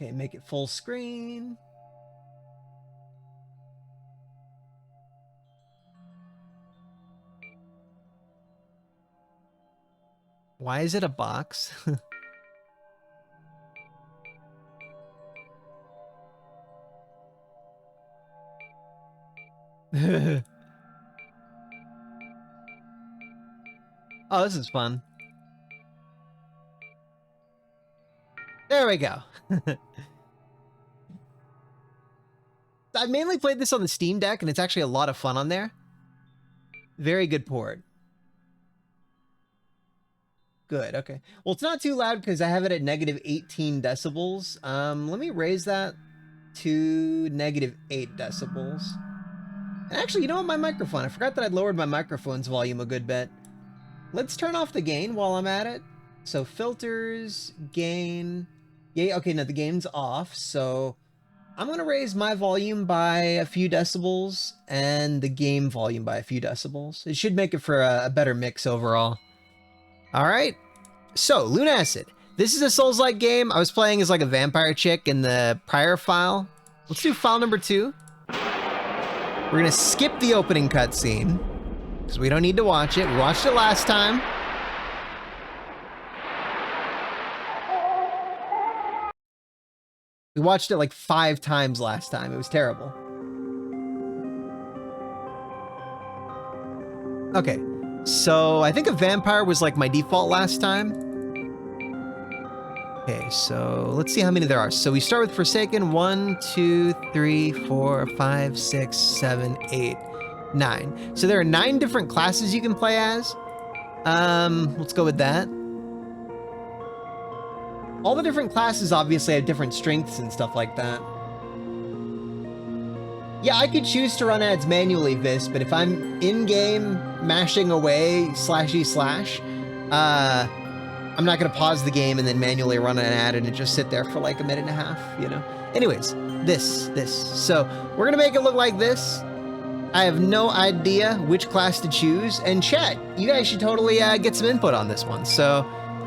Okay, make it full screen. Why is it a box? Oh, this is fun. There we go. I mainly played this on the Steam Deck, and it's actually a lot of fun on there. Very good port. Good, okay. Well, it's not too loud because I have it at negative 18 decibels. Let me raise that to negative 8 decibels. And actually, you know what, my microphone, I forgot that I'd lowered my microphone's volume a good bit. Let's turn off the gain while I'm at it. So filters, gain. Yeah, okay, no, the gain's off. So I'm gonna raise my volume by a few decibels and the game volume by a few decibels. It should make it for a better mix overall. All right, so Lunacid. This is a Souls-like game. I was playing as like a vampire chick in the prior file. Let's do file number 2. We're gonna skip the opening cutscene because we don't need to watch it. We watched it last time. We watched it like 5 times last time. It was terrible. Okay, so I think a vampire was like my default last time. Okay, so let's see how many there are. So we start with Forsaken. 1, 2, 3, 4, 5, 6, 7, 8, 9. So there are 9 different classes you can play as. Let's go with that. All the different classes obviously have different strengths and stuff like that. Yeah, I could choose to run ads manually, Vis, but if I'm in-game mashing away /E/, I'm not gonna pause the game and then manually run an ad and it just sit there for like a minute and a half, you know? Anyways, this. So we're gonna make it look like this. I have no idea which class to choose, and chat, you guys should totally get some input on this one. So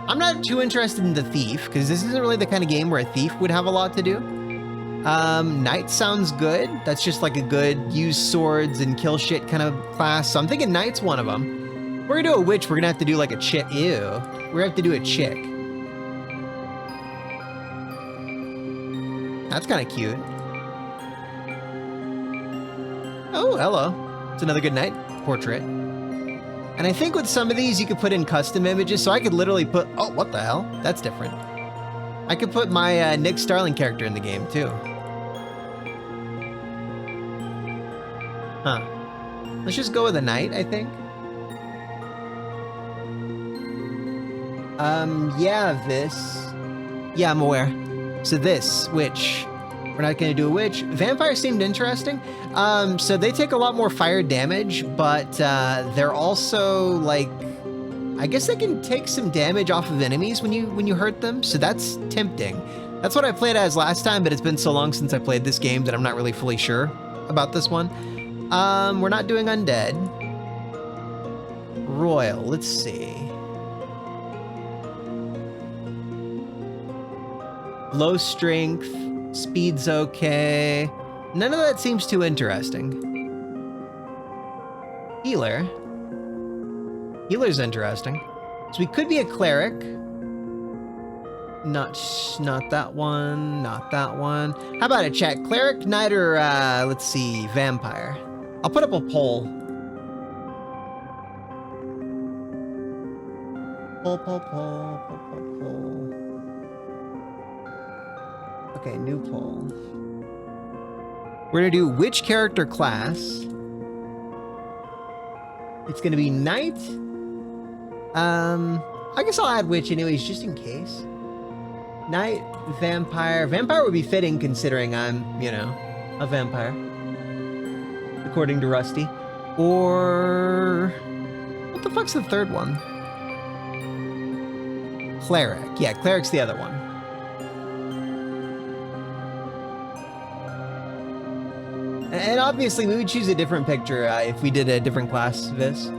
I'm not too interested in the thief, because this isn't really the kind of game where a thief would have a lot to do. Knight sounds good. That's just like a good use swords and kill shit kind of class. So I'm thinking Knight's one of them. We're gonna do a witch. We're gonna have to do like a chick. Ew. We're gonna have to do a chick. That's kind of cute. Oh, hello. It's another good knight portrait. And I think with some of these, you could put in custom images. So I could literally put, oh, what the hell? That's different. I could put my Nick Starling character in the game too. Huh. Let's just go with a knight, I think. Yeah, this. Yeah, I'm aware. So this, witch. We're not gonna do a witch. Vampire seemed interesting. So they take a lot more fire damage, but they're also like, I guess they can take some damage off of enemies when you hurt them. So that's tempting. That's what I played as last time, but it's been so long since I played this game that I'm not really fully sure about this one. We're not doing undead. Royal, let's see. Low strength, speed's okay. None of that seems too interesting. Healer. Healer's interesting. So we could be a cleric. Not that one, not that one. How about a chat? Cleric, knight, or let's see, vampire. I'll put up a poll. Poll. Okay, new poll. We're gonna do which character class. It's gonna be knight. I guess I'll add witch anyways, just in case. Knight, vampire. Vampire would be fitting considering I'm, you know, a vampire. According to Rusty. Or... what the fuck's the third one? Cleric. Yeah, cleric's the other one. And obviously, we would choose a different picture if we did a different class of this.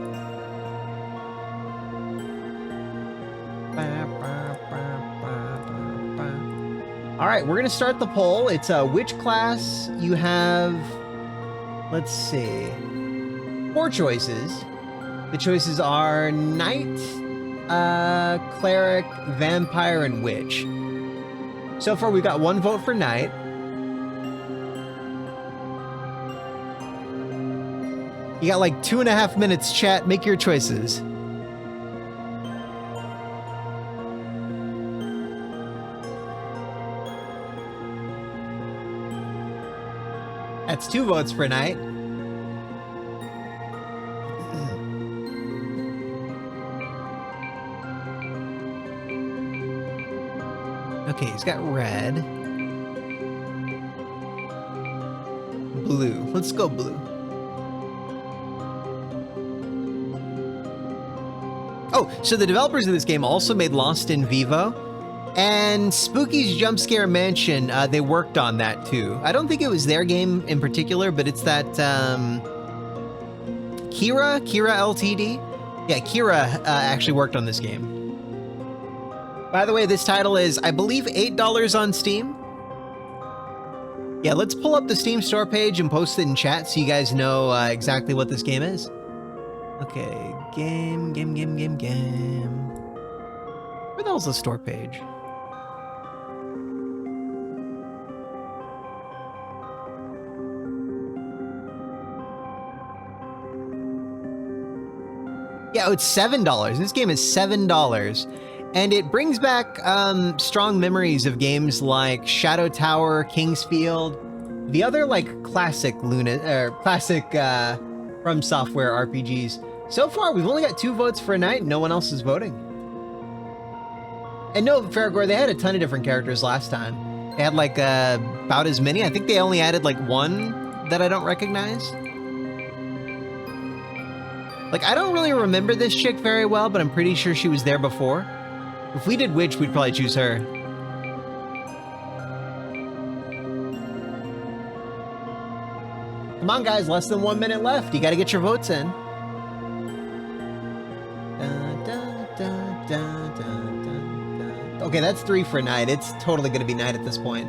All right, we're gonna start the poll. It's which class you have. Let's see. 4 choices. The choices are Knight, Cleric, Vampire, and Witch. So far, we've got 1 vote for Knight. You got like 2.5 minutes, chat. Make your choices. That's 2 votes for Knight. Okay, he's got red. Blue. Let's go blue. Oh, so the developers of this game also made Lost in Vivo. And Spooky's Jump Scare Mansion, they worked on that too. I don't think it was their game in particular, but it's that, Kira Ltd? Yeah, Kira actually worked on this game. By the way, this title is, I believe, $8 on Steam. Yeah, let's pull up the Steam store page and post it in chat so you guys know exactly what this game is. Okay, game. Where the hell's the store page? Yeah, it's $7. This game is $7. And it brings back strong memories of games like Shadow Tower, Kingsfield, the other like classic From Software RPGs. So far, we've only got 2 votes for a Knight. No one else is voting. And no, Faragor, they had a ton of different characters last time. They had like about as many. I think they only added like 1 that I don't recognize. Like, I don't really remember this chick very well, but I'm pretty sure she was there before. If we did Witch, we'd probably choose her. Come on, guys, less than 1 minute left. You gotta get your votes in. Okay, that's 3 for Knight. It's totally gonna be Knight at this point.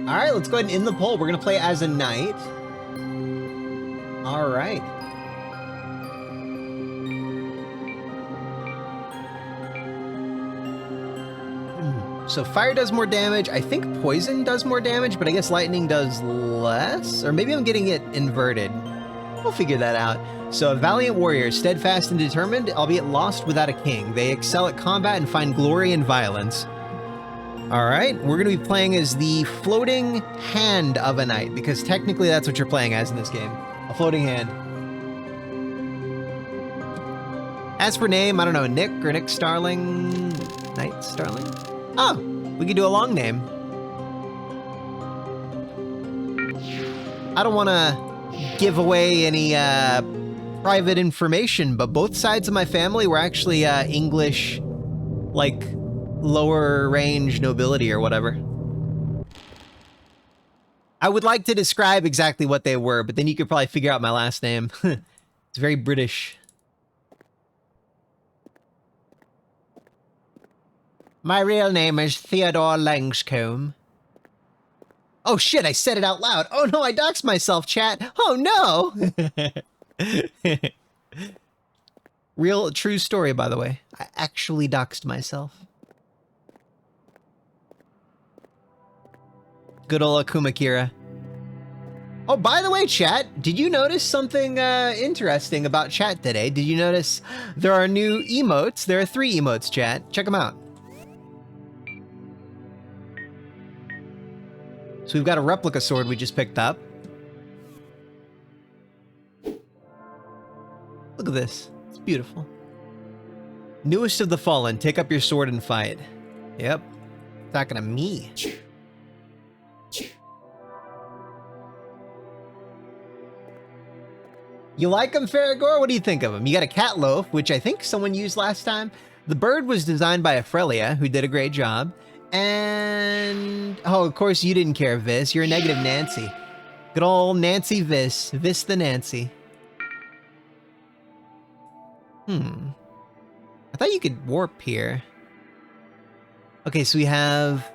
All right, let's go ahead and end the poll. We're gonna play as a Knight. All right. So fire does more damage. I think poison does more damage, but I guess lightning does less? Or maybe I'm getting it inverted. We'll figure that out. So a valiant warrior, steadfast and determined, albeit lost without a king. They excel at combat and find glory in violence. All right, we're gonna be playing as the floating hand of a knight, because technically that's what you're playing as in this game. A floating hand. As for name, I don't know, Nick or Nick Starling? Knight Starling? Oh, we could do a long name. I don't want to give away any private information, but both sides of my family were actually English, like, lower range nobility or whatever. I would like to describe exactly what they were, but then you could probably figure out my last name. It's very British. My real name is Theodore Langscombe. Oh shit, I said it out loud. Oh no, I doxed myself, chat. Oh no! Real, true story, by the way. I actually doxed myself. Good ol' Akuma Kira. Oh, by the way, chat, did you notice something interesting about chat today? Did you notice there are new emotes? There are 3 emotes, chat. Check them out. So we've got a replica sword we just picked up. Look at this. It's beautiful. Newest of the Fallen, take up your sword and fight. Yep. Talking to me. You like him, Faragor? What do you think of him? You got a cat loaf, which I think someone used last time. The bird was designed by Aurelia, who did a great job. And... oh, of course you didn't care, Vis. You're a negative Nancy. Good old Nancy Vis. Vis the Nancy. I thought you could warp here. Okay, so we have...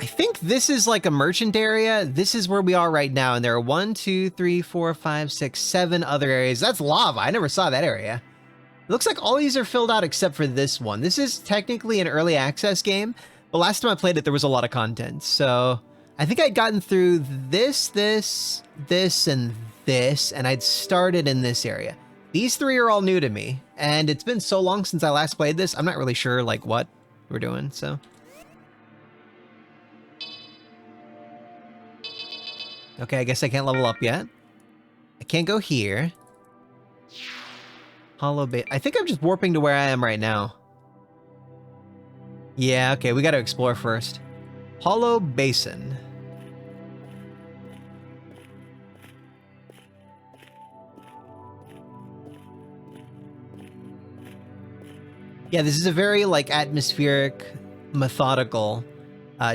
I think this is like a merchant area. This is where we are right now, and there are 1, 2, 3, 4, 5, 6, 7 other areas. That's lava. I never saw that area. It looks like all these are filled out except for this one. This is technically an early access game, but last time I played it, there was a lot of content. So I think I'd gotten through this, and this, and I'd started in this area. These 3 are all new to me, and it's been so long since I last played this, I'm not really sure like what we're doing, so... Okay, I guess I can't level up yet. I can't go here. Hollow Bay. I think I'm just warping to where I am right now. Yeah, okay, we gotta explore first. Hollow Basin. Yeah, this is a very, like, atmospheric, methodical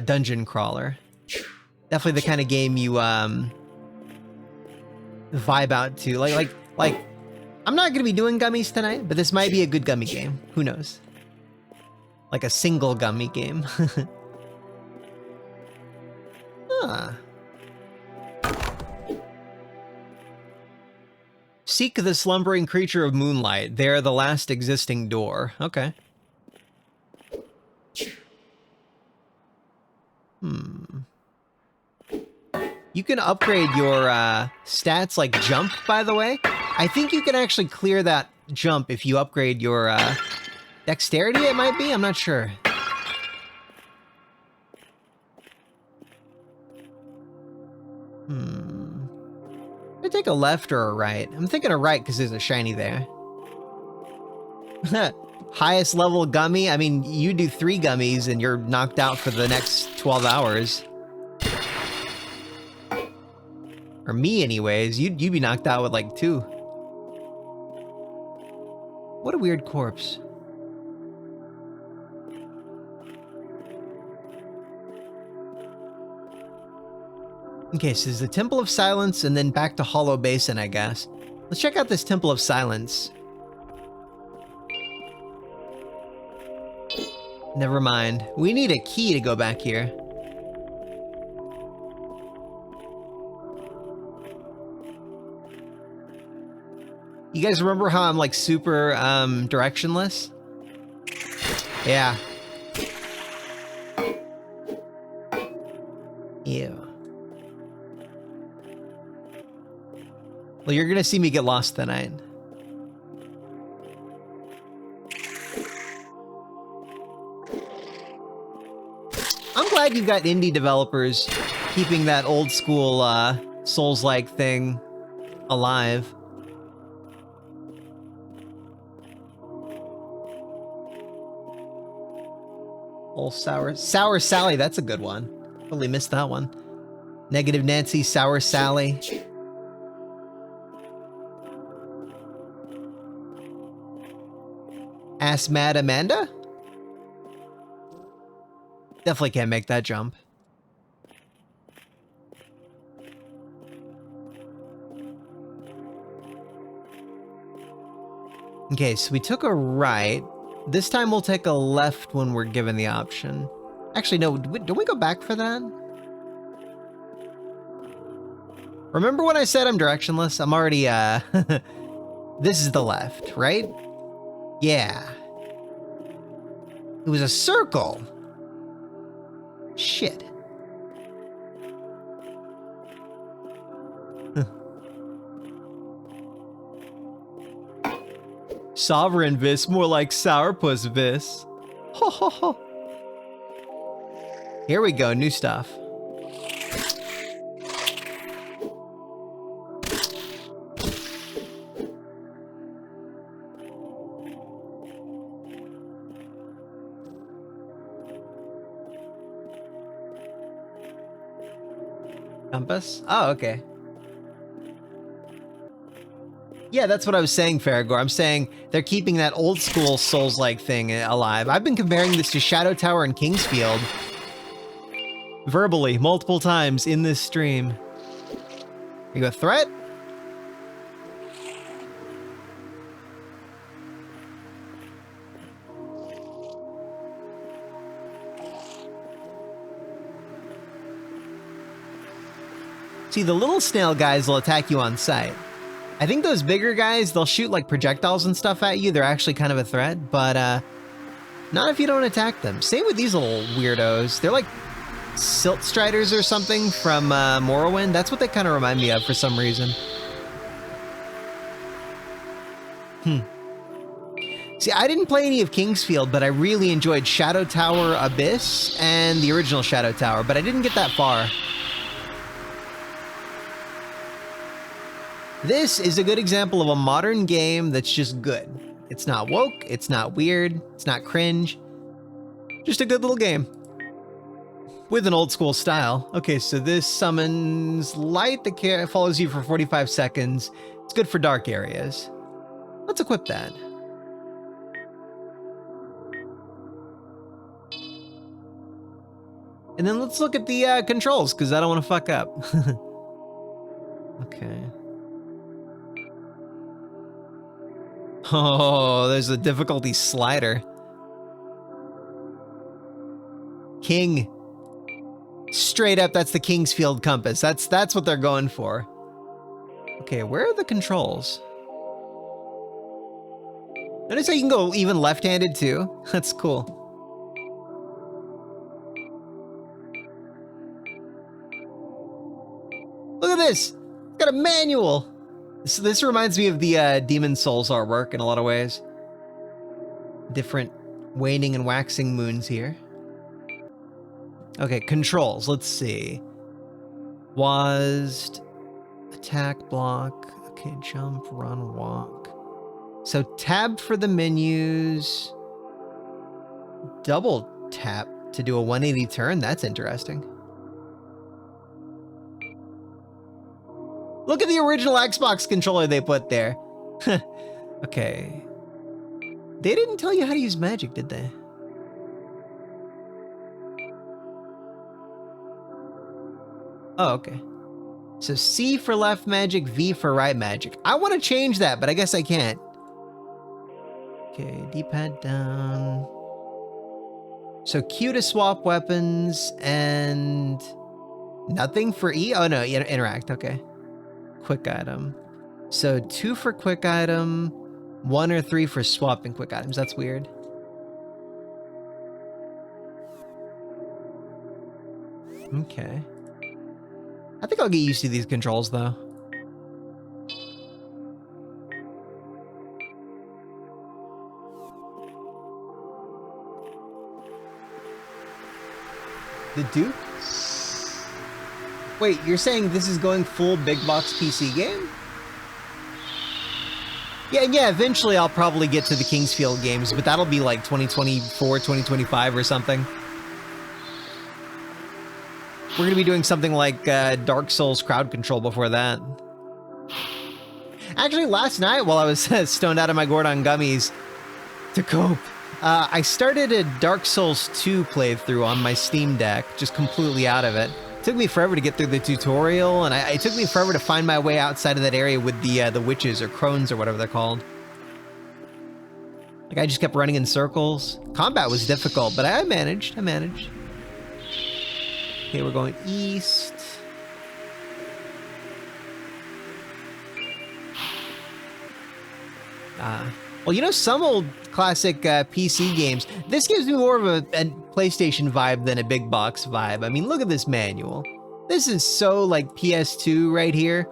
dungeon crawler. Definitely the kind of game you vibe out to. Like, I'm not gonna be doing gummies tonight, but this might be a good gummy game. Who knows? Like a single gummy game. Huh. Seek the slumbering creature of moonlight. They're the last existing door. Okay. You can upgrade your stats like jump, by the way. I think you can actually clear that jump if you upgrade your dexterity, it might be? I'm not sure. I take a left or a right? I'm thinking a right because there's a shiny there. Highest level gummy? I mean, you do 3 gummies and you're knocked out for the next 12 hours. Or me anyways, you'd be knocked out with like 2. What a weird corpse. Okay, so there's the Temple of Silence and then back to Hollow Basin, I guess. Let's check out this Temple of Silence. Never mind. We need a key to go back here. You guys remember how I'm like super directionless? Yeah. Ew. Well, you're gonna see me get lost tonight. I'm glad you've got indie developers keeping that old school Souls-like thing alive. Old Sour Sally, that's a good one. Totally missed that one. Negative Nancy, Sour Sally. Ass Mad Amanda? Definitely can't make that jump. Okay, so we took a right. This time we'll take a left when we're given the option. Actually, no, don't we go back for that? Remember when I said I'm directionless? I'm already, this is the left, right? Yeah. It was a circle. Shit. Sovereign Vis, more like Sourpuss Vis. Ho ho ho. Here we go, new stuff. Compass? Oh, okay. Yeah, that's what I was saying, Faragor. I'm saying they're keeping that old school Souls-like thing alive. I've been comparing this to Shadow Tower and Kingsfield. Verbally, multiple times in this stream. You go threat? See, the little snail guys will attack you on sight. I think those bigger guys, they'll shoot like projectiles and stuff at you. They're actually kind of a threat, but not if you don't attack them. Same with these little weirdos. They're like silt striders or something from Morrowind. That's what they kind of remind me of for some reason. See, I didn't play any of Kingsfield, but I really enjoyed Shadow Tower Abyss and the original Shadow Tower, but I didn't get that far. This is a good example of a modern game that's just good. It's not woke, it's not weird, it's not cringe. Just a good little game. With an old school style. Okay, so this summons light that follows you for 45 seconds. It's good for dark areas. Let's equip that. And then let's look at the controls, because I don't want to fuck up. Okay. Oh, there's a difficulty slider. King. Straight up, that's the Kingsfield compass. That's what they're going for. Okay, where are the controls? Notice how you can go even left-handed too. That's cool. Look at this! It's got a manual! This reminds me of the Demon Souls artwork in a lot of ways. Different waning and waxing moons here. Okay, controls. Let's see. WASD, attack, block. Okay, jump, run, walk. So tab for the menus. Double tap to do a 180 turn. That's interesting. Look at the original Xbox controller they put there. Okay. They didn't tell you how to use magic, did they? Oh, okay. So C for left magic, V for right magic. I want to change that, but I guess I can't. Okay, D-pad down. So Q to swap weapons and nothing for E? Oh no, interact, okay. Quick item. So 2 for quick item, 1 or 3 for swapping quick items. That's weird. Okay. I think I'll get used to these controls though. The Duke? Wait, you're saying this is going full big box PC game? Yeah, eventually I'll probably get to the Kingsfield games, but that'll be like 2024, 2025 or something. We're gonna be doing something like Dark Souls crowd control before that. Actually, last night while I was stoned out of my gourd on gummies to cope, I started a Dark Souls 2 playthrough on my Steam Deck, just completely out of it. Took me forever to get through the tutorial, and it took me forever to find my way outside of that area with the witches or crones or whatever they're called. Like I just kept running in circles. Combat was difficult, but I managed. Okay, we're going east. Well, you know, some old classic PC games, this gives me more of a PlayStation vibe than a big box vibe. I mean, look at this manual. This is so like PS2 right here.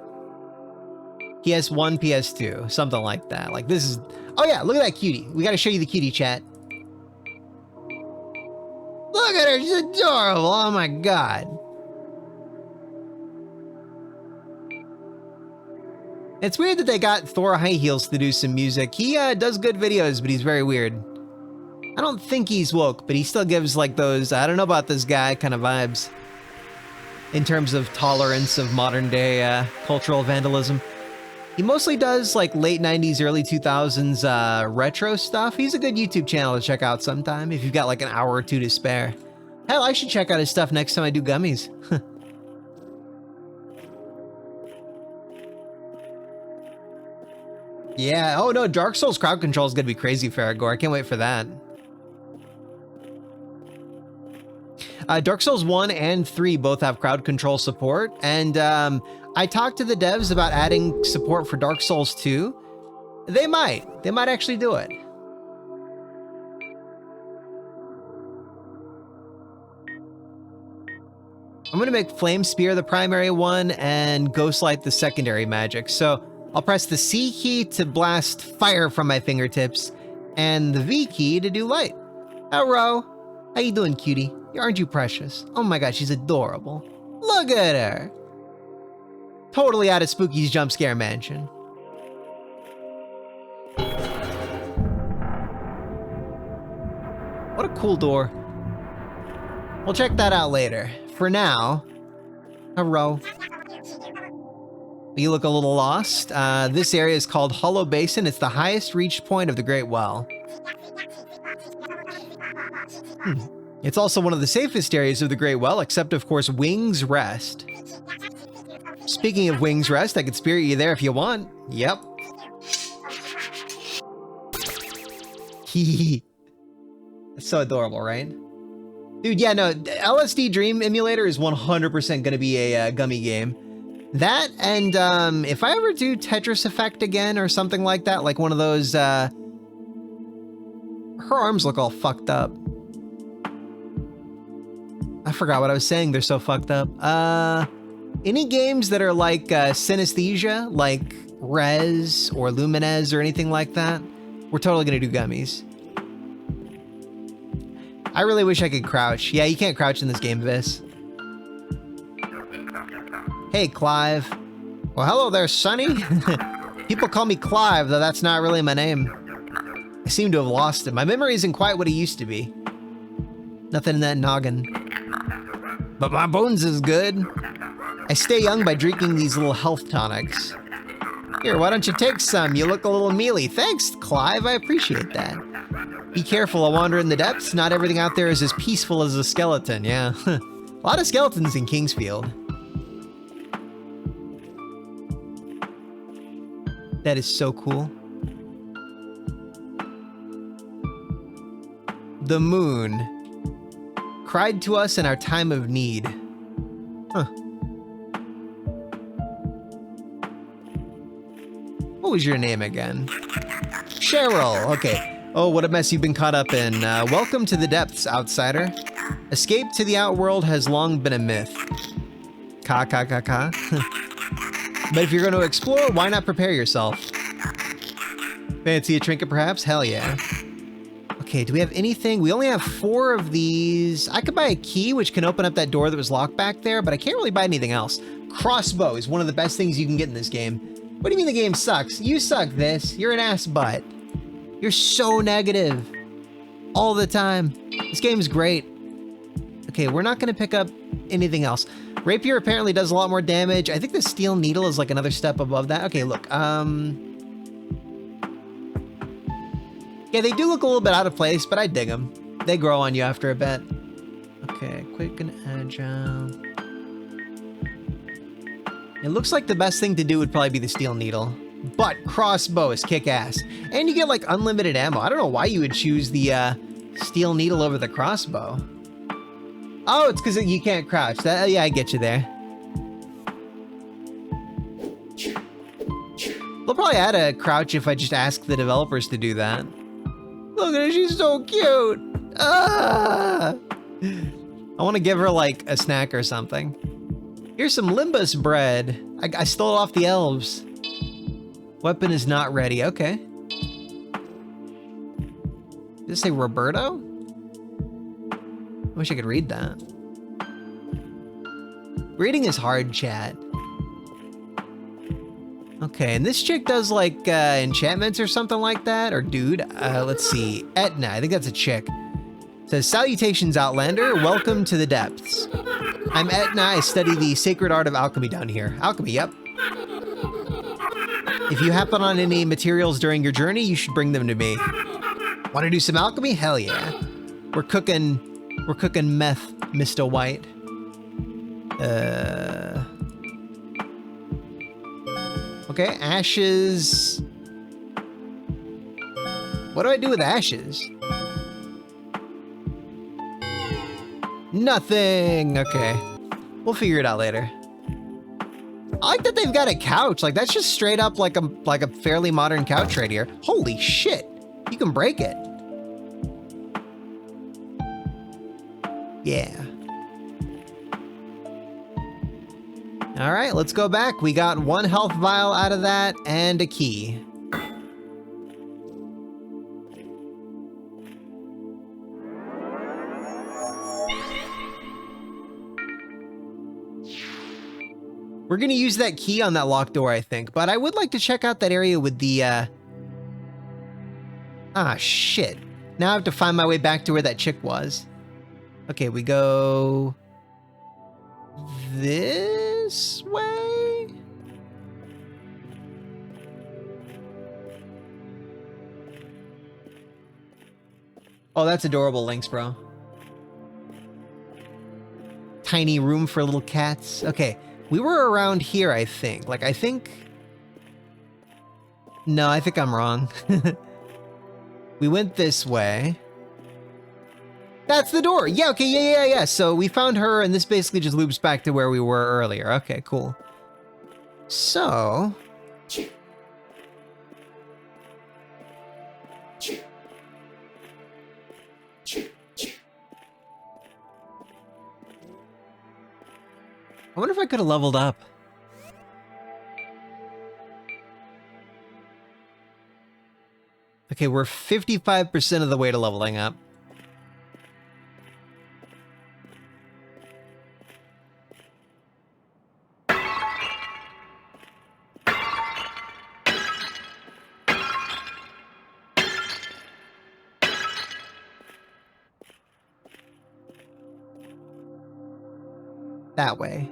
PS1, PS2, something like that. Like this is, oh yeah, look at that cutie. We gotta show you the cutie, chat. Look at her, she's adorable, oh my god. It's weird that they got Thor High Heels to do some music. He does good videos, but he's very weird. I don't think he's woke, but he still gives like those, I don't know about this guy kind of vibes. In terms of tolerance of modern day cultural vandalism. He mostly does like late 90s, early 2000s retro stuff. He's a good YouTube channel to check out sometime if you've got like an hour or two to spare. Hell, I should check out his stuff next time I do gummies. Yeah, oh no, Dark Souls crowd control is gonna be crazy, Faragor. I can't wait for that. Dark Souls 1 and 3 both have crowd control support, and I talked to the devs about adding support for Dark Souls 2. They might actually do it. I'm gonna make Flame Spear the primary one and Ghostlight the secondary magic. So I'll press the C key to blast fire from my fingertips and the V key to do light. Hello, how you doing, cutie? Aren't you precious? Oh my god, she's adorable. Look at her. Totally out of Spooky's jump scare mansion. What a cool door. We'll check that out later. For now, hello. You look a little lost. This area is called Hollow Basin. It's the highest reached point of the Great Well. It's also one of the safest areas of the Great Well, except of course Wings Rest. Speaking of Wings Rest, I could spirit you there if you want. Yep. Hehe. That's so adorable, right? Dude, yeah, no, LSD Dream Emulator is 100% gonna be a gummy game. That, and if I ever do Tetris Effect again or something like that, like one of those, her arms look all fucked up. I forgot what I was saying, they're so fucked up. Any games that are like synesthesia, like Rez or Lumines or anything like that, we're totally gonna do gummies. I really wish I could crouch. Yeah, you can't crouch in this game, Vis. Hey, Clive. Well, hello there, Sonny. People call me Clive, though that's not really my name. I seem to have lost it. My memory isn't quite what it used to be. Nothing in that noggin. But my bones is good. I stay young by drinking these little health tonics. Here, why don't you take some? You look a little mealy. Thanks, Clive. I appreciate that. Be careful, I'll wander in the depths. Not everything out there is as peaceful as a skeleton, yeah. A lot of skeletons in Kingsfield. That is so cool. The moon cried to us in our time of need. Huh. What was your name again? Cheryl, okay. Oh, what a mess you've been caught up in. Welcome to the depths, outsider. Escape to the outworld has long been a myth. Ka. But if you're going to explore, why not prepare yourself? Fancy a trinket, perhaps? Hell yeah. Okay, do we have anything? We only have 4 of these. I could buy a key, which can open up that door that was locked back there, but I can't really buy anything else. Crossbow is one of the best things you can get in this game. What do you mean the game sucks? You suck, this. You're an ass butt. You're so negative. All the time. This game is great. Okay, we're not gonna pick up anything else. Rapier apparently does a lot more damage. I think the steel needle is like another step above that. Okay, look, yeah, they do look a little bit out of place, but I dig them. They grow on you after a bit. Okay, quick and agile. It looks like the best thing to do would probably be the steel needle. But crossbow is kick-ass. And you get like unlimited ammo. I don't know why you would choose the steel needle over the crossbow. Oh, it's because you can't crouch. That, yeah, I get you there. They'll probably add a crouch if I just ask the developers to do that. Look at her, she's so cute. Ah! I want to give her like a snack or something. Here's some limbus bread. I stole it off the elves. Weapon is not ready. Okay. Did it say Roberto? I wish I could read that. Reading is hard, chat. Okay, and this chick does like enchantments or something like that, or dude. Let's see. Etna, I think that's a chick. It says, salutations, Outlander. Welcome to the depths. I'm Etna. I study the sacred art of alchemy down here. Alchemy, yep. If you happen on any materials during your journey, you should bring them to me. Want to do some alchemy? Hell yeah. We're cooking meth, Mr. White. Okay, ashes. What do I do with ashes? Nothing. Okay. We'll figure it out later. I like that they've got a couch. Like, that's just straight up like a fairly modern couch right here. Holy shit. You can break it. Yeah. All right, let's go back. We got 1 health vial out of that and a key. We're gonna use that key on that locked door, I think, but I would like to check out that area with the, Ah, shit. Now I have to find my way back to where that chick was. Okay, we go... this way? Oh, that's adorable, Lynx, bro. Tiny room for little cats. Okay, we were around here, I think. Like, I think... No, I think I'm wrong. We went this way. That's the door! Yeah, okay, yeah. So we found her, and this basically just loops back to where we were earlier. Okay, cool. So... I wonder if I could have leveled up. Okay, we're 55% of the way to leveling up. That way.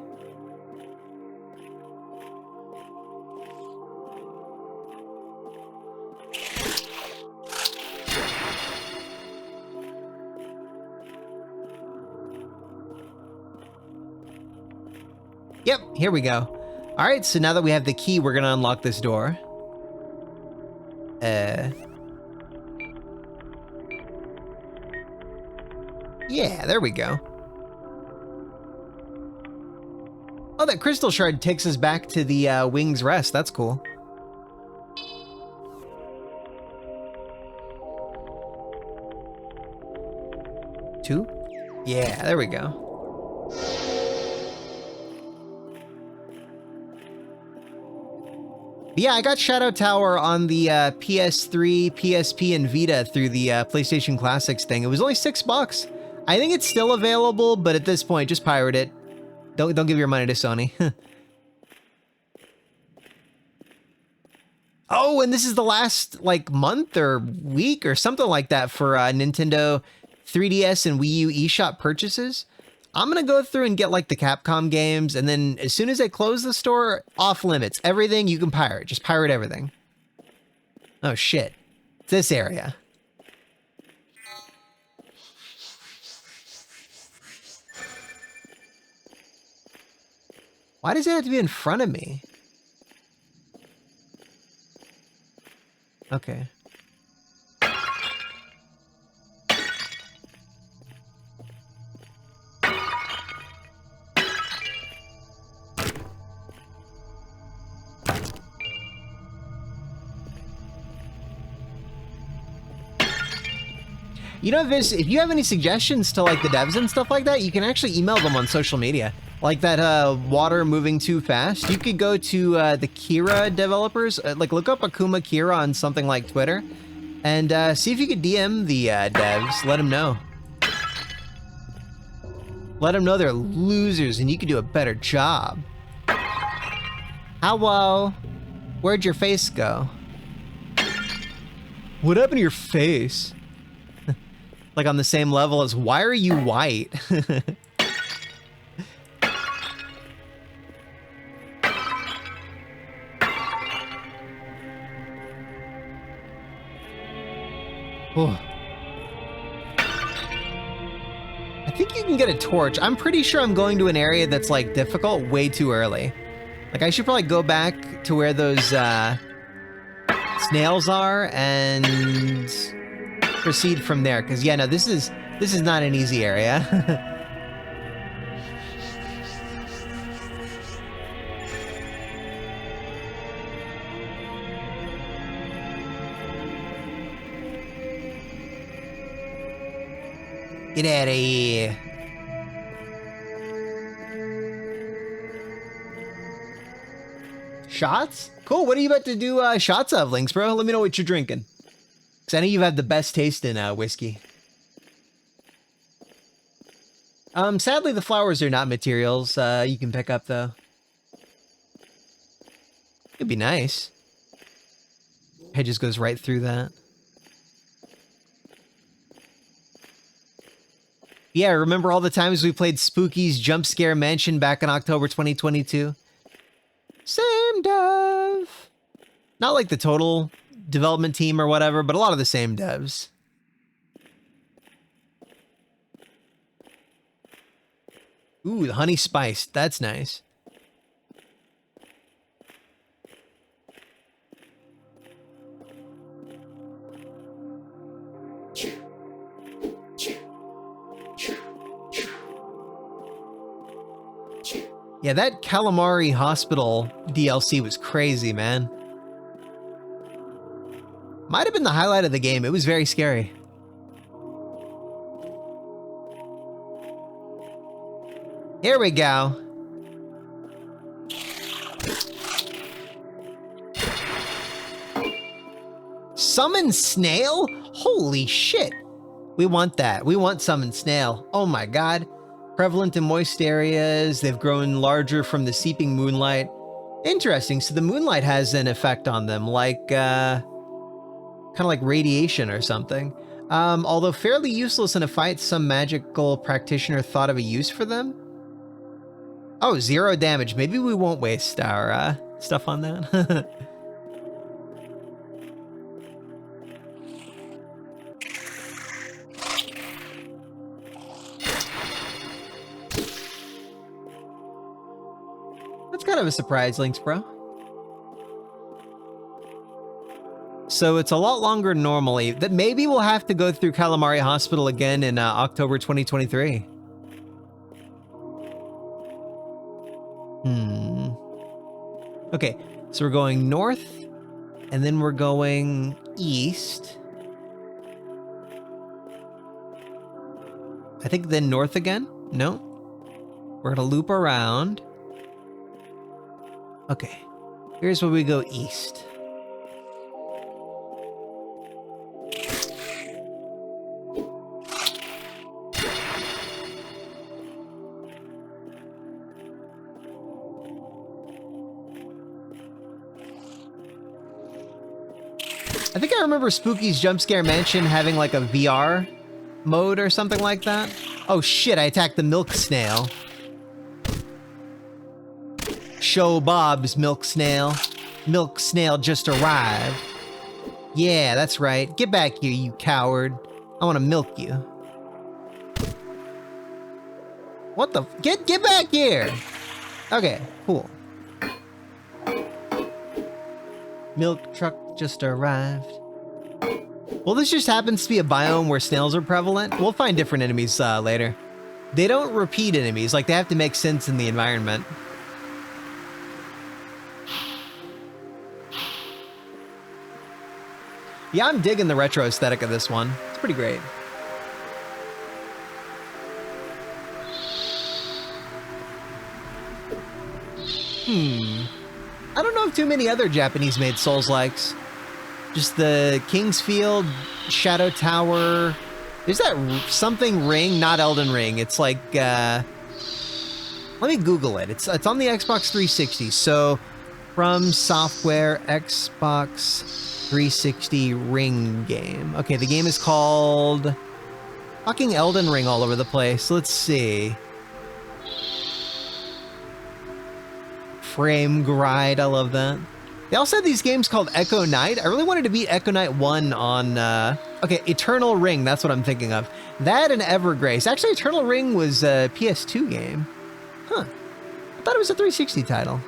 Yep, here we go. All right, so now that we have the key, we're gonna unlock this door. Yeah, there we go. Oh, that crystal shard takes us back to the Wing's Rest. That's cool. Two? Yeah, there we go. Yeah, I got Shadow Tower on the PS3, PSP, and Vita through the PlayStation Classics thing. It was only $6. I think it's still available, but at this point, just pirate it. Don't give your money to Sony. Oh, and this is the last like month or week or something like that for Nintendo 3DS and Wii U eShop purchases. I'm gonna go through and get like the Capcom games, and then as soon as they close the store, off limits. Everything you can pirate. Just pirate everything. Oh shit. It's this area. Why does it have to be in front of me? Okay. You know, Vince, if you have any suggestions to like the devs and stuff like that, you can actually email them on social media. Like that water moving too fast. You could go to the Kira developers, like look up Akuma Kira on something like Twitter, and see if you could DM the devs. Let them know. Let them know they're losers and you could do a better job. Hello? Where'd your face go? What happened to your face? Like on the same level as, why are you white? Oh. I think you can get a torch. I'm pretty sure I'm going to an area that's like difficult way too early. Like I should probably go back to where those snails are and proceed from there. Cause yeah, no, this is not an easy area. Get out of here. Shots? Cool. What are you about to do shots of, Lynx, bro? Let me know what you're drinking. Because I know you've had the best taste in whiskey. Sadly, the flowers are not materials you can pick up, though. It'd be nice. Head just goes right through that. Yeah, remember all the times we played Spooky's Jump Scare Mansion back in October 2022? Same dev. Not like the total development team or whatever, but a lot of the same devs. Ooh, the honey spiced. That's nice. Yeah, that Calamari Hospital DLC was crazy, man. Might have been the highlight of the game. It was very scary. Here we go. Summon snail? Holy shit. We want that. We want summon snail. Oh my god. Prevalent in moist areas. They've grown larger from the seeping moonlight. Interesting. So the moonlight has an effect on them, like, kind of like radiation or something. Although fairly useless in a fight, some magical practitioner thought of a use for them. Oh, 0 damage. Maybe we won't waste our stuff on that. That's kind of a surprise, Lynx, bro. So it's a lot longer normally. That maybe we'll have to go through Calamari Hospital again in October 2023. Okay, so we're going north, and then we're going east. I think then north again? No. We're gonna loop around. Okay, here's where we go east. I think I remember Spooky's Jump Scare Mansion having like a VR mode or something like that. Oh shit, I attacked the milk snail. Show Bob's milk snail. Milk snail just arrived. Yeah, that's right. Get back here, you coward. I want to milk you. What the? Get back here! Okay, cool. Milk truck just arrived. Well, this just happens to be a biome where snails are prevalent. We'll find different enemies later. They don't repeat enemies, like they have to make sense in the environment. Yeah, I'm digging the retro aesthetic of this one. It's pretty great. I don't know of too many other Japanese-made Souls-likes. Just the Kingsfield, Shadow Tower. There's that something ring, not Elden Ring. It's like, let me Google it. It's on the Xbox 360. So, From Software, Xbox 360 Ring game. Okay, the game is called fucking Elden Ring all over the place. Let's see. Frame Gride, I love that. They also had these games called Echo Knight. I really wanted to beat Echo Knight 1 on, okay, Eternal Ring, that's what I'm thinking of. That and Evergrace. Actually, Eternal Ring was a PS2 game. Huh. I thought it was a 360 title.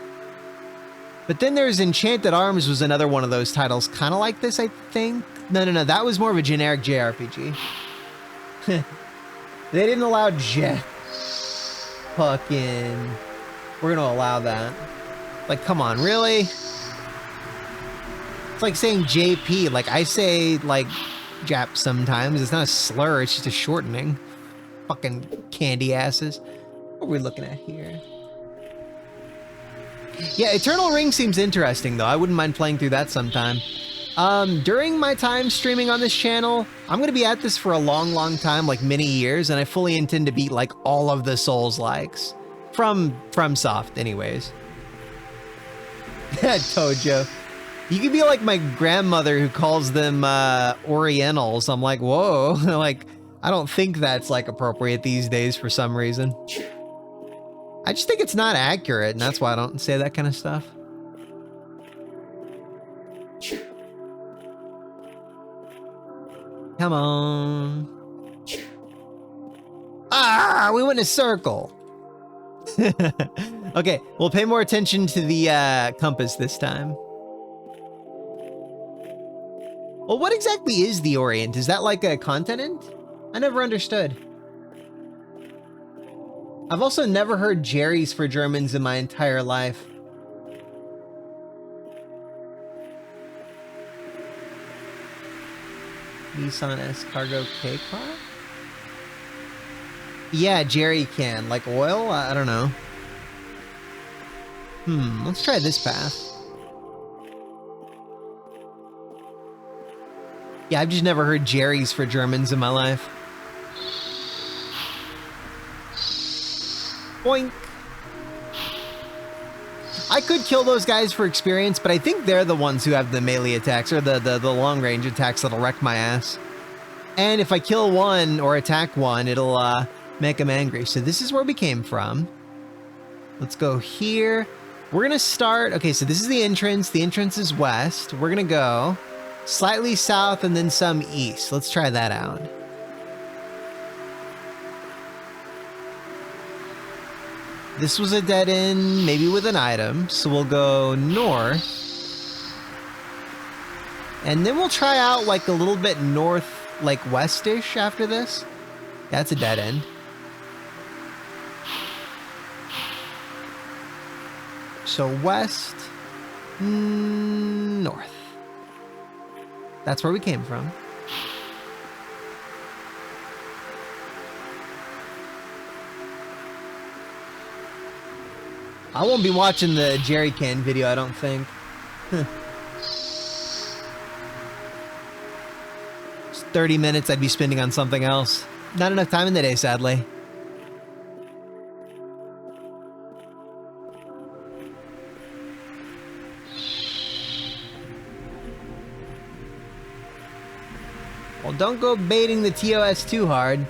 But then there's Enchanted Arms was another one of those titles, kind of like this, I think. No, that was more of a generic JRPG. They didn't allow fucking... We're gonna allow that. Like, come on, really? It's like saying JP. Like, I say, like, Jap sometimes. It's not a slur, it's just a shortening. Fucking candy asses. What are we looking at here? Yeah, Eternal Ring seems interesting though. I wouldn't mind playing through that sometime. During my time streaming on this channel, I'm gonna be at this for a long time, like many years, and I fully intend to beat like all of the Souls-likes. From Soft, anyways. Tojo. You could be like my grandmother who calls them Orientals. I'm like, whoa, like, I don't think that's like appropriate these days for some reason. I just think it's not accurate, and that's why I don't say that kind of stuff. Come on. Ah, we went in a circle. Okay, we'll pay more attention to the compass this time. Well, what exactly is the Orient? Is that like a continent? I never understood. I've also never heard Jerry's for Germans in my entire life. Nissan S Cargo K car? Yeah, Jerry can. Like oil? I don't know. Let's try this path. Yeah, I've just never heard Jerry's for Germans in my life. Boink. I could kill those guys for experience, but I think they're the ones who have the melee attacks, or the long-range attacks that'll wreck my ass. And if I kill one or attack one, it'll make them angry. So this is where we came from. Let's go here. We're gonna start, okay, so this is the entrance. The entrance is west. We're gonna go slightly south and then some east. Let's try that out. This was a dead end, maybe with an item. So we'll go north. And then we'll try out like a little bit north, like westish after this. That's a dead end. So west, north. That's where we came from. I won't be watching the Jerry Can video, I don't think. It's 30 minutes I'd be spending on something else. Not enough time in the day, sadly. Well, don't go baiting the TOS too hard.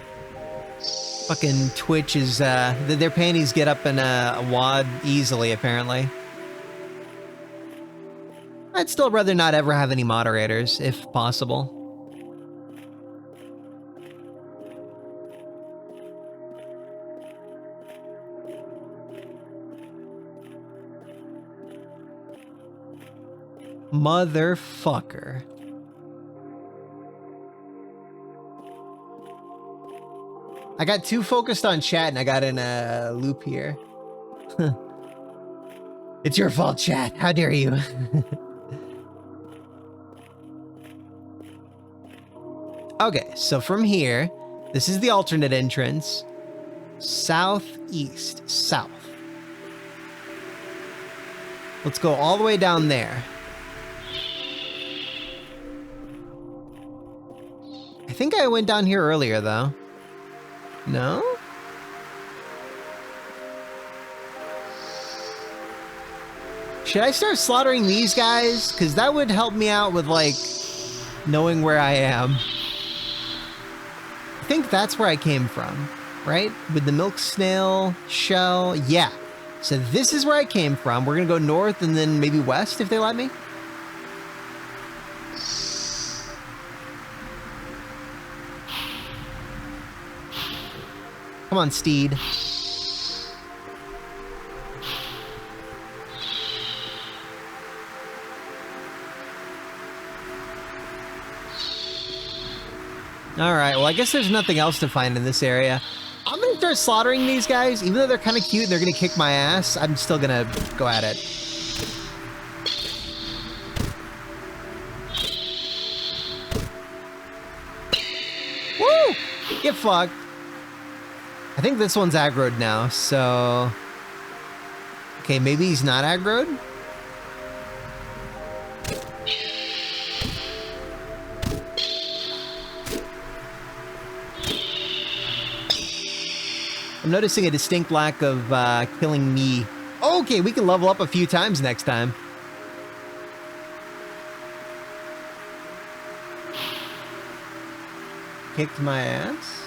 Fucking Twitch is, their panties get up in a wad easily, apparently. I'd still rather not ever have any moderators, if possible. Motherfucker. I got too focused on chat and I got in a loop here. It's your fault, chat. How dare you? Okay, so from here, this is the alternate entrance. Southeast, south. Let's go all the way down there. I think I went down here earlier, though. No? Should I start slaughtering these guys? Because that would help me out with, like, knowing where I am. I think that's where I came from, right? With the milk snail shell. Yeah. So this is where I came from. We're going to go north and then maybe west if they let me. Come on, steed. Alright, well I guess there's nothing else to find in this area. I'm gonna start slaughtering these guys. Even though they're kind of cute and they're gonna kick my ass, I'm still gonna go at it. Woo! Get fucked. I think this one's aggroed now, so... Okay, maybe he's not aggroed? I'm noticing a distinct lack of killing me. Okay, we can level up a few times next time. Kicked my ass?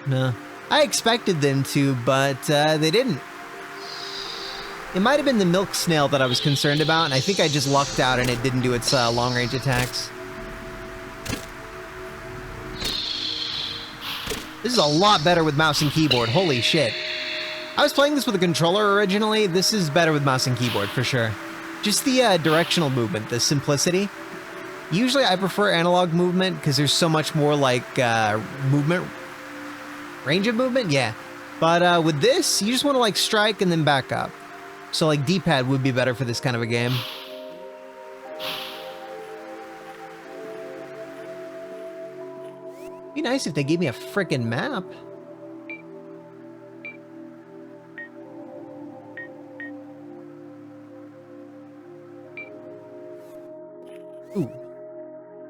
No. I expected them to, but they didn't. It might have been the milk snail that I was concerned about, and I think I just lucked out and it didn't do its long-range attacks. This is a lot better with mouse and keyboard, holy shit. I was playing this with a controller originally. This is better with mouse and keyboard, for sure. Just the directional movement, the simplicity. Usually I prefer analog movement because there's so much more like movement, range of movement, yeah. But with this, you just want to like strike and then back up. So like D-pad would be better for this kind of a game. Be nice if they gave me a frickin' map. Ooh.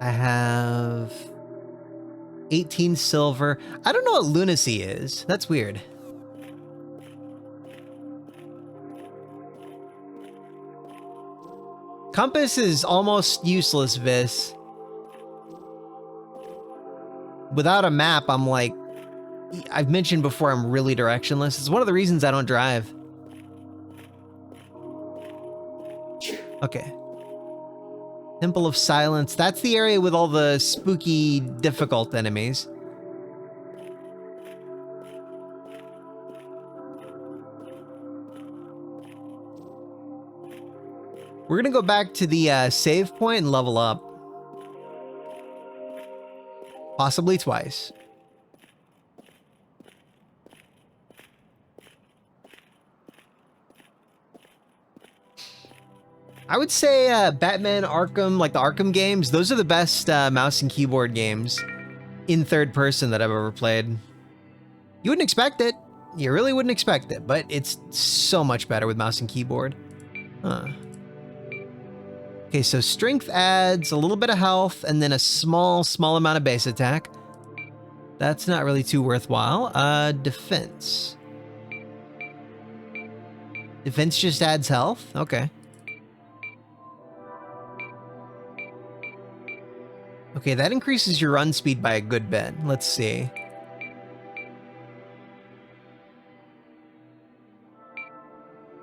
I have 18 silver. I don't know what lunacy is. That's weird. Compass is almost useless, Vis. Without a map, I'm like... I've mentioned before I'm really directionless. It's one of the reasons I don't drive. Okay. Temple of Silence. That's the area with all the spooky, difficult enemies. We're gonna go back to the save point and level up. Possibly twice. I would say Batman Arkham, like the Arkham games, those are the best mouse and keyboard games in third person that I've ever played. You wouldn't expect it. You really wouldn't expect it, but it's so much better with mouse and keyboard. Huh. Okay, so strength adds a little bit of health and then a small amount of base attack. That's not really too worthwhile. Defense. Defense just adds health? Okay. Okay, that increases your run speed by a good bit. Let's see.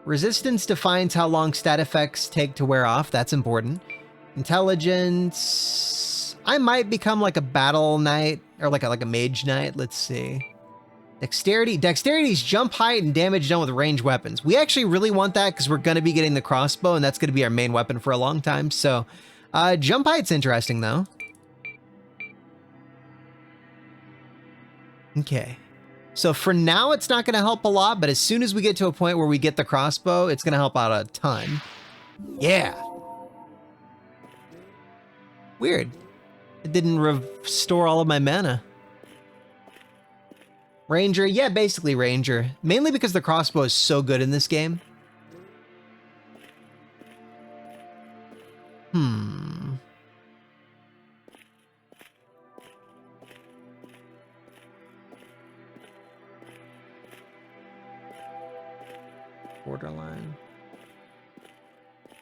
Resistance defines how long stat effects take to wear off. That's important. Intelligence... I might become like a battle knight, or like a mage knight. Let's see. Dexterity. Dexterity's jump height and damage done with ranged weapons. We actually really want that because we're going to be getting the crossbow, and that's going to be our main weapon for a long time. So, jump height's interesting, though. Okay. So for now, it's not going to help a lot, but as soon as we get to a point where we get the crossbow, it's going to help out a ton. Yeah. Weird. It didn't restore all of my mana. Ranger, yeah, basically Ranger. Mainly because the crossbow is so good in this game. Borderline.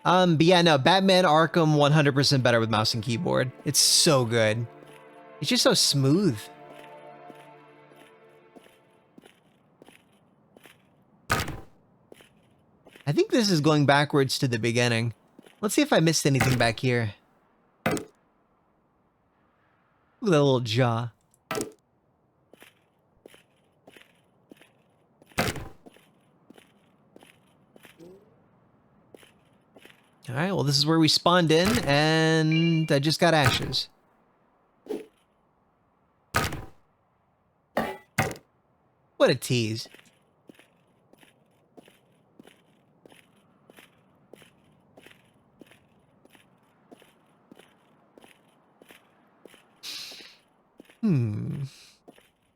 But yeah, no, Batman Arkham 100% better with mouse and keyboard. It's so good. It's just so smooth. I think this is going backwards to the beginning. Let's see if I missed anything back here. Look at that little jaw. Alright, well this is where we spawned in, and I just got ashes. What a tease. I'm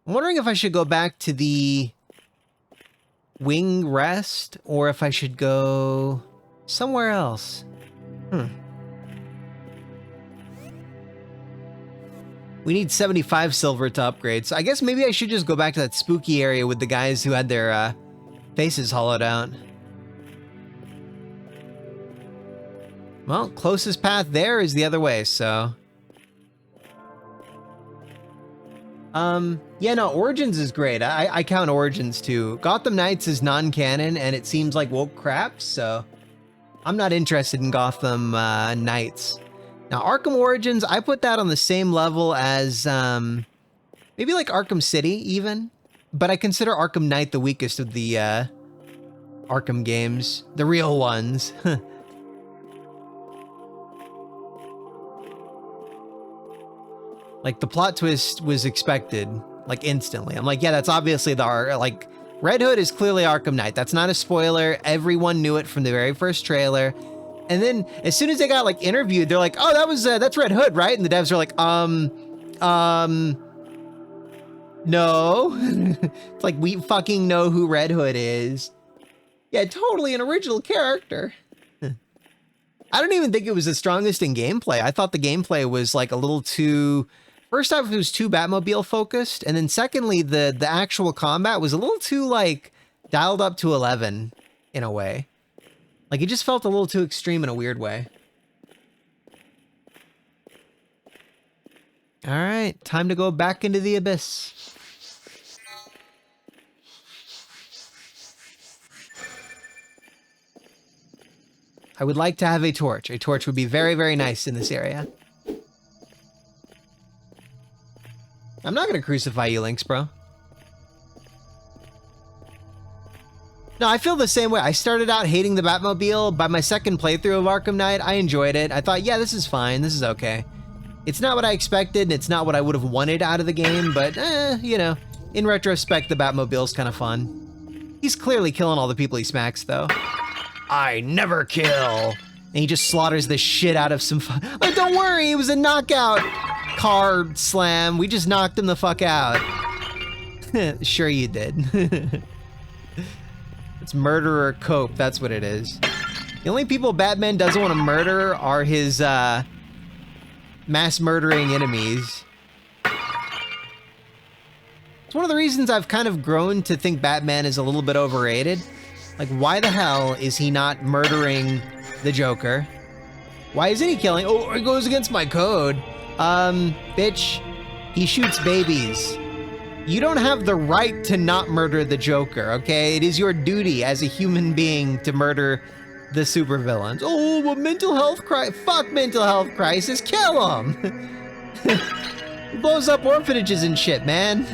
wondering if I should go back to the wing rest or if I should go somewhere else. We need 75 silver to upgrade, so I guess maybe I should just go back to that spooky area with the guys who had their faces hollowed out. Well, closest path there is the other way, so... yeah, no, Origins is great. I count Origins too. Gotham Knights is non-canon, and it seems like woke crap, so... I'm not interested in Gotham Knights. Now, Arkham Origins, I put that on the same level as, maybe like Arkham City, even. But I consider Arkham Knight the weakest of the, Arkham games. The real ones. Like, the plot twist was expected, like, instantly. I'm like, yeah, that's obviously the, like, Red Hood is clearly Arkham Knight. That's not a spoiler. Everyone knew it from the very first trailer. And then, as soon as they got, like, interviewed, they're like, oh, that's Red Hood, right? And the devs are like, no. It's like, we fucking know who Red Hood is. Yeah, totally an original character. I don't even think it was the strongest in gameplay. I thought the gameplay was, like, a little too... First off, it was too Batmobile focused, and then secondly, the actual combat was a little too, like, dialed up to 11, in a way. Like, it just felt a little too extreme in a weird way. Alright, time to go back into the abyss. I would like to have a torch. A torch would be very, very nice in this area. I'm not gonna crucify you, Lynx, bro. No, I feel the same way. I started out hating the Batmobile. By my second playthrough of Arkham Knight, I enjoyed it. I thought, yeah, this is fine. This is okay. It's not what I expected, and it's not what I would have wanted out of the game, but, you know, in retrospect, the Batmobile's kind of fun. He's clearly killing all the people he smacks, though. I never kill. And he just slaughters the shit out of some Like, don't worry, it was a knockout car slam. We just knocked him the fuck out. Sure you did. It's murderer cope, that's what it is. The only people Batman doesn't want to murder are his, mass murdering enemies. It's one of the reasons I've kind of grown to think Batman is a little bit overrated. Like, why the hell is he not murdering the Joker? Why isn't he killing? Oh, it goes against my code. Bitch, he shoots babies. You don't have the right to not murder the Joker, okay? It is your duty as a human being to murder the supervillains. Oh, well, mental health crisis. Fuck mental health crisis. Kill him. He blows up orphanages and shit, man.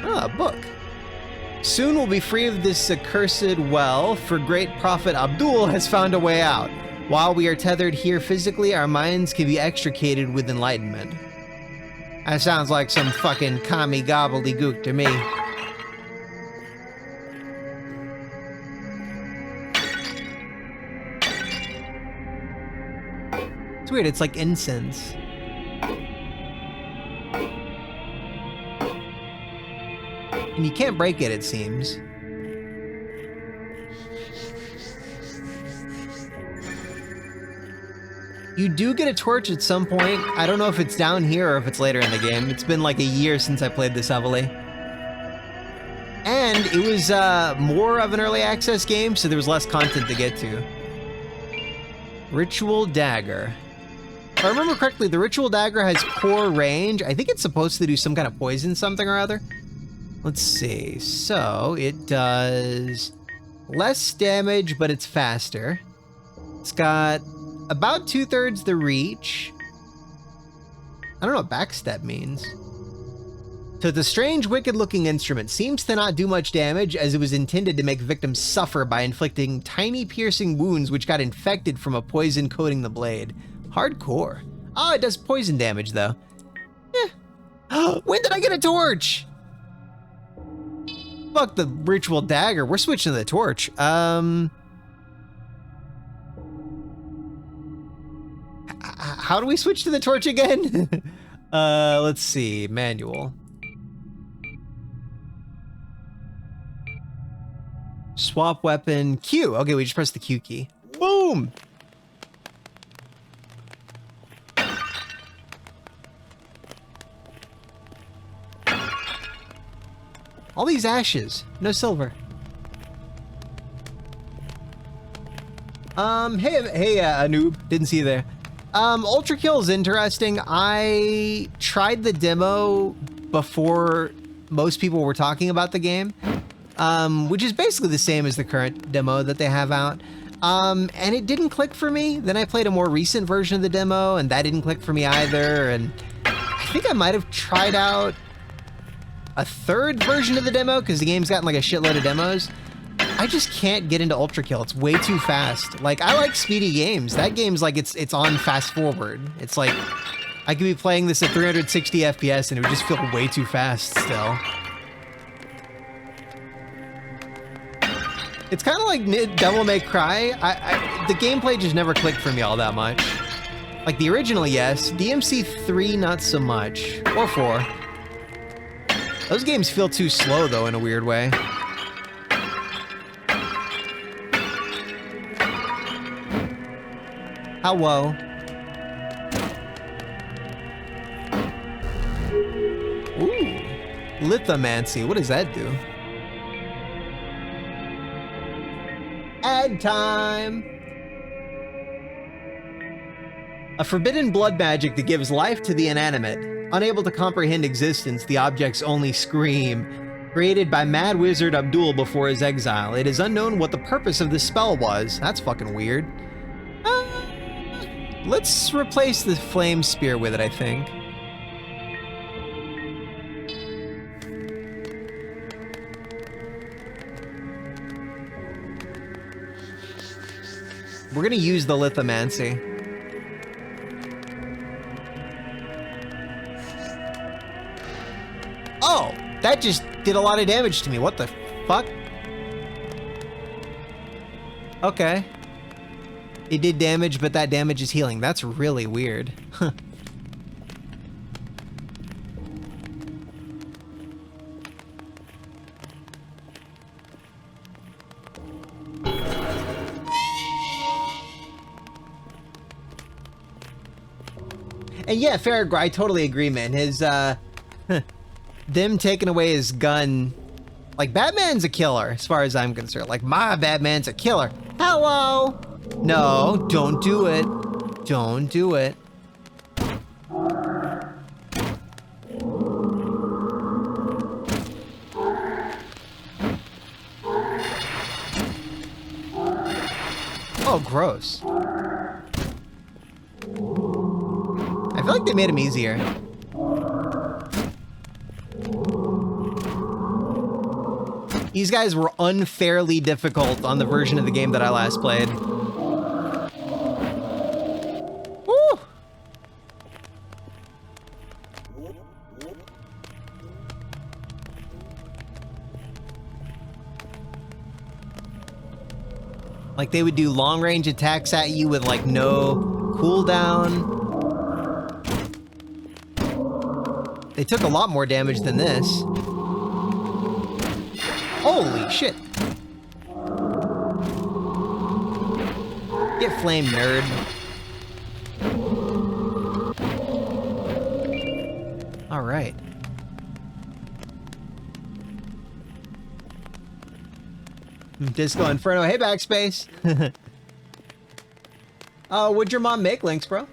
Ah, a book. Soon we'll be free of this accursed well, for great prophet Abdul has found a way out. While we are tethered here physically, our minds can be extricated with enlightenment. That sounds like some fucking commie gobbledygook to me. It's weird, it's like incense. And you can't break it, it seems. You do get a torch at some point. I don't know if it's down here or if it's later in the game. It's been like a year since I played this heavily. And it was more of an early access game, so there was less content to get to. Ritual Dagger. If I remember correctly, the Ritual Dagger has poor range. I think it's supposed to do some kind of poison something or other. Let's see. So, it does less damage, but it's faster. It's got about 2/3 the reach. I don't know what backstep means. So the strange, wicked-looking instrument seems to not do much damage, as it was intended to make victims suffer by inflicting tiny piercing wounds which got infected from a poison coating the blade. Hardcore. Oh, it does poison damage, though. Eh. When did I get a torch? Fuck the Ritual Dagger. We're switching to the torch. How do we switch to the torch again? Let's see, manual. Swap weapon, Q. Okay, we just press the Q key. Boom! All these ashes, no silver. Hey, noob, didn't see you there. Ultra Kill is interesting. I tried the demo before most people were talking about the game, which is basically the same as the current demo that they have out. And it didn't click for me. Then I played a more recent version of the demo, and that didn't click for me either. And I think I might have tried out a third version of the demo because the game's gotten like a shitload of demos. I just can't get into Ultra Kill. It's way too fast. Like, I like speedy games. That game's like, it's on fast forward. It's like, I could be playing this at 360 FPS and it would just feel way too fast still. It's kind of like Devil May Cry. The gameplay just never clicked for me all that much. Like the original, yes. DMC 3, not so much. Or 4. Those games feel too slow though in a weird way. Hello. Ooh. Lithomancy. What does that do? Ad time. A forbidden blood magic that gives life to the inanimate. Unable to comprehend existence, the objects only scream. Created by Mad Wizard Abdul before his exile. It is unknown what the purpose of this spell was. That's fucking weird. Let's replace the flame spear with it, I think. We're gonna use the lithomancy. Oh, that just did a lot of damage to me. What the fuck? Okay. It did damage, but that damage is healing. That's really weird. Huh. And yeah, Farragh, I totally agree, man. His, them taking away his gun. Like, Batman's a killer, as far as I'm concerned. Like, my Batman's a killer. Hello! No, don't do it. Don't do it. Oh, gross. I feel like they made him easier. These guys were unfairly difficult on the version of the game that I last played. Woo! Like they would do long range attacks at you with like no cooldown. They took a lot more damage than this. Holy shit. Get flamed, nerd. All right. Disco Inferno. Hey, Backspace. What'd your mom make, Lynx, bro?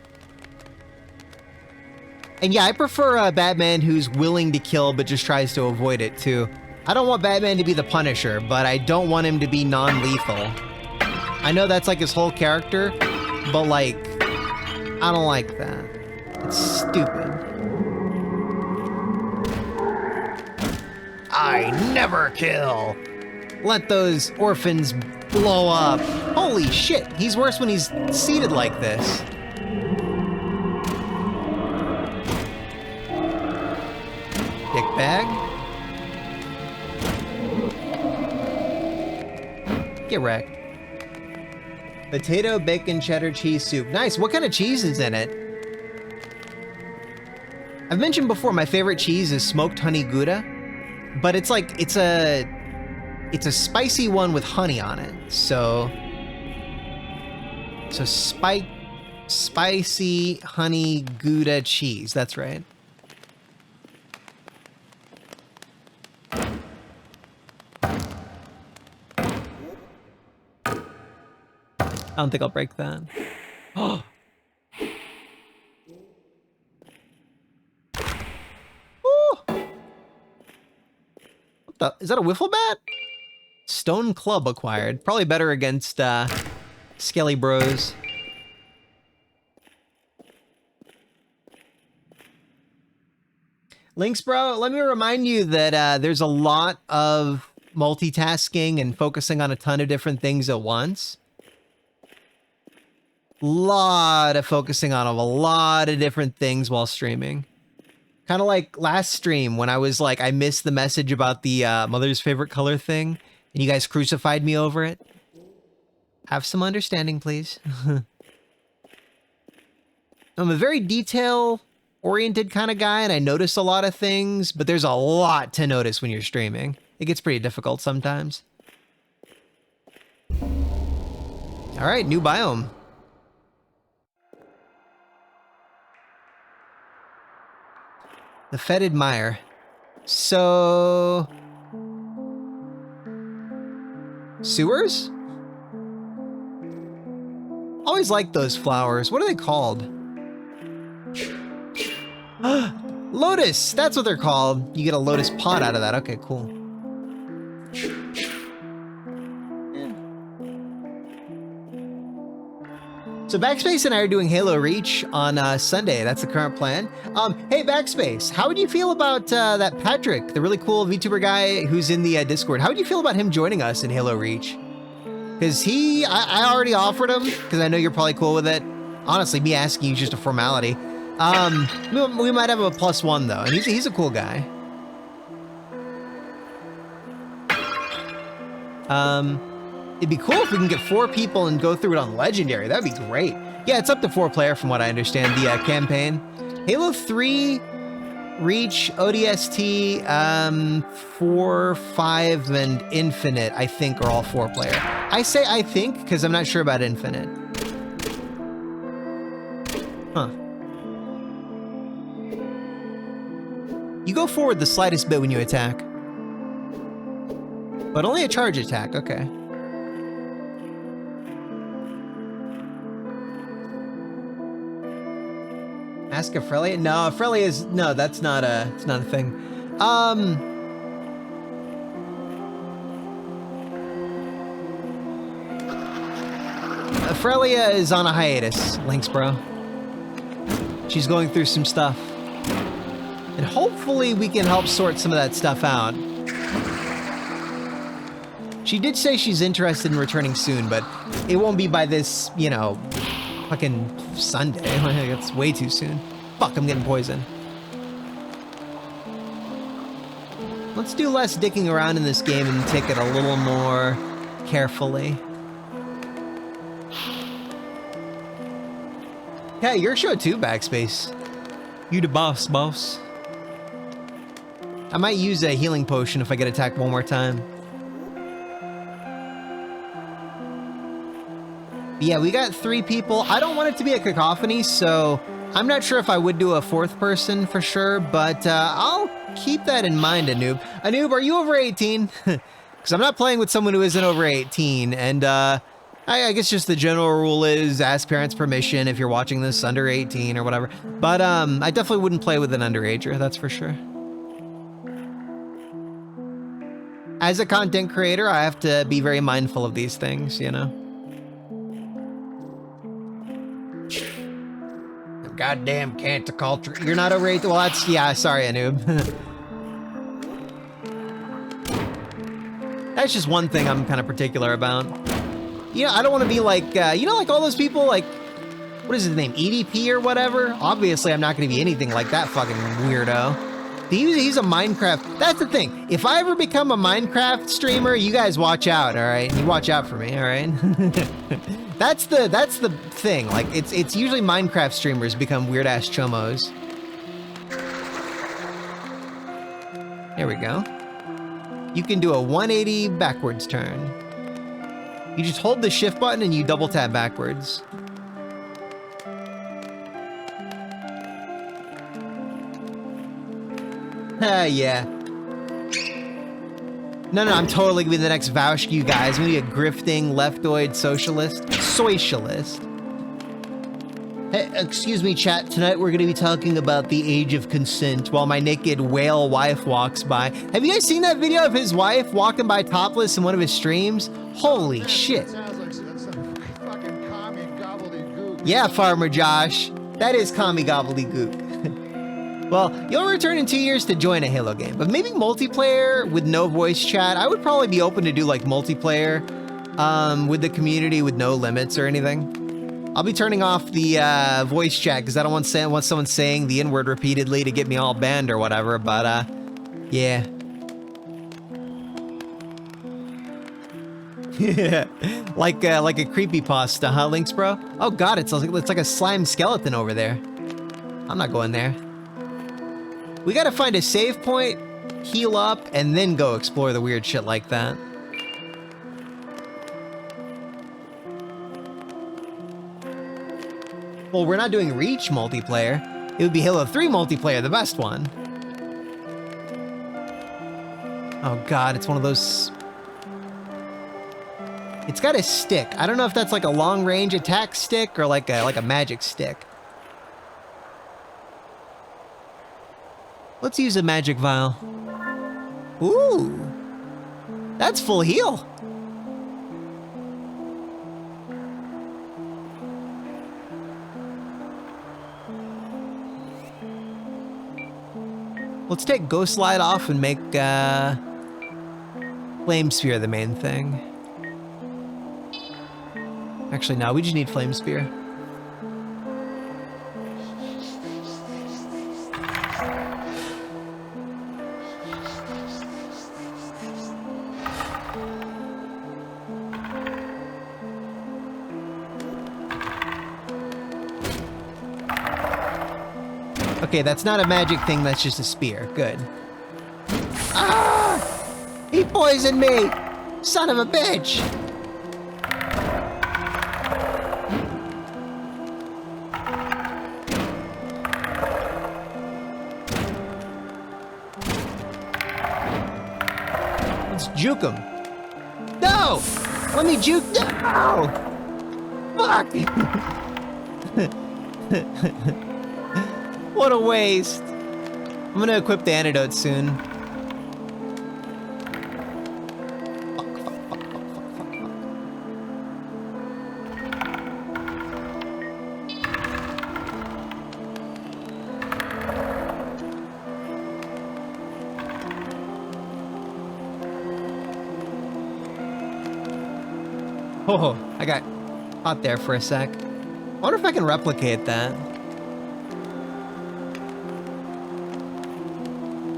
And yeah, I prefer a Batman who's willing to kill but just tries to avoid it, too. I don't want Batman to be the Punisher, but I don't want him to be non-lethal. I know that's like his whole character, but like, I don't like that. It's stupid. I never kill. Let those orphans blow up. Holy shit, he's worse when he's seated like this. Dickbag. Get wrecked. Potato, bacon, cheddar, cheese soup. Nice. What kind of cheese is in it? I've mentioned before my favorite cheese is smoked honey Gouda, but it's like it's a spicy one with honey on it. So spicy honey Gouda cheese. That's right. I don't think I'll break that. Oh. What the? Is that a wiffle bat? Stone club acquired. Probably better against Skelly Bros. Links, bro, let me remind you that there's a lot of multitasking and focusing on a ton of different things at once. Lot of focusing on a lot of different things while streaming. Kind of like last stream when I was like, I missed the message about the mother's favorite color thing, and you guys crucified me over it. Have some understanding, please. I'm a very detail-oriented kind of guy, and I notice a lot of things, but there's a lot to notice when you're streaming. It gets pretty difficult sometimes. All right, new biome. The fetid mire. So... sewers? Always liked those flowers. What are they called? Lotus! That's what they're called. You get a lotus pot out of that. Okay, cool. So Backspace and I are doing Halo Reach on Sunday. That's the current plan. Hey, Backspace, how would you feel about that Patrick, the really cool VTuber guy who's in the Discord? How would you feel about him joining us in Halo Reach? Because I already offered him, because I know you're probably cool with it. Honestly, me asking you is just a formality. We might have a +1 though, and he's a cool guy. It'd be cool if we can get 4 people and go through it on Legendary. That'd be great. Yeah, it's up to 4 player from what I understand, the campaign. Halo 3, Reach, ODST, 4, 5, and Infinite, I think, are all 4 player. I say I think, because I'm not sure about Infinite. Huh. You go forward the slightest bit when you attack. But only a charge attack, okay. Ask a Frelia? No, Frelia is... no, that's not a... it's not a thing. Frelia is on a hiatus, Links, bro. She's going through some stuff. And hopefully we can help sort some of that stuff out. She did say she's interested in returning soon, but it won't be by this, you know... fucking Sunday. That's way too soon. Fuck, I'm getting poisoned. Let's do less dicking around in this game and take it a little more carefully. Yeah, your show too, Backspace. You the boss, boss. I might use a healing potion if I get attacked one more time. Yeah, we got 3 people. I don't want it to be a cacophony, so I'm not sure if I would do a 4th person for sure, but I'll keep that in mind, Anoob. Anoob, are you over 18? Because I'm not playing with someone who isn't over 18, and I guess just the general rule is ask parents' permission if you're watching this under 18 or whatever. But I definitely wouldn't play with an underager, that's for sure. As a content creator, I have to be very mindful of these things, you know? Goddamn cancer culture. You're not over 18. Well, that's... yeah, sorry, Anoob. That's just one thing I'm kind of particular about. You know, I don't want to be like, you know, like all those people, like, what is his name, EDP or whatever? Obviously, I'm not going to be anything like that fucking weirdo. He's a Minecraft... that's the thing. If I ever become a Minecraft streamer, you guys watch out, all right? You watch out for me, all right? That's the thing. Like, it's usually Minecraft streamers become weird-ass chomos. There we go. You can do a 180 backwards turn. You just hold the shift button and you double tap backwards. Yeah. No, I'm totally gonna be the next Vouch you guys. I'm gonna be a grifting, leftoid, socialist. Hey, excuse me, chat. Tonight we're gonna be talking about the age of consent while my naked whale wife walks by. Have you guys seen that video of his wife walking by topless in one of his streams? Holy shit. Sounds like some fucking commie gobbledygook. Yeah, Farmer Josh. That is commie gobbledygook. Well, you'll return in 2 years to join a Halo game, but maybe multiplayer with no voice chat. I would probably be open to do like multiplayer with the community with no limits or anything. I'll be turning off the voice chat because I don't want someone saying the N-word repeatedly to get me all banned or whatever, but yeah. Yeah, like a creepypasta, huh, Lynx bro? Oh god, it's like a slime skeleton over there. I'm not going there. We gotta find a save point, heal up, and then go explore the weird shit like that. Well, we're not doing Reach multiplayer. It would be Halo 3 multiplayer, the best one. Oh god, it's one of those... It's got a stick. I don't know if that's like a long-range attack stick or like a magic stick. Let's use a magic vial. Ooh, that's full heal. Let's take Ghost Light off and make Flame Sphere the main thing. Actually, no, we just need Flame Spear. Okay, that's not a magic thing, that's just a spear. Good. Ah! He poisoned me! Son of a bitch! Let's juke him. No! Let me juke. No! Fuck! What a waste. I'm gonna equip the antidote soon. Oh, I got caught there for a sec. I wonder if I can replicate that.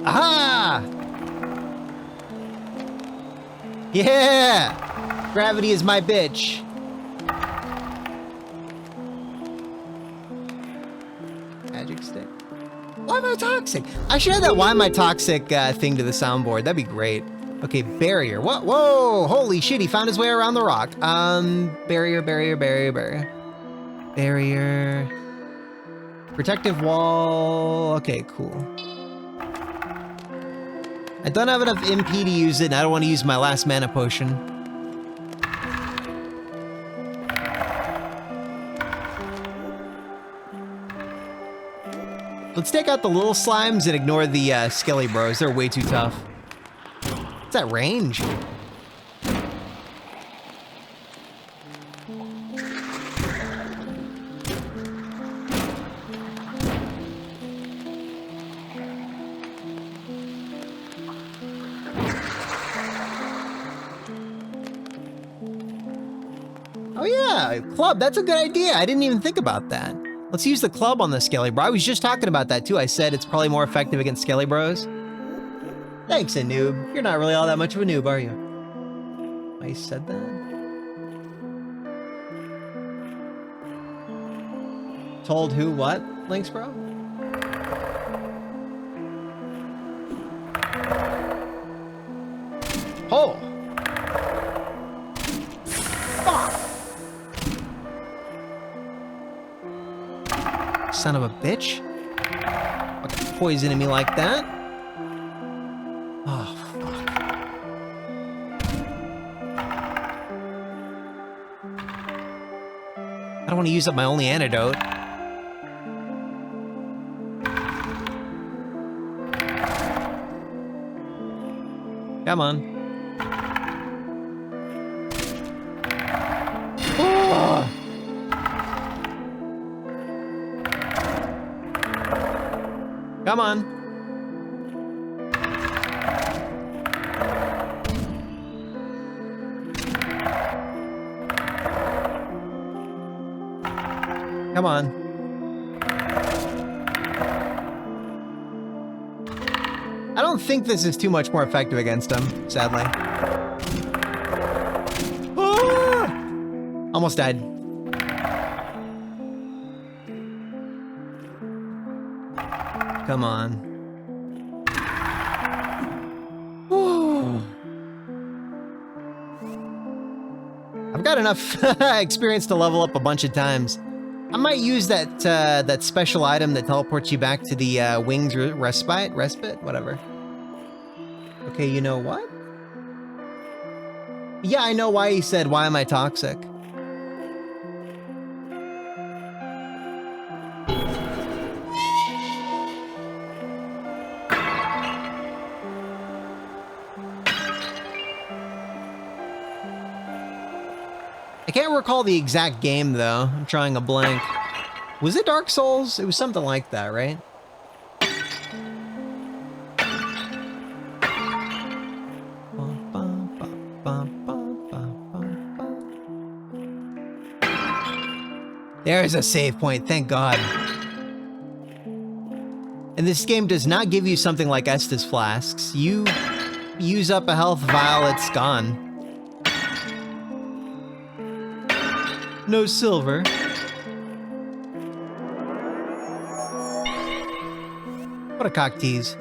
Aha! Yeah! Gravity is my bitch. Magic stick. Why am I toxic? I should add that why am I toxic thing to the soundboard. That'd be great. Okay, barrier. What? Whoa! Holy shit, he found his way around the rock. Barrier. Barrier. Protective wall. Okay, cool. I don't have enough MP to use it, and I don't want to use my last mana potion. Let's take out the little slimes and ignore the skelly bros. They're way too tough. What's that range? Oh yeah, club, that's a good idea. I didn't even think about that. Let's use the club on the skelly bro. I was just talking about that too. I said it's probably more effective against skelly bros. Thanks, a noob. You're not really all that much of a noob, are you? I said that? Told who what, Lynx bro? Oh! Fuck! Son of a bitch. Fucking poisoning me like that. Oh, fuck. I don't want to use up my only antidote. Come on. Oh. Come on. Come on. I don't think this is too much more effective against him, sadly. Ah! Almost died. Come on. I've got enough experience to level up a bunch of times. I might use that that special item that teleports you back to the wings respite, whatever. Okay, you know what? Yeah, I know why he said, "Why am I toxic?" I can't recall the exact game, though. I'm trying a blank. Was it Dark Souls? It was something like that, right? There's a save point, thank God. And this game does not give you something like Estus flasks. You use up a health vial, it's gone. No silver. What a cock tease.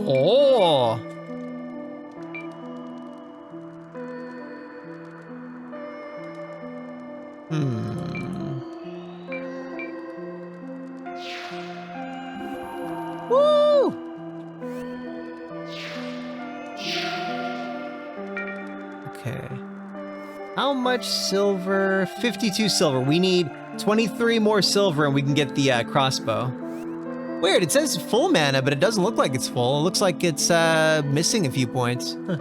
Oh. Woo! Okay. How much silver? 52 silver. We need 23 more silver and we can get the crossbow. Weird, it says full mana, but it doesn't look like it's full. It looks like it's missing a few points. Huh.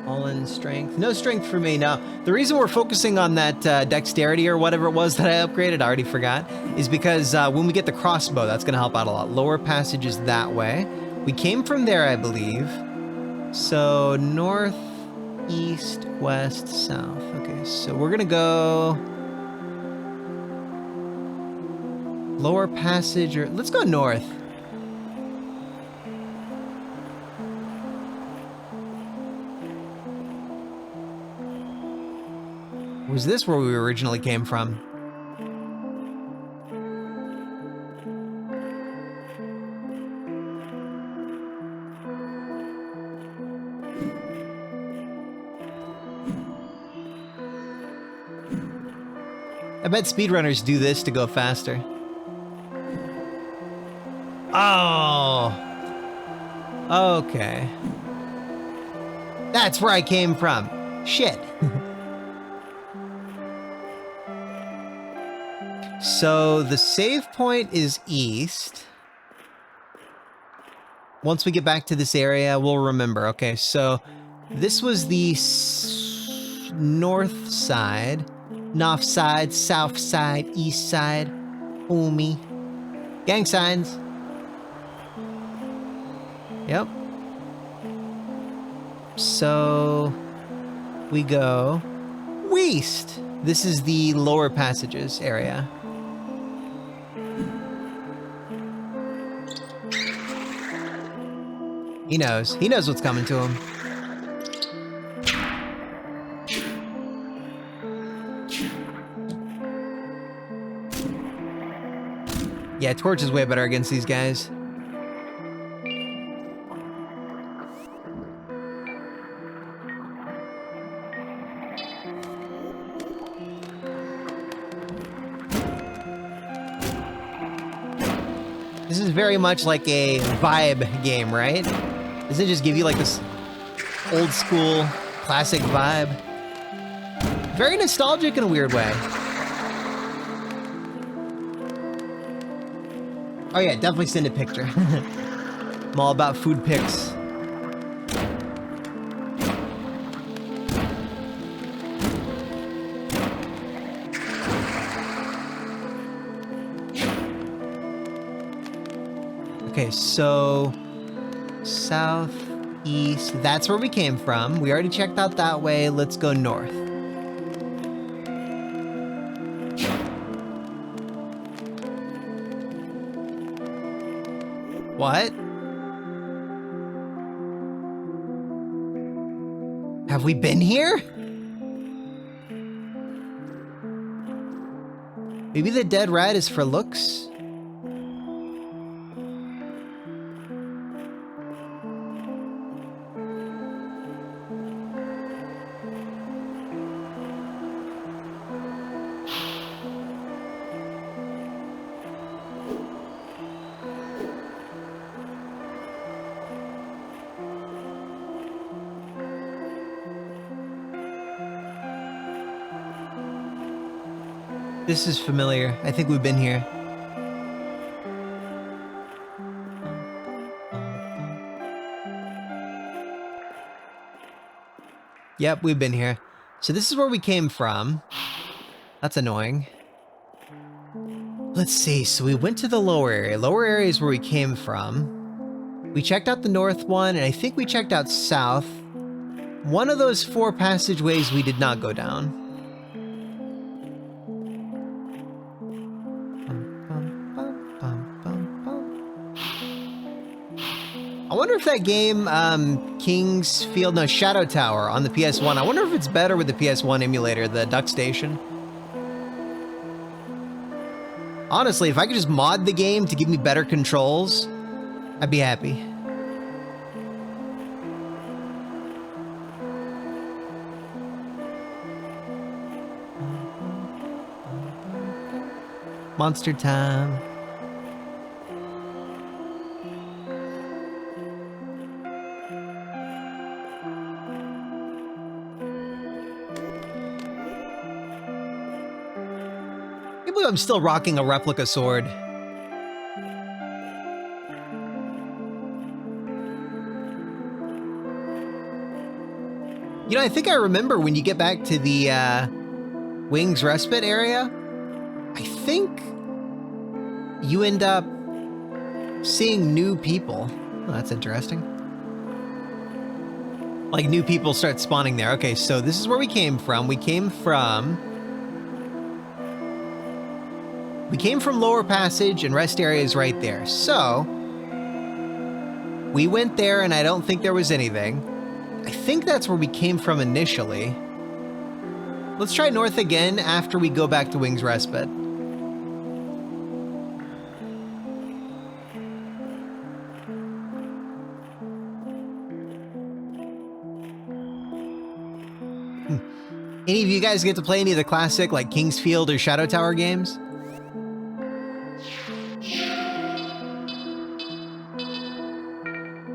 All in strength. No strength for me, no. The reason we're focusing on that dexterity or whatever it was that I upgraded, I already forgot, is because when we get the crossbow, that's going to help out a lot. Lower passage is that way. We came from there, I believe. So north, east, west, south. Okay, so we're going to go lower passage, or let's go north. Was this where we originally came from? I bet speedrunners do this to go faster. Oh. Okay. That's where I came from. Shit. So the save point is east. Once we get back to this area, we'll remember. Okay, so this was the north side, north side, south side, east side, Umi. Gang signs. Yep. So we go west. This is the lower passages area. He knows. He knows what's coming to him. Yeah, Torch is way better against these guys. This is very much like a vibe game, right? Doesn't it just give you like this old school, classic vibe? Very nostalgic in a weird way. Oh yeah, definitely send a picture. I'm all about food pics. Okay, so southeast, that's where we came from. We already checked out that way. Let's go north. What? Have we been here? Maybe the dead rat is for looks? This is familiar. I think we've been here. Yep, we've been here. So this is where we came from. That's annoying. Let's see. So we went to the lower area. Lower area is where we came from. We checked out the north one, and I think we checked out south. One of those 4 passageways we did not go down. I wonder if that game, Kingsfield, no, Shadow Tower on the PS1, I wonder if it's better with the PS1 emulator, the Duck Station. Honestly, if I could just mod the game to give me better controls, I'd be happy. Monster time. I'm still rocking a replica sword. You know, I think I remember when you get back to the Wings Respite area, I think you end up seeing new people. Oh, that's interesting. Like new people start spawning there. Okay, so this is where we came from. We came from Lower Passage, and rest area is right there. So we went there and I don't think there was anything. I think that's where we came from initially. Let's try north again after we go back to Wings Respite. Any of you guys get to play any of the classic like Kingsfield or Shadow Tower games?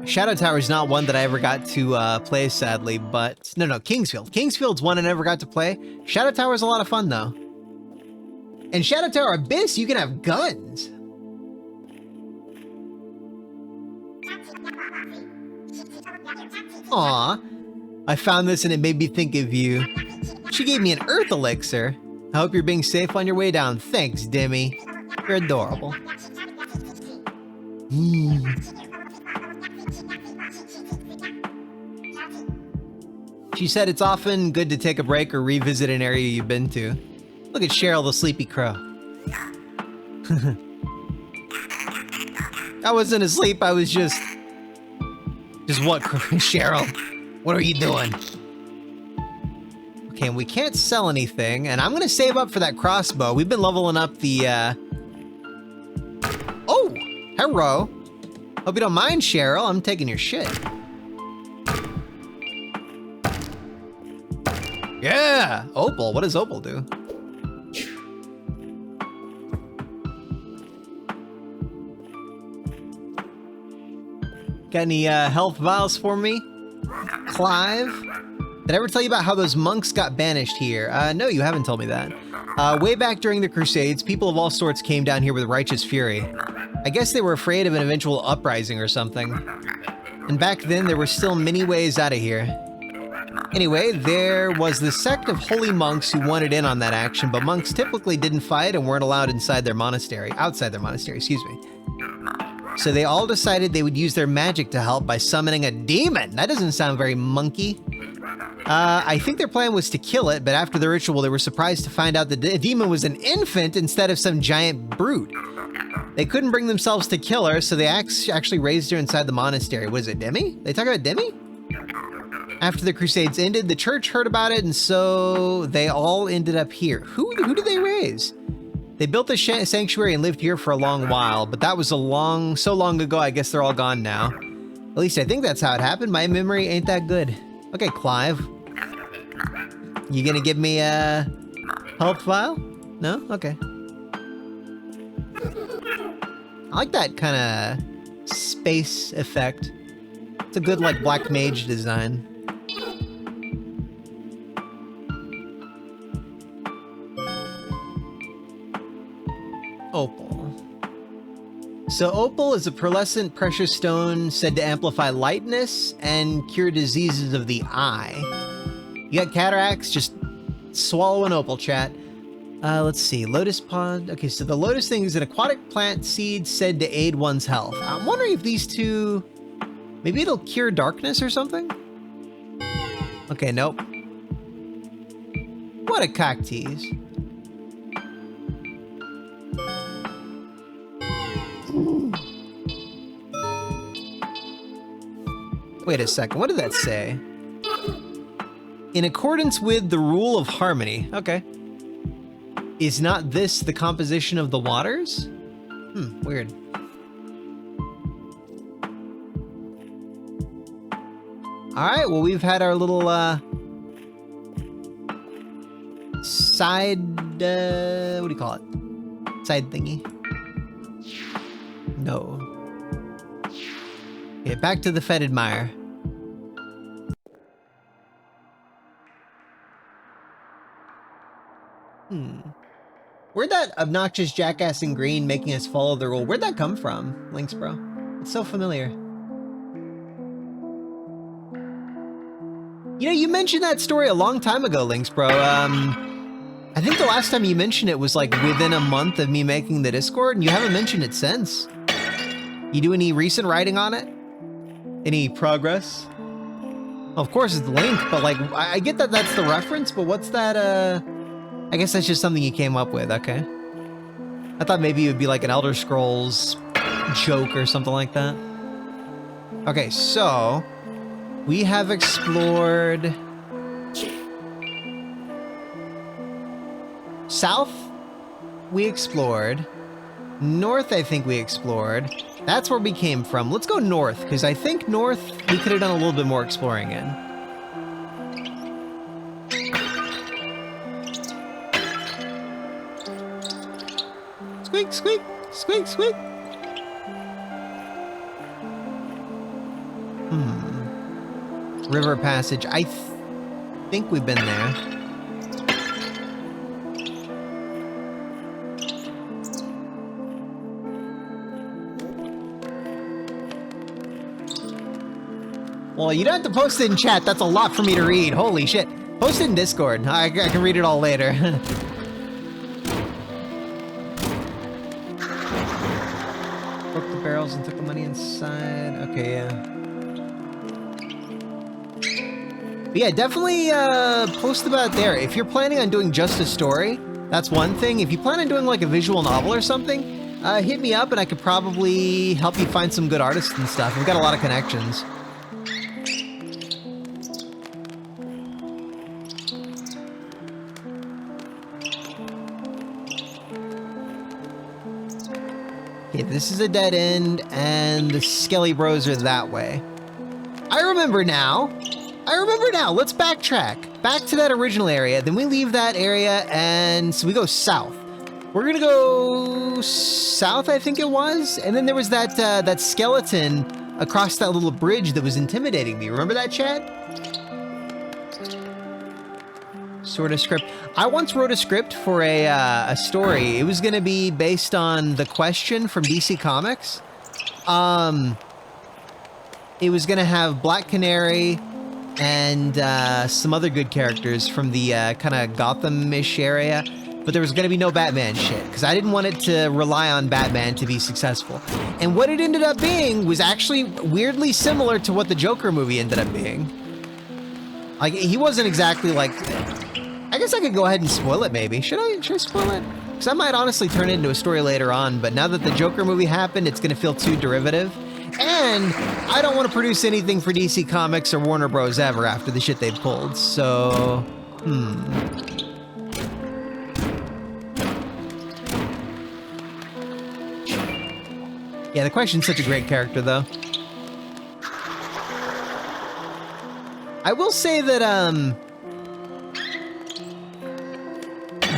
Shadow Tower is not one that I ever got to play, sadly, but... No, Kingsfield. Kingsfield's one I never got to play. Shadow Tower is a lot of fun, though. And Shadow Tower Abyss, you can have guns. Aw. I found this and it made me think of you. She gave me an Earth Elixir. I hope you're being safe on your way down. Thanks, Dimmy. You're adorable. She said it's often good to take a break or revisit an area you've been to. Look at Cheryl the sleepy crow. I wasn't asleep, I was just Just what, Cheryl? What are you doing? Okay, and we can't sell anything, and I'm gonna save up for that crossbow. We've been leveling up the, Oh! Hello! Hope you don't mind, Cheryl. I'm taking your shit. Yeah! Opal. What does Opal do? Got any health vials for me? Clive? Did I ever tell you about how those monks got banished here? No, you haven't told me that. Way back during the Crusades, people of all sorts came down here with righteous fury. I guess they were afraid of an eventual uprising or something. And back then, there were still many ways out of here. Anyway, there was the sect of holy monks who wanted in on that action, but monks typically didn't fight and weren't allowed outside their monastery, excuse me. So they all decided they would use their magic to help by summoning a demon. That doesn't sound very monkey. I think their plan was to kill it, but after the ritual, they were surprised to find out that the demon was an infant instead of some giant brute. They couldn't bring themselves to kill her, so they actually raised her inside the monastery. Was it Demi? They talk about Demi? After the Crusades ended, the church heard about it, and so they all ended up here. Who did they raise? They built the sanctuary and lived here for a long while, but that was so long ago, I guess they're all gone now. At least I think that's how it happened. My memory ain't that good. Okay, Clive. You gonna give me a health vial? No? Okay. I like that kind of space effect. It's a good, like, black mage design. Opal. So opal is a pearlescent precious stone said to amplify lightness and cure diseases of the eye. You got cataracts, just swallow an opal, chat. Let's see, lotus pod. Okay, so the lotus thing is an aquatic plant seed said to aid one's health. I'm wondering if these two, maybe it'll cure darkness or something? Okay, nope. What a cocktease. Wait a second, what did that say? In accordance with the rule of harmony. Okay. Is not this the composition of the waters? Weird. Alright, well, we've had our little, side, what do you call it? Side thingy. No. Okay, back to the fetid mire. Where'd that obnoxious jackass in green making us follow the rule? Where'd that come from, Lynx bro? It's so familiar. You know, you mentioned that story a long time ago, Lynx bro. I think the last time you mentioned it was like within a month of me making the Discord, and you haven't mentioned it since. You do any recent writing on it? Any progress? Well, of course it's the link, but like, I get that that's the reference, but what's that, I guess that's just something you came up with, okay. I thought maybe it would be like an Elder Scrolls joke or something like that. Okay, so we have explored south, we explored. North, I think we explored. That's where we came from. Let's go north, because I think north we could have done a little bit more exploring in. Squeak, squeak, squeak, squeak. River passage. I think we've been there. Well, you don't have to post it in chat. That's a lot for me to read. Holy shit. Post it in Discord. I can read it all later. Broke the barrels and took the money inside. Okay, yeah. But yeah, definitely post about it there. If you're planning on doing just a story, that's one thing. If you plan on doing like a visual novel or something, hit me up and I could probably help you find some good artists and stuff. We've got a lot of connections. Okay, this is a dead end, and the Skelly Bros are that way. I remember now. Let's backtrack. Back to that original area. Then we leave that area, and so we go south. We're gonna go south, I think it was. And then there was that that skeleton across that little bridge that was intimidating me. Remember that, Chad? Sort of script. I once wrote a script for a story. It was gonna be based on The Question from DC Comics. It was gonna have Black Canary and some other good characters from the kind of Gotham-ish area, but there was gonna be no Batman shit, because I didn't want it to rely on Batman to be successful. And what it ended up being was actually weirdly similar to what the Joker movie ended up being. Like, he wasn't exactly like... I guess I could go ahead and spoil it, maybe. Should I spoil it? Because I might honestly turn it into a story later on, but now that the Joker movie happened, it's gonna feel too derivative. And I don't want to produce anything for DC Comics or Warner Bros. Ever after the shit they've pulled, so... Yeah, The Question's such a great character, though. I will say that,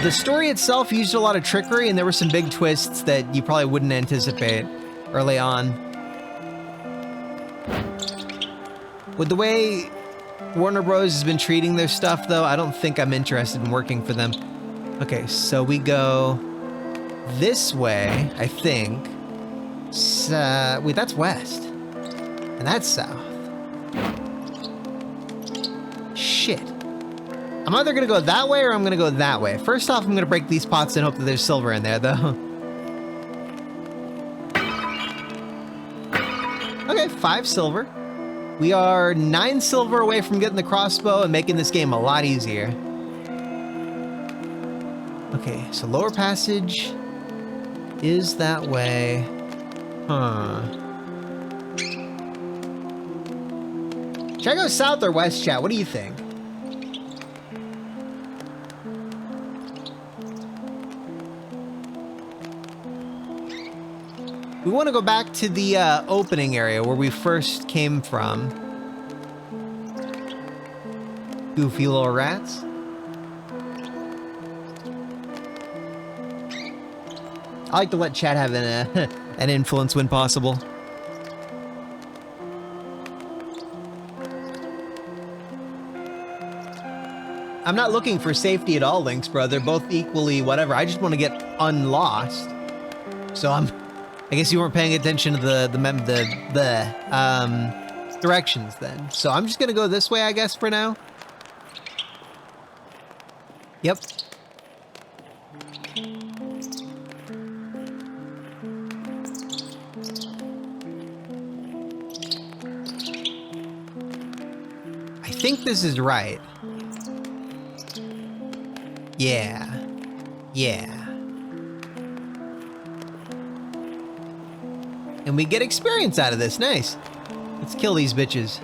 the story itself used a lot of trickery, and there were some big twists that you probably wouldn't anticipate early on. With the way Warner Bros. Has been treating their stuff, though, I don't think I'm interested in working for them. Okay, so we go this way, I think. Wait, that's west. And that's south. Shit. I'm either gonna go that way or I'm gonna go that way. First off, I'm gonna break these pots and hope that there's silver in there, though. Okay, 5 silver. We are 9 silver away from getting the crossbow and making this game a lot easier. Okay, so lower passage is that way. Huh. Should I go south or west, chat? What do you think? We want to go back to the opening area where we first came from. Goofy little rats. I like to let chat have an influence when possible. I'm not looking for safety at all, Lynx, bro. They're both equally whatever. I just want to get unlost. So I guess you weren't paying attention to the directions then. So I'm just gonna go this way, I guess, for now. Yep. I think this is right. Yeah. Yeah. And we get experience out of this. Nice. Let's kill these bitches.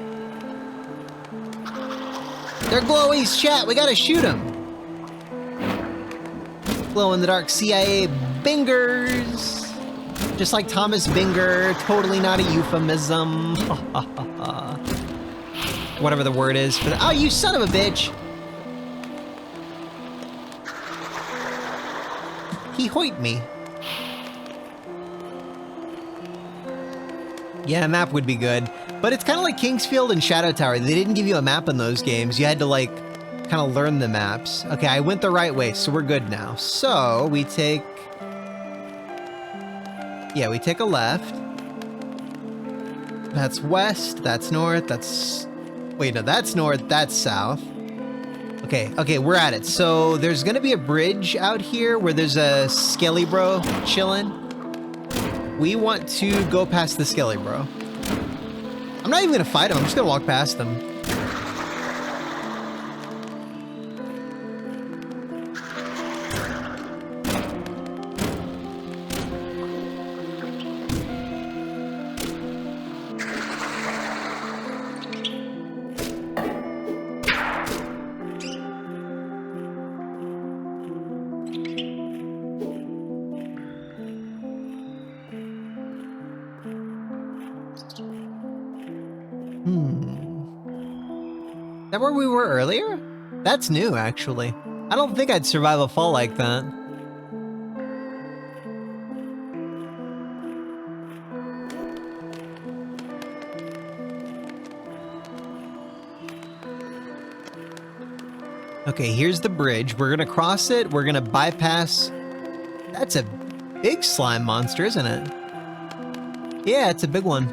They're glowies, chat. We gotta shoot them. Glow-in-the-dark CIA bingers. Just like Thomas Binger. Totally not a euphemism. Whatever the word is for the— oh, you son of a bitch. He hoit me. Yeah, a map would be good. But it's kind of like Kingsfield and Shadow Tower. They didn't give you a map in those games. You had to, like, kind of learn the maps. Okay, I went the right way, so we're good now. So, we take... yeah, we take a left. That's west, that's north, that's... wait, no, that's north, that's south. Okay, we're at it. So, there's gonna be a bridge out here where there's a Skelly Bro chilling. We want to go past the Skelly Bro. I'm not even gonna fight him, I'm just gonna walk past him. Is that where we were earlier? That's new, actually. I don't think I'd survive a fall like that. Okay, here's the bridge. We're gonna cross it. We're gonna bypass... That's a big slime monster, isn't it? Yeah, it's a big one.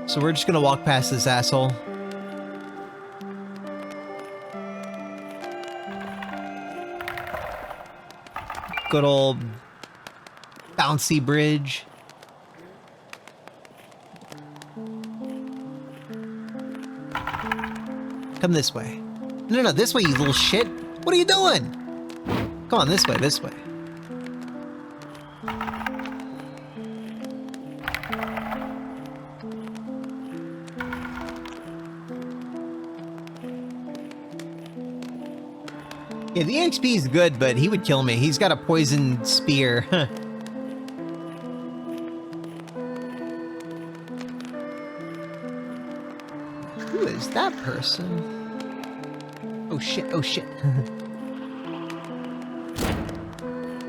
So we're just gonna walk past this asshole. Good old bouncy bridge. Come this way. No, this way, you little shit. What are you doing? Come on, this way, this way. Yeah, the EXP is good, but he would kill me. He's got a poison spear. Who is that person? Oh shit, oh shit. I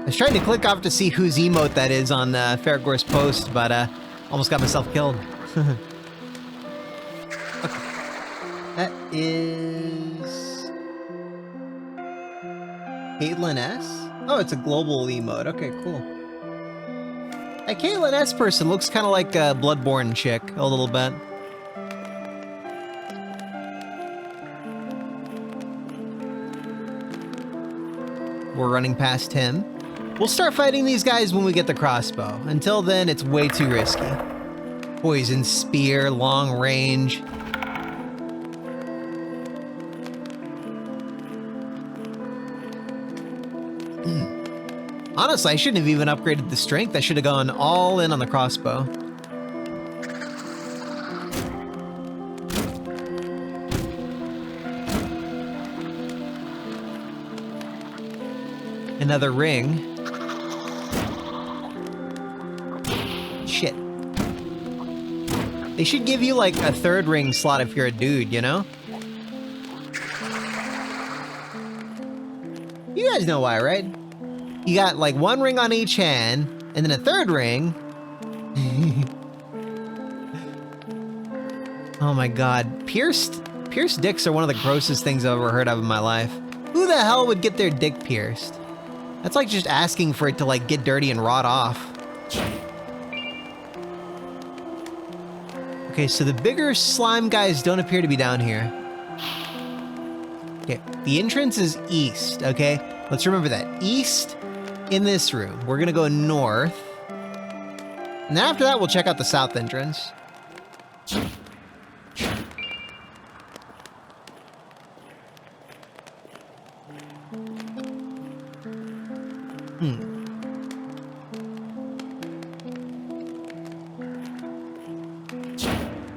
was trying to click off to see whose emote that is on Farragor's post, but almost got myself killed. Okay. That is... Caitlin S? Oh, it's a global emote. Okay, cool. That Caitlin S person looks kind of like a Bloodborne chick, a little bit. We're running past him. We'll start fighting these guys when we get the crossbow. Until then, it's way too risky. Poison spear, long range. Honestly, I shouldn't have even upgraded the strength. I should have gone all in on the crossbow. Another ring. Shit. They should give you like a third ring slot if you're a dude, you know? You guys know why, right? You got like one ring on each hand, and then a third ring. Oh my god. Pierced dicks are one of the grossest things I've ever heard of in my life. Who the hell would get their dick pierced? That's like just asking for it to like get dirty and rot off. Okay, so the bigger slime guys don't appear to be down here. Okay, the entrance is east, okay? Let's remember that. East in this room. We're gonna go north. And then after that, we'll check out the south entrance.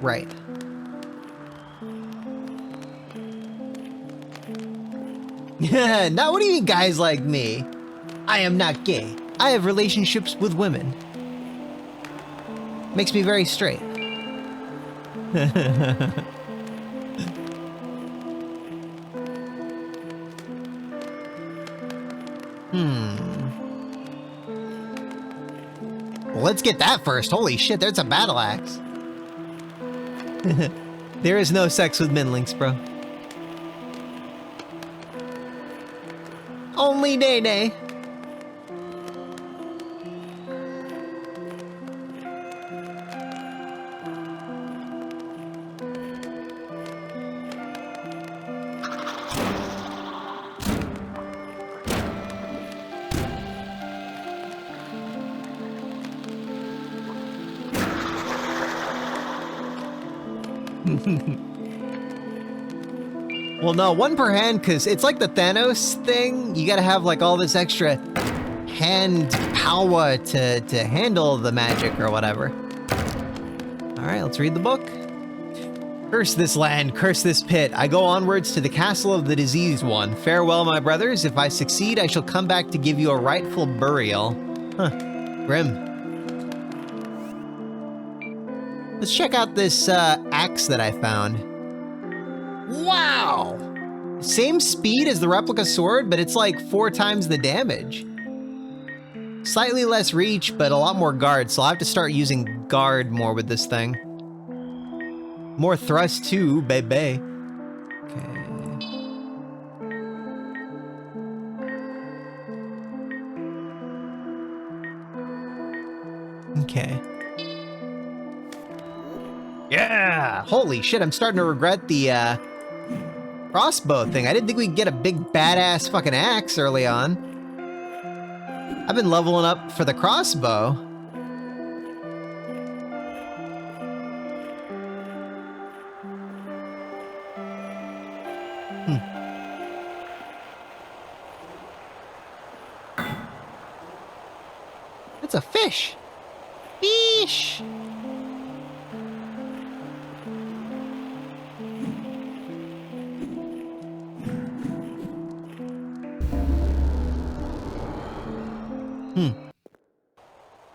Right. Now, what do you mean guys like me? I am not gay. I have relationships with women. Makes me very straight. Well, let's get that first. Holy shit, there's a battle axe. There is no sex with Minlinks, bro. Only Day-Day. Well, no, one per hand, because it's like the Thanos thing. You gotta have like all this extra hand power to handle the magic or whatever. All right, let's read the book. Curse this land, curse this pit. I go onwards to the castle of the diseased one. Farewell, my brothers. If I succeed, I shall come back to give you a rightful burial. Huh, grim. Let's check out this axe that I found. Wow! Same speed as the replica sword, but it's like 4 times the damage. Slightly less reach, but a lot more guard, so I'll have to start using guard more with this thing. More thrust too, baby. Okay. Okay. Yeah! Holy shit, I'm starting to regret the crossbow thing. I didn't think we'd get a big badass fucking axe early on. I've been leveling up for the crossbow. It's a fish. Fish.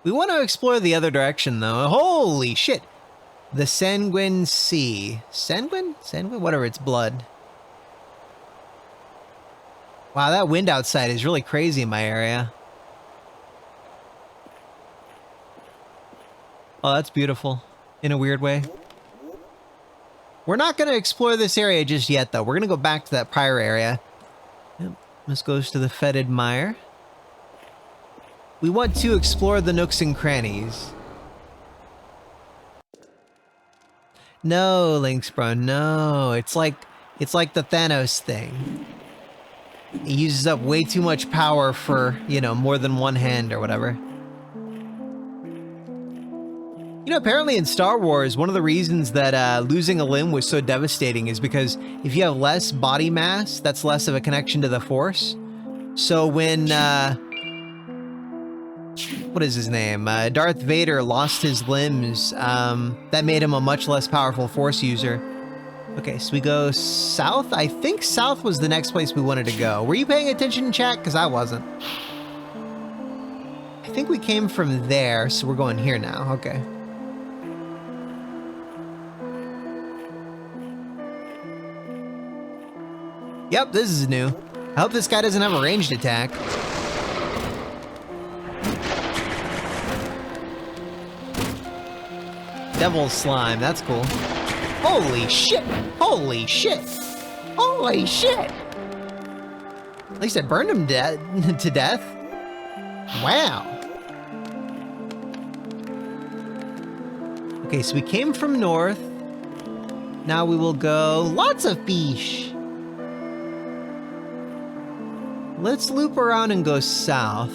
We want to explore the other direction, though. Holy shit! The Sanguine Sea. Sanguine? Sanguine? Whatever, it's blood. Wow, that wind outside is really crazy in my area. Oh, that's beautiful. In a weird way. We're not going to explore this area just yet, though. We're going to go back to that prior area. Yep. This goes to the fetid mire. We want to explore the nooks and crannies. No, Lynx, bro, no. It's like the Thanos thing. It uses up way too much power for, you know, more than one hand or whatever. You know, apparently in Star Wars, one of the reasons that losing a limb was so devastating is because if you have less body mass, that's less of a connection to the Force. So when, what is his name? Darth Vader lost his limbs, that made him a much less powerful Force user. Okay, so we go south? I think south was the next place we wanted to go. Were you paying attention in chat? Because I wasn't. I think we came from there, so we're going here now. Okay. Yep, this is new. I hope this guy doesn't have a ranged attack. Devil slime, that's cool. Holy shit! Holy shit! Holy shit! At least I burned him to death. Wow. Okay, so we came from north. Now we will go lots of fish. Let's loop around and go south.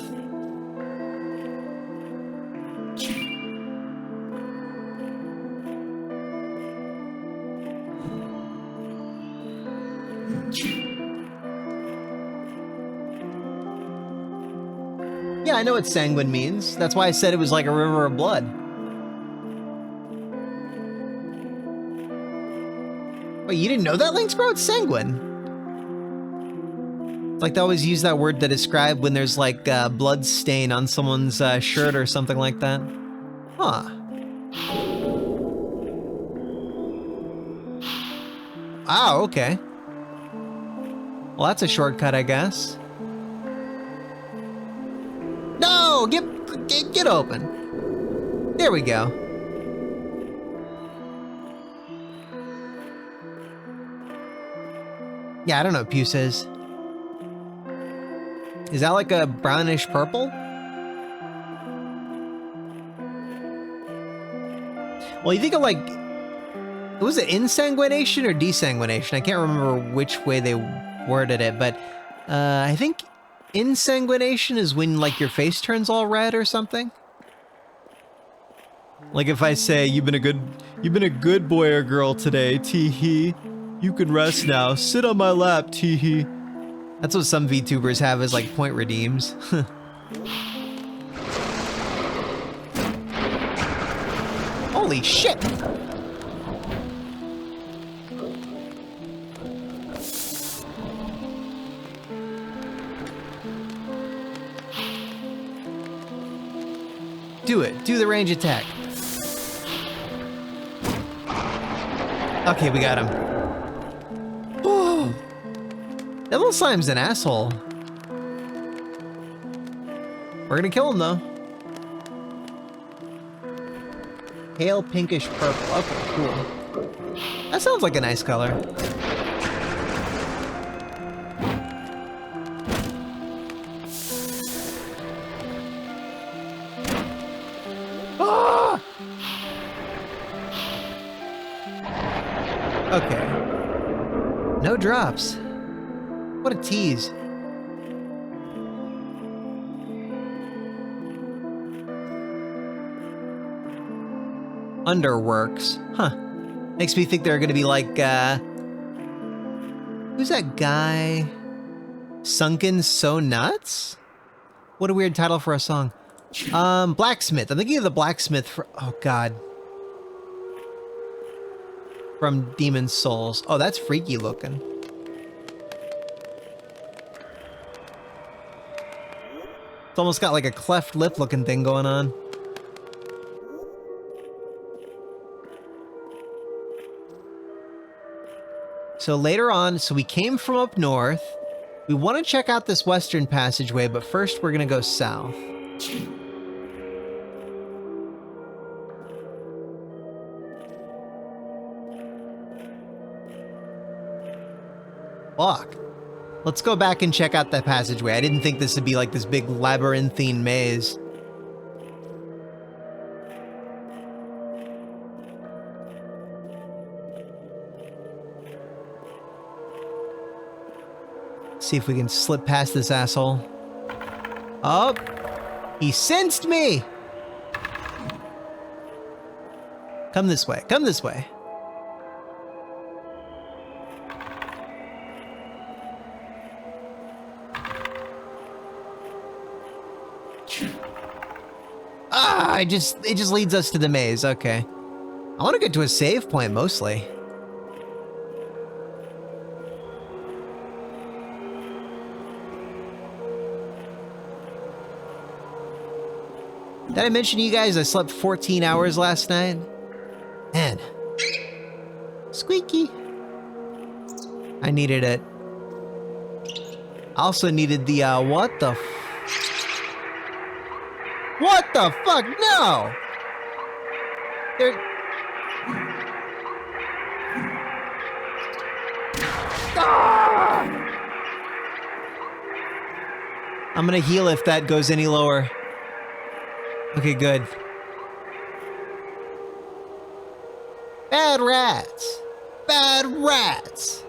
Yeah, I know what sanguine means. That's why I said it was like a river of blood. Wait, you didn't know that, Lynx, bro? It's sanguine. It's like they always use that word to describe when there's like blood stain on someone's shirt or something like that. Huh. Oh, okay. Well, that's a shortcut, I guess. No! Get open. There we go. Yeah, I don't know what puce is. Is that like a brownish purple? Well, you think of like... Was it insanguination or desanguination? I can't remember which way they worded it, but I think insanguination is when like your face turns all red or something. Like if I say you've been a good boy or girl today, tee-hee. You can rest now. Sit on my lap, tee-hee. That's what some VTubers have as like point redeems. Holy shit! Do it. Do the range attack. Okay, we got him. Oh, that little slime's an asshole. We're gonna kill him though. Pale pinkish purple. Okay, cool. That sounds like a nice color. Ah! Okay. No drops. What a tease. Underworks. Huh. Makes me think they're gonna be like, who's that guy? Sunken So Nuts? What a weird title for a song. Blacksmith. I'm thinking of the blacksmith for, oh god. From Demon's Souls. Oh, that's freaky looking. It's almost got like a cleft lip looking thing going on. So later on, so we came from up north. We want to check out this western passageway, but first we're gonna go south. Fuck. Let's go back and check out that passageway. I didn't think this would be like this big labyrinthine maze. See if we can slip past this asshole. Oh, he sensed me! Come this way, come this way. Ah, it just leads us to the maze, okay. I want to get to a save point mostly. Did I mention to you guys I slept 14 hours last night? Man. Squeaky. I needed it. I also needed the, what the What the fuck? No! There... Ah! I'm gonna heal if that goes any lower. Okay, good. Bad rats. Bad rats.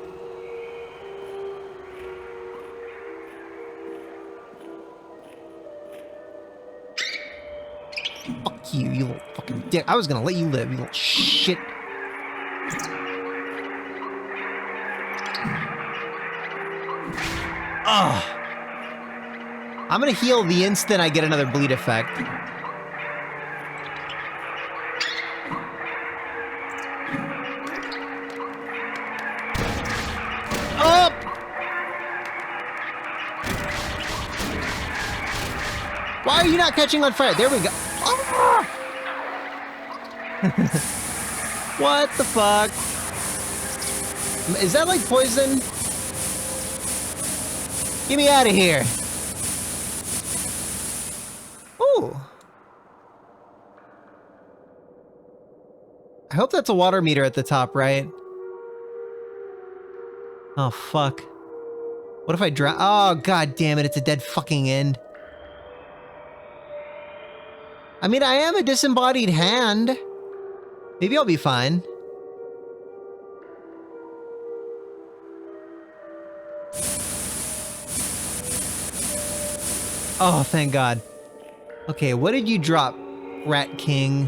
Fuck you, you little fucking dick. I was gonna let you live, you little shit. Ugh. I'm gonna heal the instant I get another bleed effect. Up! Why are you not catching on fire? There we go. Oh! What the fuck? Is that like poison? Get me out of here. Ooh. I hope that's a water meter at the top, right? Oh, fuck. What if I drown? Oh, god damn it, it's a dead fucking end. I mean, I am a disembodied hand. Maybe I'll be fine. Oh, thank God. Okay, what did you drop, Rat King?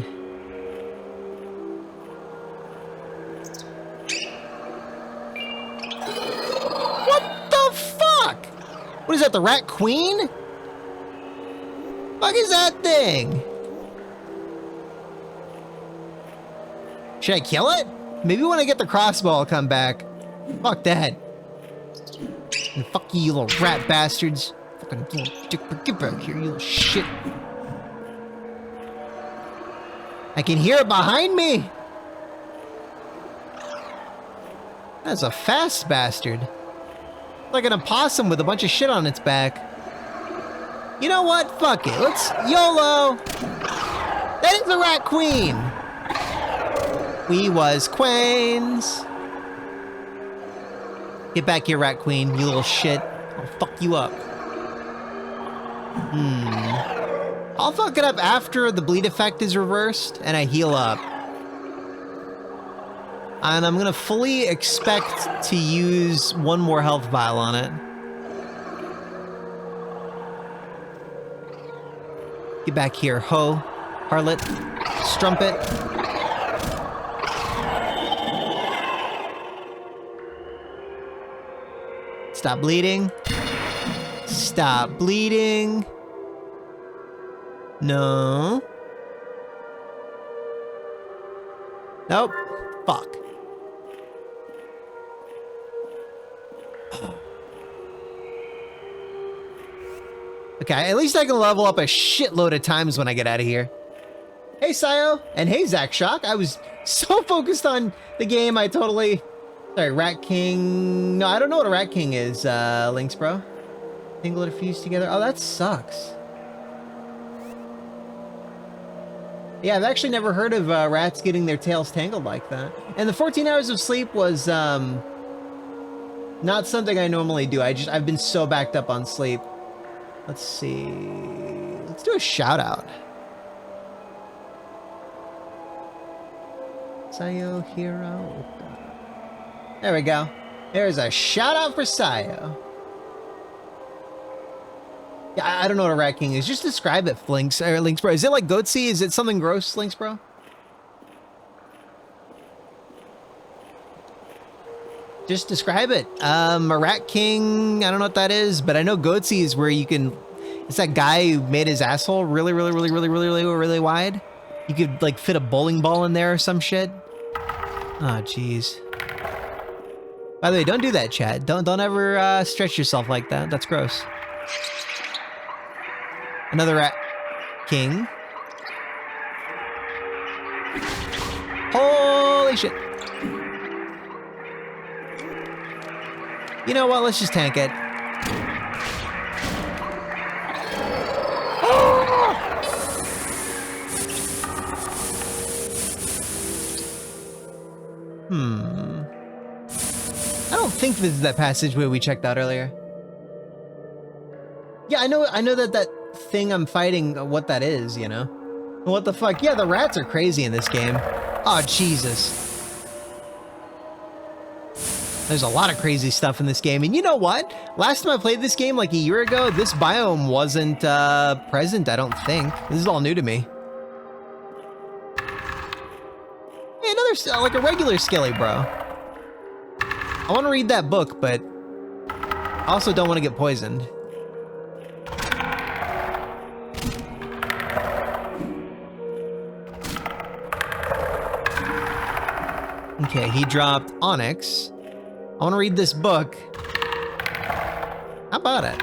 What the fuck? What is that, the Rat Queen? Fuck is that thing? Should I kill it? Maybe when I get the crossbow, I'll come back. Fuck that. And fuck you little rat bastards. Fucking little dick, get back here, you little shit. I can hear it behind me. That's a fast bastard. Like an opossum with a bunch of shit on its back. You know what? Fuck it. Let's YOLO. That is the rat queen. We was queens. Get back here, rat queen, you little shit. I'll fuck you up. I'll fuck it up after the bleed effect is reversed and I heal up. And I'm gonna fully expect to use one more health vial on it. Get back here, ho, harlot, strumpet. Stop bleeding. Stop bleeding. No. Nope. Fuck. Okay, at least I can level up a shitload of times when I get out of here. Hey, Sayo. And hey, Zach Shock. I was so focused on the game, I totally... Sorry, Rat King... No, I don't know what a Rat King is, Lynx, bro. Tingle to fuse together. Oh, that sucks. Yeah, I've actually never heard of rats getting their tails tangled like that. And the 14 hours of sleep was not something I normally do. I've been so backed up on sleep. Let's see. Let's do a shout out. Sayo Hero. There we go. There's a shout out for Sayo. Yeah, I don't know what a rat king is. Just describe it, Lynx bro. Is it like goatsy? Is it something gross, Lynx bro? Just describe it. A rat king, I don't know what that is, but I know goatsy is where you can... It's that guy who made his asshole really wide. You could like fit a bowling ball in there or some shit. Oh, jeez. By the way, don't do that, chat. Don't ever stretch yourself like that. That's gross. Another rat king. Holy shit. You know what? Let's just tank it. I don't think this is that passageway we checked out earlier. Yeah, I know that thing I'm fighting, what that is, you know? What the fuck? Yeah, the rats are crazy in this game. Oh, Jesus. There's a lot of crazy stuff in this game. And you know what? Last time I played this game, like a year ago, this biome wasn't present, I don't think. This is all new to me. Hey, another, like a regular skelly, bro. I want to read that book, but I also don't want to get poisoned. Okay, he dropped Onyx. I want to read this book. How about it?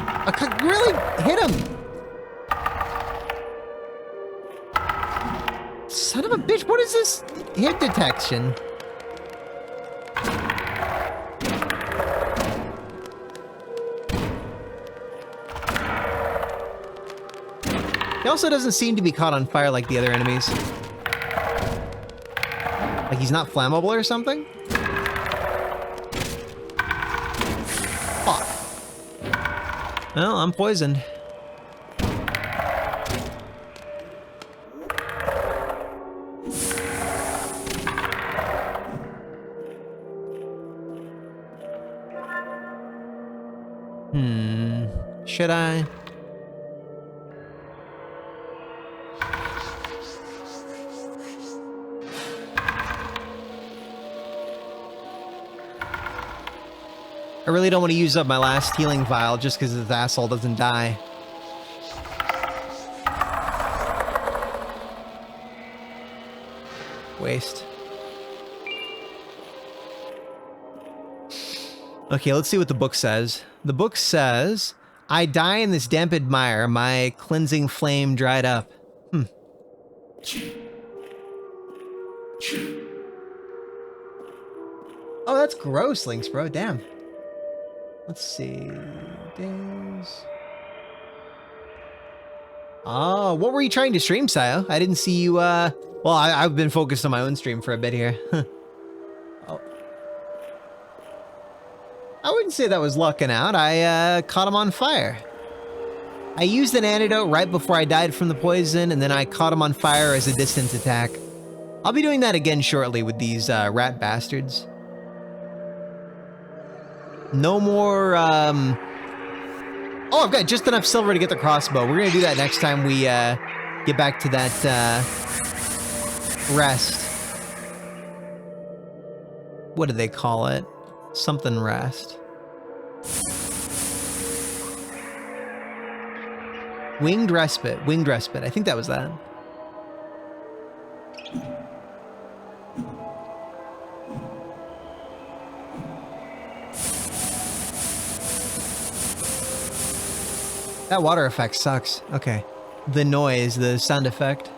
I could really hit him. Son of a bitch, what is this hit detection? He also doesn't seem to be caught on fire like the other enemies. Like he's not flammable or something? Fuck. Well, I'm poisoned. Should I? I really don't want to use up my last healing vial just because this asshole doesn't die. Waste. Okay, let's see what the book says. The book says, I die in this dampened mire. My cleansing flame dried up. Oh, that's gross, Lynx, bro. Damn. Let's see. Days. Oh, what were you trying to stream, Sayo? I didn't see you, well, I've been focused on my own stream for a bit here. Oh. I wouldn't say that was lucking out. I, caught him on fire. I used an antidote right before I died from the poison, and then I caught him on fire as a distance attack. I'll be doing that again shortly with these, rat bastards. No more, Oh, I've got just enough silver to get the crossbow. We're gonna do that next time we, get back to that, rest. What do they call it? Something rest. Winged respite. Winged respite. I think that was that. That water effect sucks. Okay. The noise, the sound effect.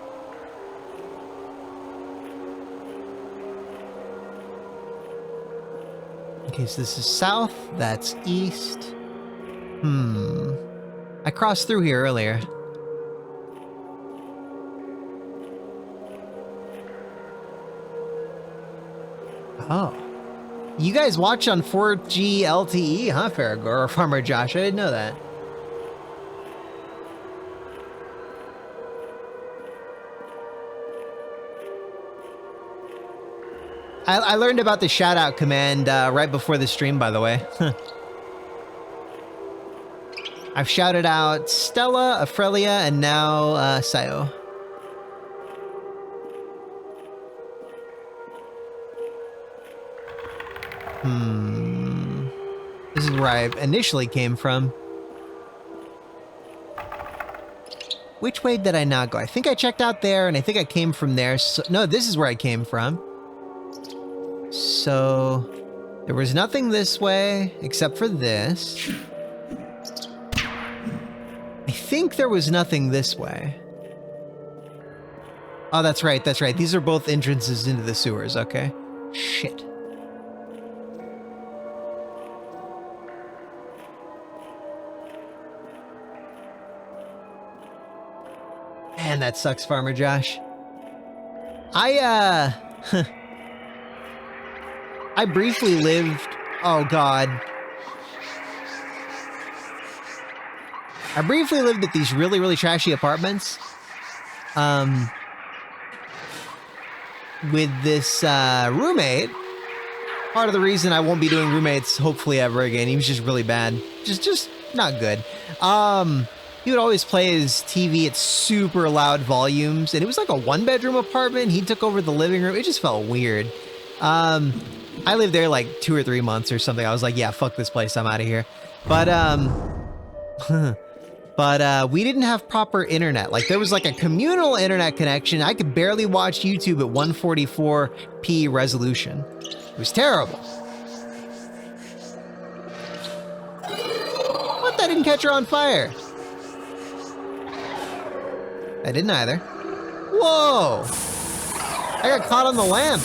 Okay, so this is south, that's east. I crossed through here earlier. Oh. You guys watch on 4G LTE, huh, Farragor or Farmer Josh? I didn't know that. I learned about the shout-out command right before the stream, by the way. I've shouted out Stella, Aurelia, and now Sayo. This is where I initially came from. Which way did I not go? I think I checked out there, and I think I came from there. So, no, this is where I came from. So, there was nothing this way, except for this. I think there was nothing this way. Oh, that's right, that's right. These are both entrances into the sewers, okay. Shit. Man, that sucks, Farmer Josh. I briefly lived... Oh, God. I briefly lived at these really, really trashy apartments. With this, roommate. Part of the reason I won't be doing roommates, hopefully, ever again. He was just really bad. Just not good. He would always play his TV at super loud volumes, and it was like a one-bedroom apartment. He took over the living room. It just felt weird. I lived there like 2 or 3 months or something. I was like, yeah, fuck this place. I'm out of here. But, we didn't have proper internet. Like, there was like a communal internet connection. I could barely watch YouTube at 144p resolution. It was terrible. What? That didn't catch her on fire. I didn't either. Whoa! I got caught on the lamp.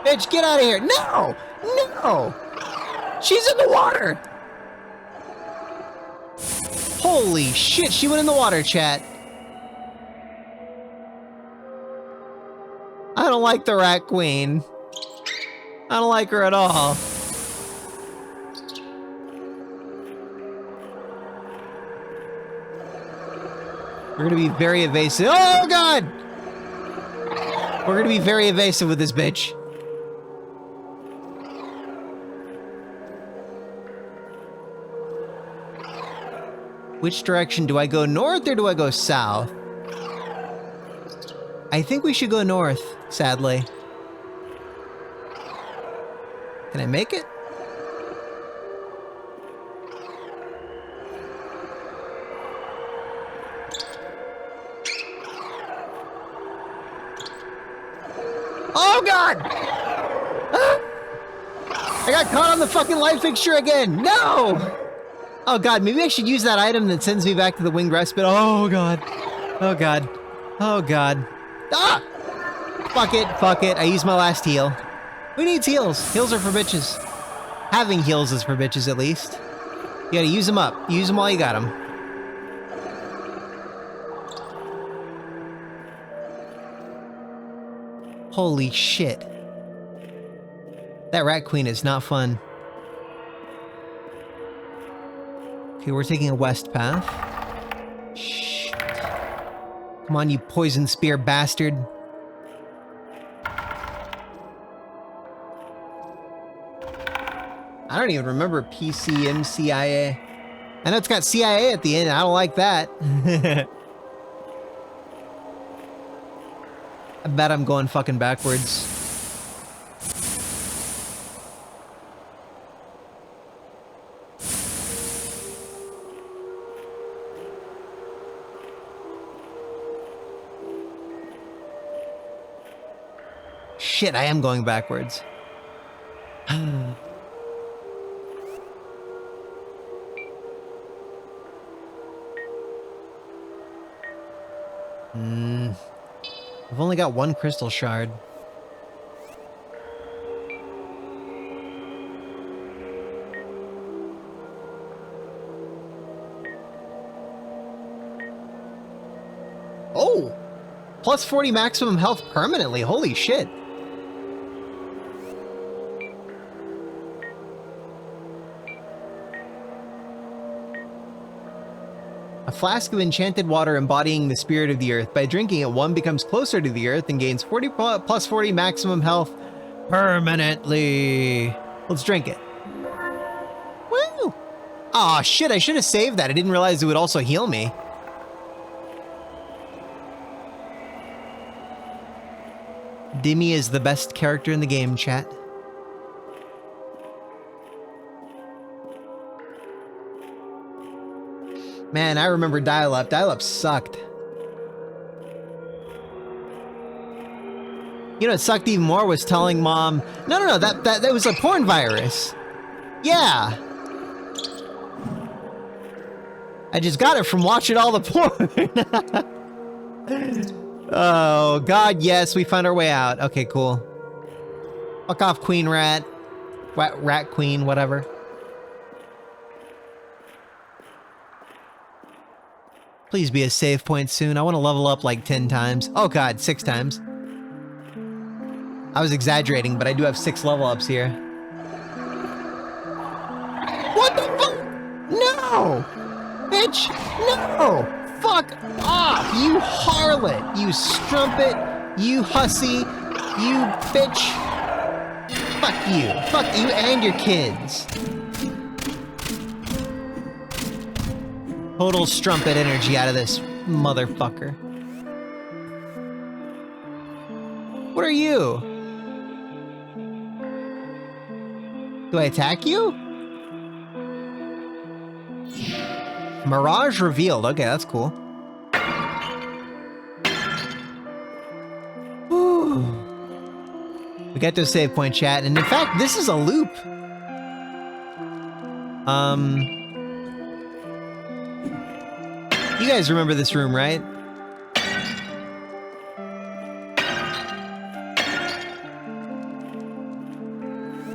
Bitch, get out of here. No! No! She's in the water! Holy shit, she went in the water, chat. I don't like the Rat Queen. I don't like her at all. We're gonna be very evasive. Oh, God! We're gonna be very evasive with this bitch. Which direction? Do I go north or do I go south? I think we should go north, sadly. Can I make it? Oh god! I got caught on the fucking light fixture again! No! Oh god, maybe I should use that item that sends me back to the winged respite. Oh god. Oh god. Oh god. Ah! Fuck it. I used my last heal. Who needs heals? Heals are for bitches. Having heals is for bitches, at least. You gotta use them up. Use them while you got them. Holy shit. That rat queen is not fun. Okay, we're taking a west path. Shit. Come on, you poison spear bastard. I don't even remember PCMCIA. I know it's got CIA at the end. I don't like that. I bet I'm going fucking backwards. Shit, I am going backwards. I've only got one crystal shard. Oh! Plus 40 maximum health permanently, holy shit. A flask of enchanted water embodying the spirit of the earth. By drinking it, one becomes closer to the earth and gains 40 plus 40 maximum health permanently. Let's drink it. Woo! Aw, shit, I should have saved that. I didn't realize it would also heal me. Demi is the best character in the game, chat. Man, I remember dial-up. Dial-up sucked. You know what sucked even more was telling mom, no, that was a porn virus. Yeah. I just got it from watching all the porn. Oh, God, yes, we found our way out. Okay, cool. Fuck off, queen rat. Rat queen, whatever. Please be a save point soon. I want to level up like 10 times. Oh god, 6 times. I was exaggerating, but I do have 6 level ups here. What the fuck? No! Bitch! No! Fuck off! You harlot! You strumpet! You hussy! You bitch! Fuck you! Fuck you and your kids! Total strumpet energy out of this motherfucker. What are you? Do I attack you? Mirage revealed. Okay, that's cool. Whew. We got to a save point, chat, and in fact, this is a loop. You guys remember this room, right?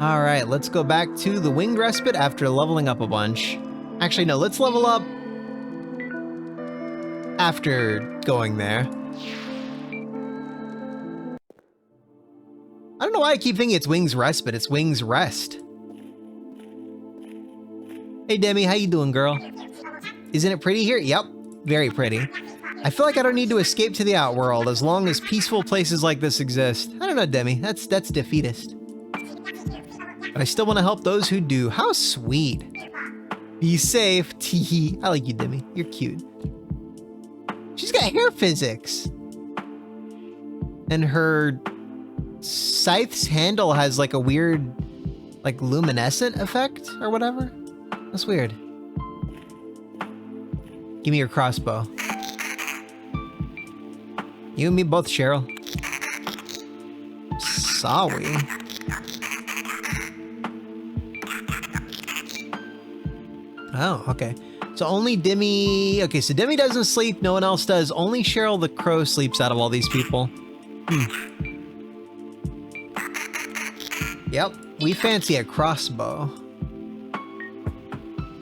Alright, let's go back to the winged respite after leveling up a bunch. Actually, no, let's level up after going there. I don't know why I keep thinking it's Wings Respite, it's Wings Rest. Hey Demi, how you doing, girl? Isn't it pretty here? Yep. Very pretty. I feel like I don't need to escape to the outworld as long as peaceful places like this exist. I don't know, Demi. That's defeatist. But I still want to help those who do. How sweet. Be safe. Teehee. I like you, Demi. You're cute. She's got hair physics. And her scythe's handle has like a weird, like luminescent effect or whatever. That's weird. Give me your crossbow. You and me both, Cheryl. Saw we? Oh, okay. So only Demi... Okay, so Demi doesn't sleep, no one else does. Only Cheryl the Crow sleeps out of all these people. Yep, we fancy a crossbow.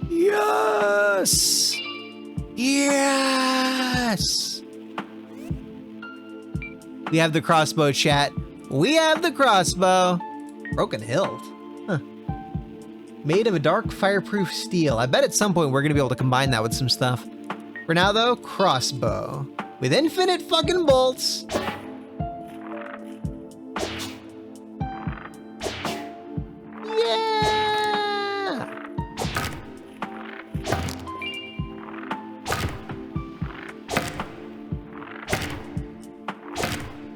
Yes! Yes! We have the crossbow, chat. We have the crossbow. Broken hilt. Huh. Made of a dark fireproof steel. I bet at some point we're gonna be able to combine that with some stuff. For now though, crossbow. With infinite fucking bolts. Yeah!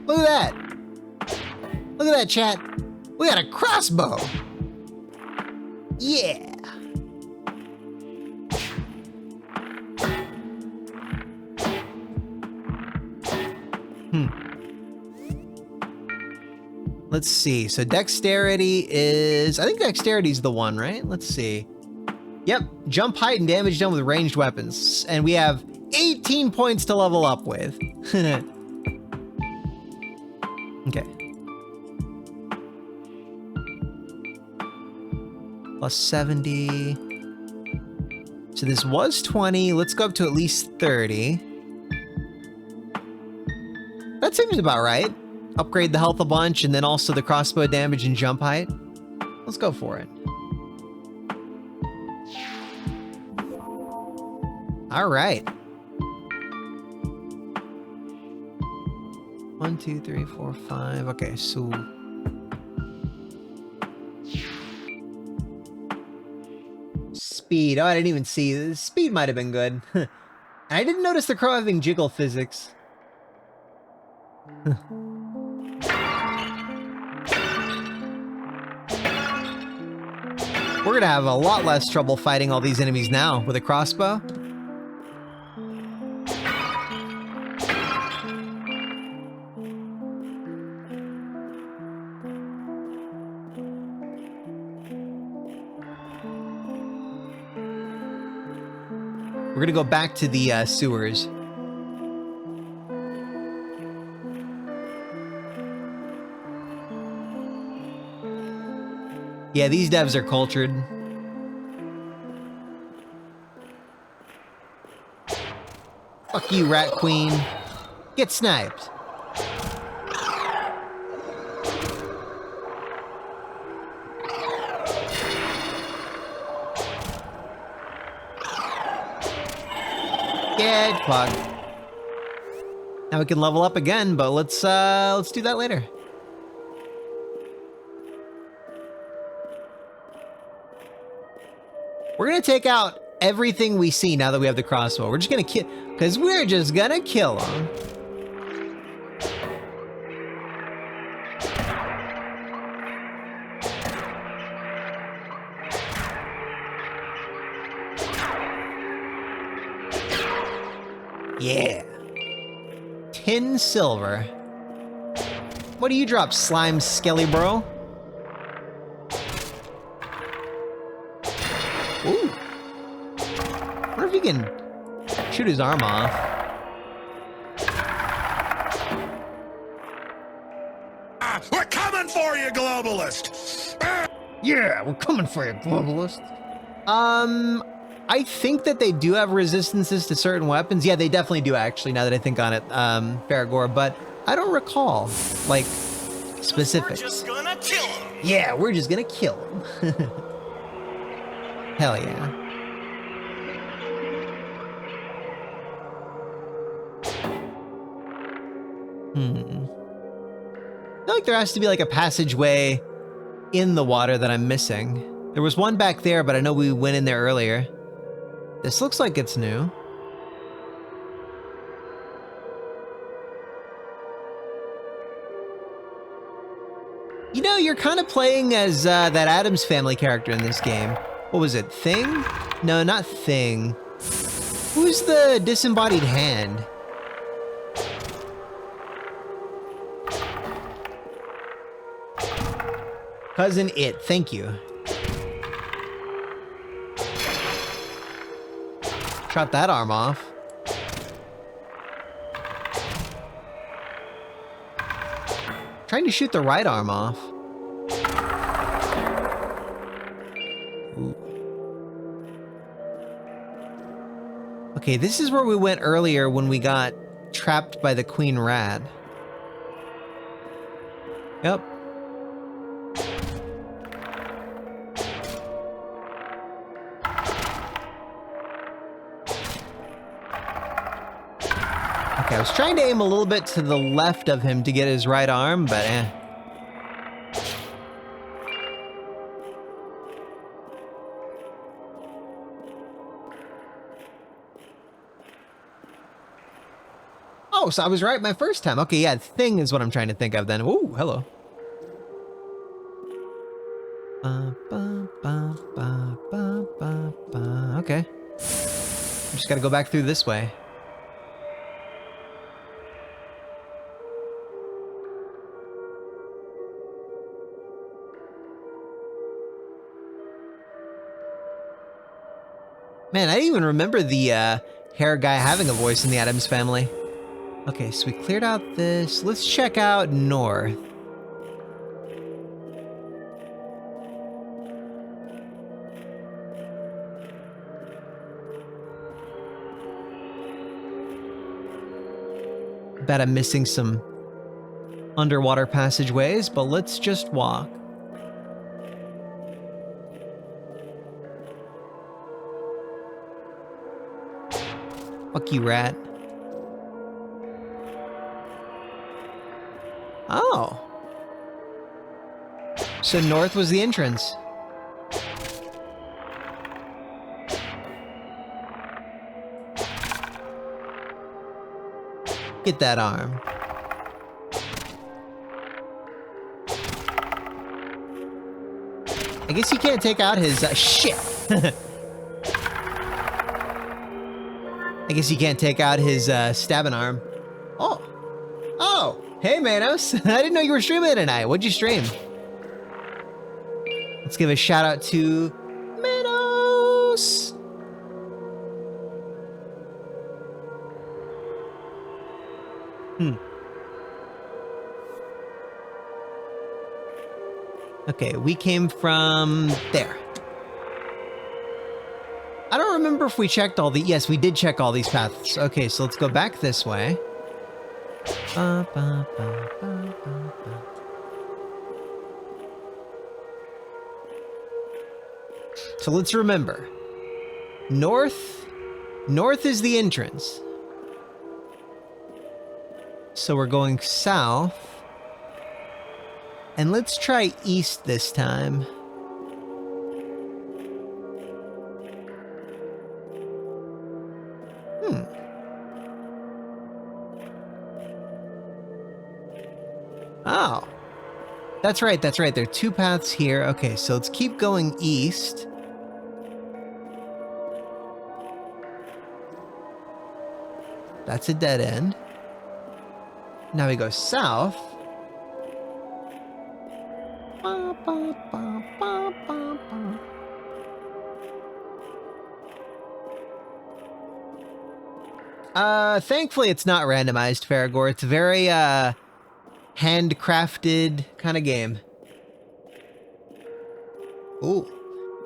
Look at that. Look at that, chat. We got a crossbow. Yeah. Let's see. So dexterity is... I think dexterity's the one, right? Let's see. Yep. Jump height and damage done with ranged weapons. And we have 18 points to level up with. Okay. Plus 70. So this was 20. Let's go up to at least 30. That seems about right. Upgrade the health a bunch and then also the crossbow damage and jump height. Let's go for it. All right. 1, 2, 3, 4, 5. Okay, so... Speed. Oh, I didn't even see. The speed might have been good. I didn't notice the crow having jiggle physics. We're gonna have a lot less trouble fighting all these enemies now with a crossbow. We're gonna go back to the sewers. Yeah, these devs are cultured. Fuck you, Rat Queen. Get sniped. Get fucked. Now we can level up again, but let's do that later. We're gonna take out everything we see now that we have the crossbow. We're just gonna kill, because we're just gonna kill them. Yeah. 10 silver. What do you drop, slime skelly bro? Ooh. I wonder if you can shoot his arm off. We're coming for you, globalist! Yeah, we're coming for you, globalist. I think that they do have resistances to certain weapons. Yeah, they definitely do, actually, now that I think on it, Faragor, but I don't recall, like, specifics. We're just gonna kill him! Yeah, we're just gonna kill him. Hell yeah. I feel like there has to be like a passageway in the water that I'm missing. There was one back there, but I know we went in there earlier. This looks like it's new. You know, you're kind of playing as that Addams Family character in this game. What was it, Thing? No, not Thing. Who's the disembodied hand? Cousin It, thank you. Shot that arm off. Trying to shoot the right arm off. Ooh. Okay, this is where we went earlier when we got trapped by the queen rat. Yep. Okay, I was trying to aim a little bit to the left of him to get his right arm, but eh. Oh, so I was right my first time. Okay, yeah, thing is what I'm trying to think of then. Ooh, hello. Okay. I just gotta go back through this way. Man, I didn't even remember the hair guy having a voice in the Addams Family. Okay, so we cleared out this. Let's check out north. Bet I'm missing some underwater passageways, but let's just walk. Fuck you, rat. Oh. So north was the entrance. Get that arm. I guess he can't take out his shit. I guess he can't take out his stabbing arm. Oh. Oh. Hey, Manos. I didn't know you were streaming tonight. What'd you stream? Let's give a shout out to Manos. Okay, we came from there. I don't remember if we checked all the... Yes, we did check all these paths. Okay, so let's go back this way. So let's remember. North is the entrance. So we're going south. And let's try east this time. Oh. That's right, that's right. There are two paths here. Okay, so let's keep going east. That's a dead end. Now we go south. Thankfully it's not randomized, Faragor. It's a very, handcrafted kind of game. Ooh.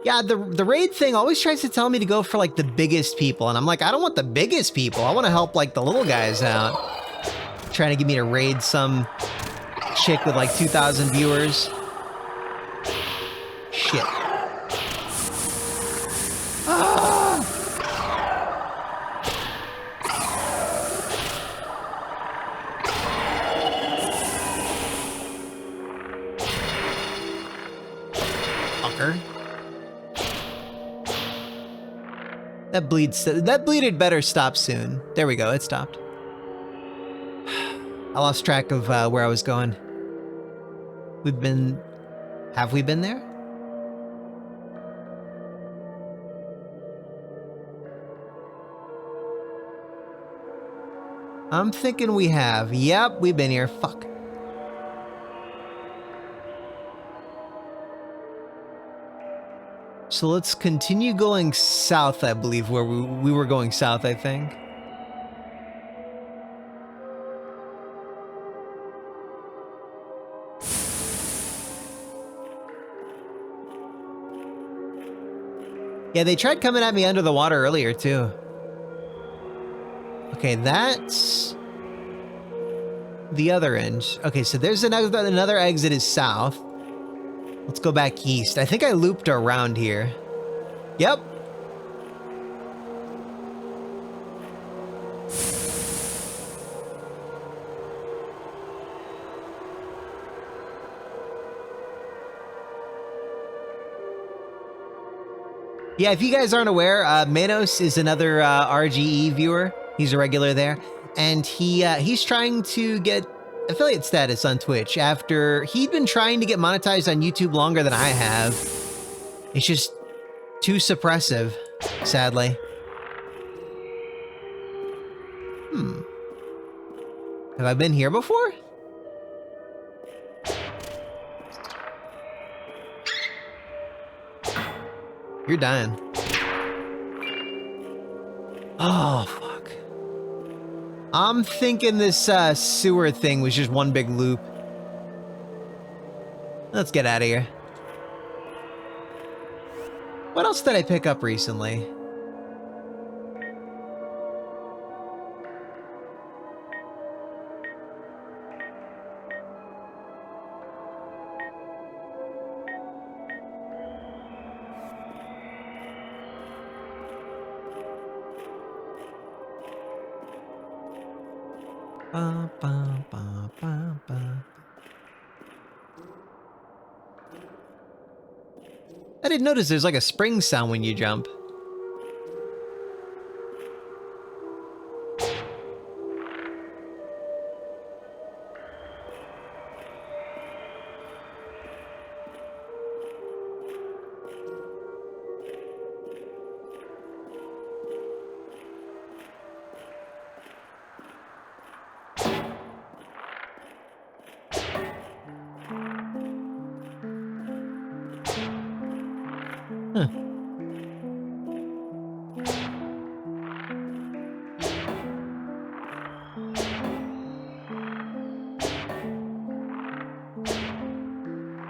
Yeah, the raid thing always tries to tell me to go for, like, the biggest people, and I'm like, I don't want the biggest people. I want to help, like, the little guys out. Trying to get me to raid some chick with, like, 2,000 viewers. Shit. Ah! Fucker. That bleeded better stop soon. There we go, it stopped. I lost track of where I was going. Have we been there? I'm thinking we have. Yep, we've been here. Fuck. So let's continue going south, I believe, where we were going south, I think. Yeah, they tried coming at me under the water earlier, too. Okay, that's the other end. Okay, so there's another exit is south. Let's go back east. I think I looped around here. Yep. Yeah, if you guys aren't aware, Manos is another RGE viewer. He's a regular there, and he's trying to get affiliate status on Twitch after he'd been trying to get monetized on YouTube longer than I have. It's just too suppressive, sadly. Have I been here before? You're dying. Oh, fuck. I'm thinking this sewer thing was just one big loop. Let's get out of here. What else did I pick up recently? Ba, ba, ba, ba, ba. I didn't notice there's like a spring sound when you jump. Huh.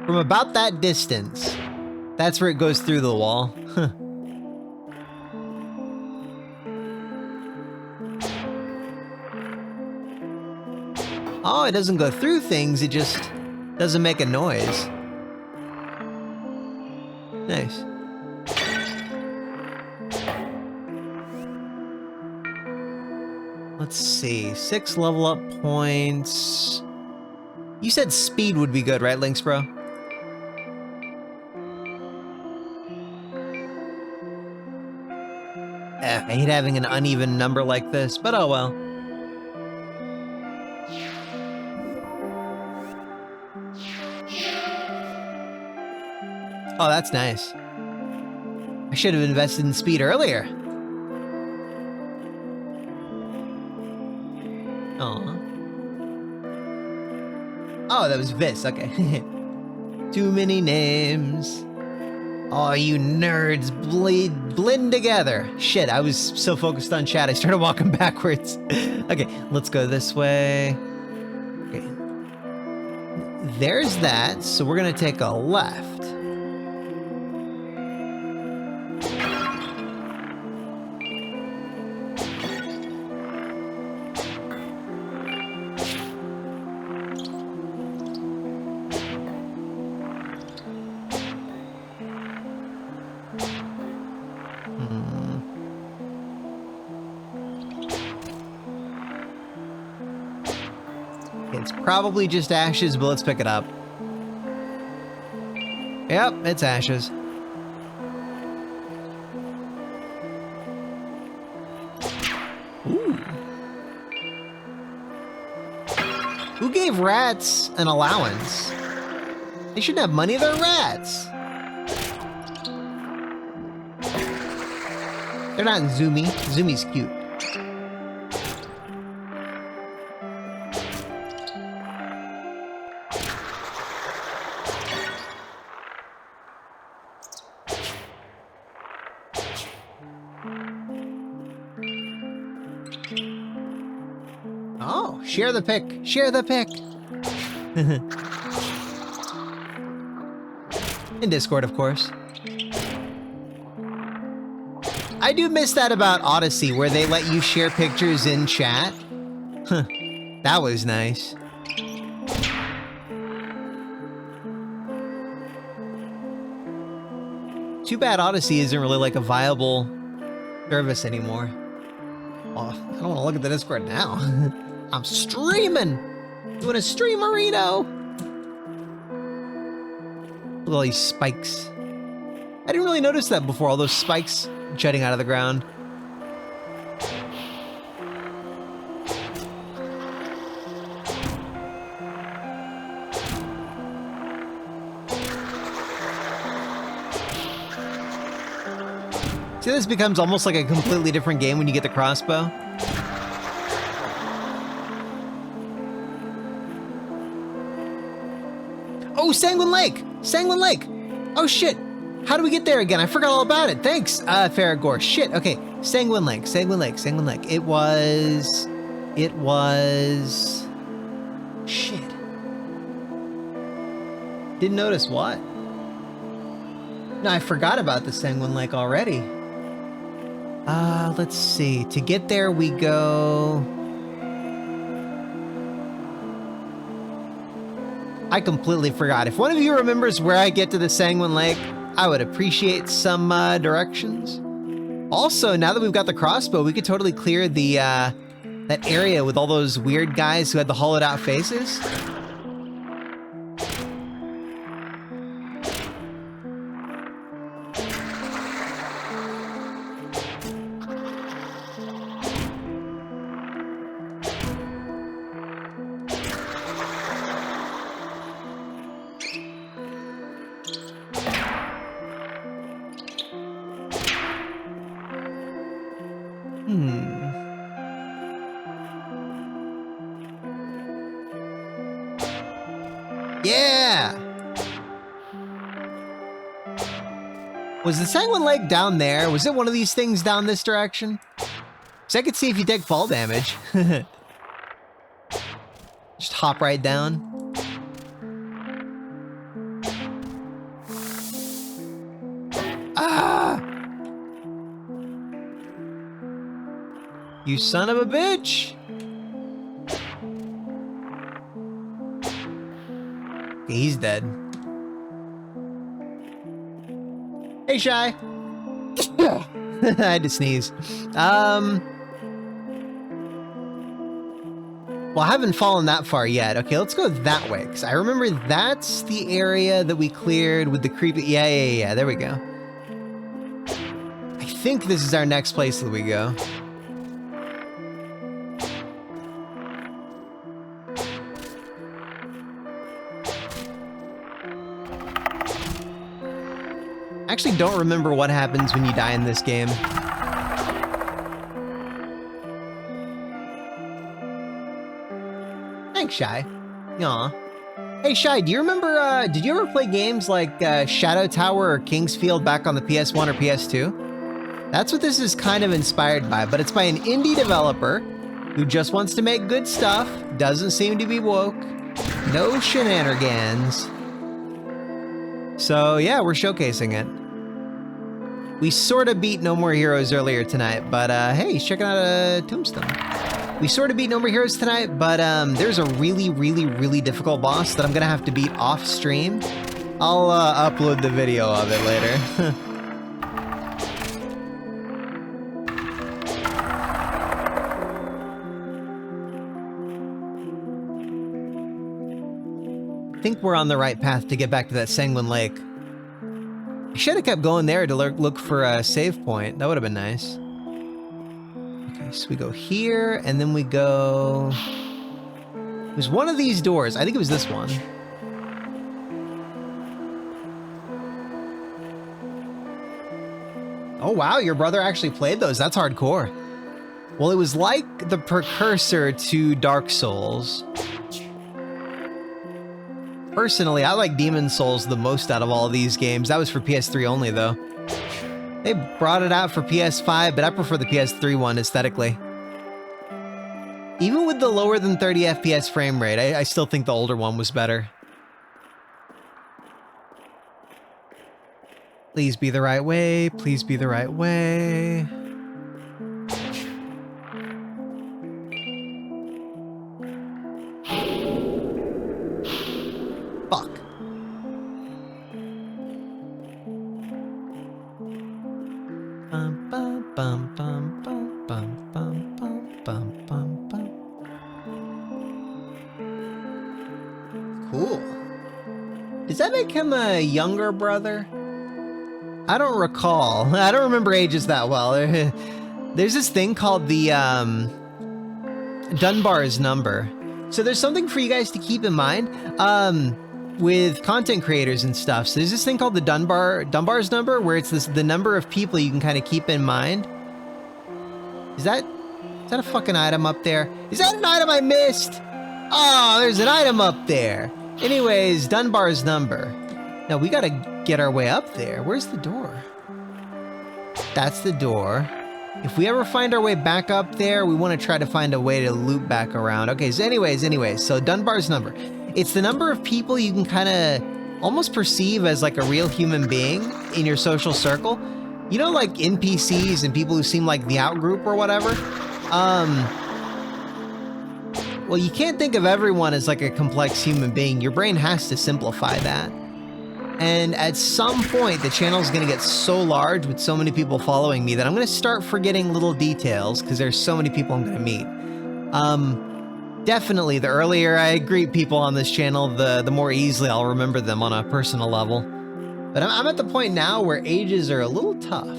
From about that distance, that's where it goes through the wall. Huh. Oh, it doesn't go through things, it just doesn't make a noise. Nice. Let's see, 6 level up points. You said speed would be good, right, Lynx Bro? I hate having an uneven number like this, but oh well. Oh, that's nice. I should have invested in speed earlier. Aw. Oh, that was Vis, okay. Too many names. Oh, you nerds blend together. Shit, I was so focused on chat, I started walking backwards. Okay, let's go this way. Okay. There's that, so we're gonna take a left. It's probably just ashes, but let's pick it up. Yep, it's ashes. Ooh. Who gave rats an allowance? They shouldn't have money, they're rats. They're not Zoomy. Zoomy's cute. Oh, share the pic. Share the pic. In Discord, of course. I do miss that about Odyssey, where they let you share pictures in chat. Huh, that was nice. Too bad Odyssey isn't really like a viable service anymore. Oh, I don't want to look at the Discord now. I'm streaming! Doing a streamerino! Look at all these spikes. I didn't really notice that before, all those spikes jutting out of the ground. See, this becomes almost like a completely different game when you get the crossbow. Oh, Sanguine Lake! Sanguine Lake! Oh shit! How do we get there again? I forgot all about it. Thanks, Farragore. Shit, okay. Sanguine Lake, Sanguine Lake, Sanguine Lake. It was... Shit. Didn't notice what? No, I forgot about the Sanguine Lake already. Let's see. To get there, we go... I completely forgot. If one of you remembers where I get to the Sanguine Lake, I would appreciate some directions. Also, now that we've got the crossbow, we could totally clear the that area with all those weird guys who had the hollowed out faces. Yeah! Was the Sanguine Lake down there? Was it one of these things down this direction? So I could see if you take fall damage. Just hop right down. Ah! You son of a bitch! Okay, he's dead. Hey, Shy. I had to sneeze. Well, I haven't fallen that far yet. Okay, let's go that way, because I remember that's the area that we cleared with the creepy... Yeah, there we go. I think this is our next place that we go. I actually don't remember what happens when you die in this game. Thanks, Shy. Aw. Hey, Shy, do you remember, did you ever play games like Shadow Tower or Kingsfield back on the PS1 or PS2? That's what this is kind of inspired by, but it's by an indie developer who just wants to make good stuff, doesn't seem to be woke, no shenanigans. So yeah, we're showcasing it. We sort of beat No More Heroes earlier tonight, but hey, he's checking out a Tombstone. We sort of beat No More Heroes tonight, but there's a really difficult boss that I'm gonna have to beat off stream. I'll upload the video of it later. I think we're on the right path to get back to that Sanguine Lake. I should have kept going there to look for a save point. That would have been nice. Okay, so we go here, and then we go... It was one of these doors. I think it was this one. Oh wow, your brother actually played those. That's hardcore. Well, it was like the precursor to Dark Souls. Personally, I like Demon Souls the most out of all these games. That was for PS3 only, though. They brought it out for PS5, but I prefer the PS3 one aesthetically. Even with the lower than 30 FPS frame rate, I still think the older one was better. Please be the right way. Please be the right way. Fuck. Bum, bum, bum, bum, bum, bum, bum, bum, bum, bum, bum. Cool. Does that make him a younger brother? I don't recall. I don't remember ages that well. There's this thing called the Dunbar's number. So there's something for you guys to keep in mind with content creators and stuff. So there's this thing called the Dunbar's number, where it's the number of people you can kind of keep in mind. Is that a fucking item up there? Is that an item I missed? Oh, there's an item up there. Anyways, Dunbar's number. Now we gotta get our way up there. Where's the door? That's the door. If we ever find our way back up there, we want to try to find a way to loop back around. Okay, so anyways, so Dunbar's number. It's the number of people you can kind of almost perceive as like a real human being in your social circle. You know, like NPCs and people who seem like the outgroup or whatever? Well, you can't think of everyone as like a complex human being. Your brain has to simplify that. And at some point, the channel is going to get so large with so many people following me that I'm going to start forgetting little details because there's so many people I'm going to meet. Definitely, the earlier I greet people on this channel, the more easily I'll remember them on a personal level. But I'm at the point now where ages are a little tough.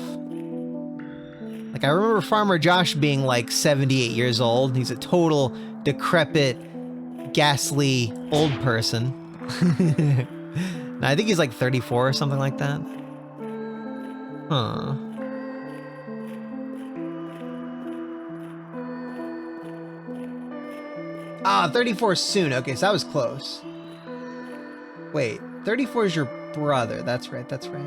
Like, I remember Farmer Josh being like 78 years old. He's a total decrepit, ghastly old person. I think he's like 34 or something like that. Huh. Ah, 34 soon. Okay, so that was close. Wait, 34 is your brother. That's right, that's right.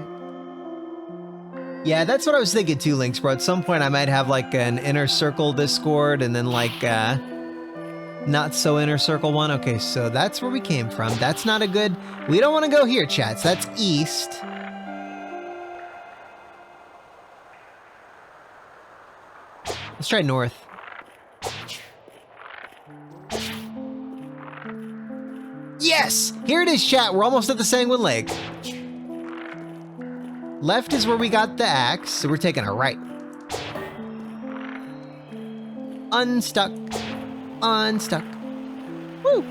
Yeah, that's what I was thinking too, Lynx, bro. At some point I might have like an inner circle Discord and then like not so inner circle one. Okay, so that's where we came from. That's not a good... We don't want to go here, chats. That's east. Let's try north. Yes! Here it is, chat. We're almost at the Sanguine Lake. Left is where we got the axe, so we're taking a right. Unstuck. Unstuck. Woo!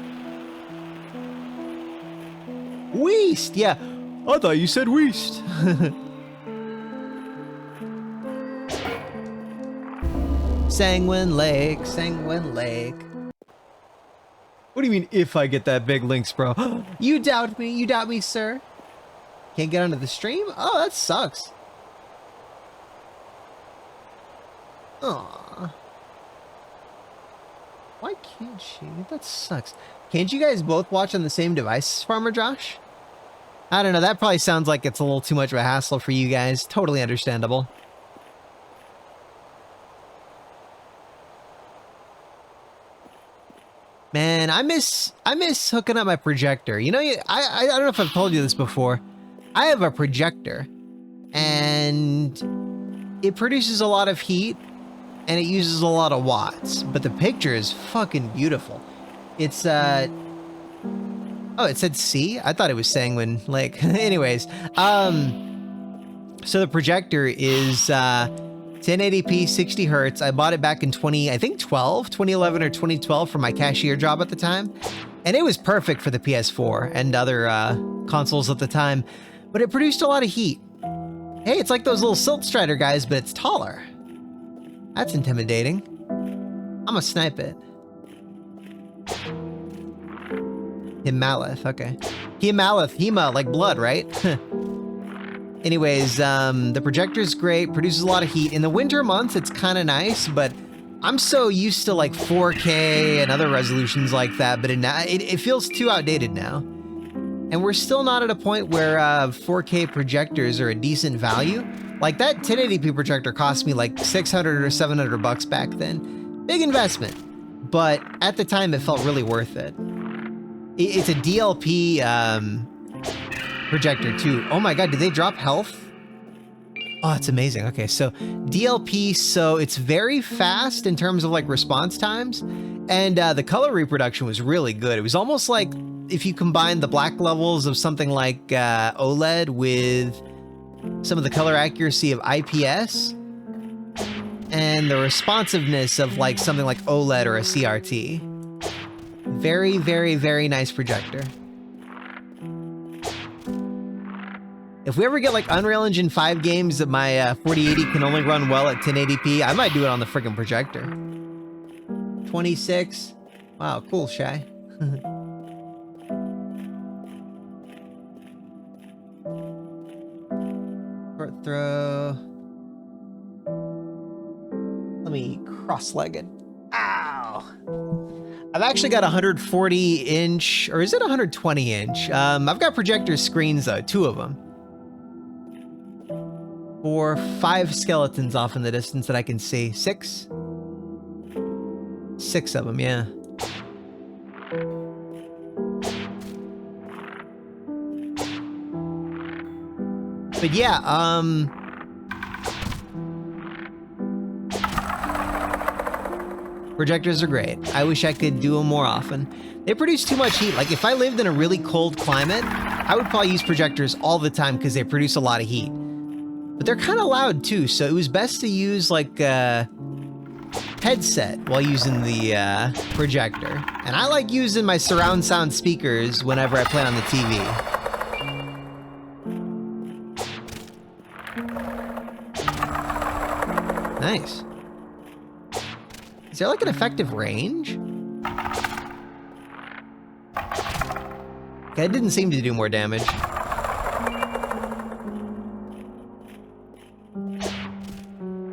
Weast! Yeah, I thought you said weast. Sanguine Lake, Sanguine Lake. What do you mean if I get that big Lynx, bro? You doubt me, sir? Can't get onto the stream? Oh, that sucks. Aww. Why can't she? That sucks. Can't you guys both watch on the same device, Farmer Josh? I don't know, that probably sounds like it's a little too much of a hassle for you guys. Totally understandable. Man, I miss hooking up my projector. You know, I don't know if I've told you this before. I have a projector, and it produces a lot of heat, and it uses a lot of watts, but the picture is fucking beautiful. It's, oh, it said C? I thought it was Sanguine Lake. Anyways, so the projector is 1080p, 60 hertz. I bought it back in 2011 or 2012 for my cashier job at the time, and it was perfect for the PS4 and other consoles at the time, but it produced a lot of heat. Hey, it's like those little Silt Strider guys, but it's taller. That's intimidating. I'm gonna snipe it. Himalith, okay. Hema, like blood, right? Anyways, the projector's great, produces a lot of heat. In the winter months, it's kind of nice, but I'm so used to like 4K and other resolutions like that, but it feels too outdated now. And we're still not at a point where 4K projectors are a decent value. Like that 1080p projector cost me like 600 or 700 bucks back then. Big investment. but at the time it felt really worth it. It's a DLP projector too. Oh my god, did they drop health? Oh, it's amazing. Okay, so DLP, so it's very fast in terms of like response times, and the color reproduction was really good. It was almost like if you combine the black levels of something like OLED with some of the color accuracy of IPS, and the responsiveness of like something like OLED or a CRT. Very, very, very nice projector. If we ever get like Unreal Engine 5 games that my 4080 can only run well at 1080p, I might do it on the freaking projector. 26. Wow, cool, Shy. Short throw. Let me cross-leg it. Ow! I've actually got 140 inch, or is it 120 inch? I've got projector screens though, 2 of them. For 5 skeletons off in the distance that I can see. 6? 6 of them, yeah. But yeah, projectors are great. I wish I could do them more often. They produce too much heat. Like if I lived in a really cold climate, I would probably use projectors all the time because they produce a lot of heat. But they're kind of loud too, so it was best to use like a headset while using the projector. And I like using my surround sound speakers whenever I play on the TV. Nice. Is there like an effective range? Okay, it didn't seem to do more damage.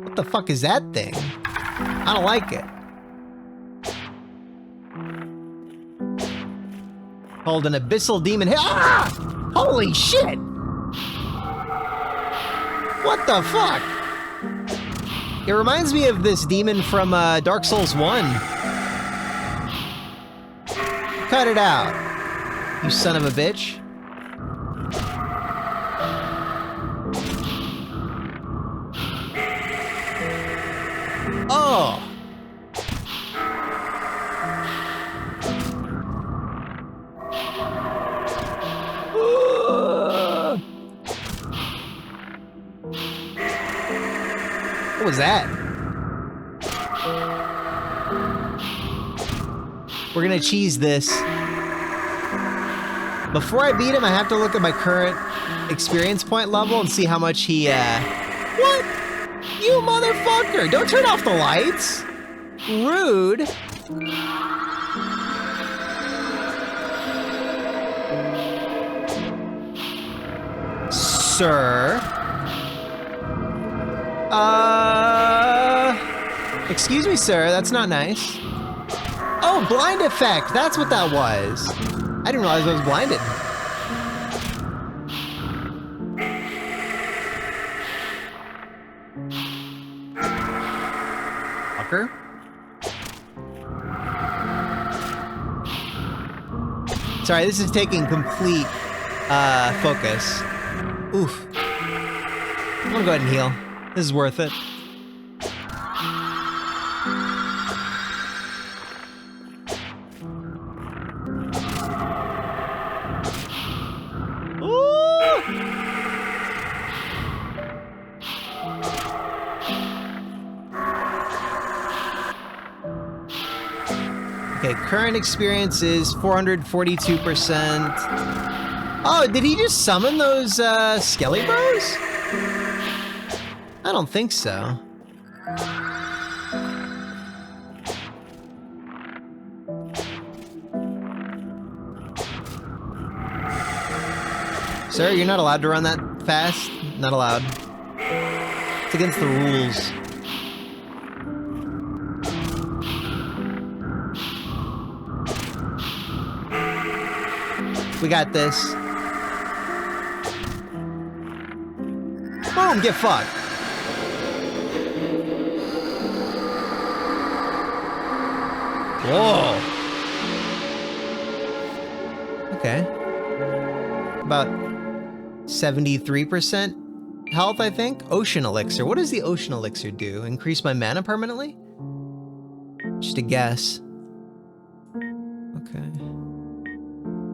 What the fuck is that thing? I don't like it. Called an abyssal demon. Ah! Holy shit! What the fuck? It reminds me of this demon from Dark Souls 1. Cut it out, you son of a bitch. Oh! What was that? We're gonna cheese this. Before I beat him, I have to look at my current experience point level and see how much he, What? You motherfucker! Don't turn off the lights! Rude! Sir? Excuse me, sir, that's not nice. Oh, blind effect! That's what that was! I didn't realize I was blinded. Fucker. Sorry, this is taking complete, focus. Oof. I'm gonna go ahead and heal. This is worth it. Okay, current experience is 442%. Oh, did he just summon those, Skelly Bros? I don't think so. Sir, you're not allowed to run that fast. Not allowed. It's against the rules. We got this. Boom, get fucked. Whoa. Okay. About 73% health, I think. Ocean elixir. What does the ocean elixir do? Increase my mana permanently? Just a guess. Okay.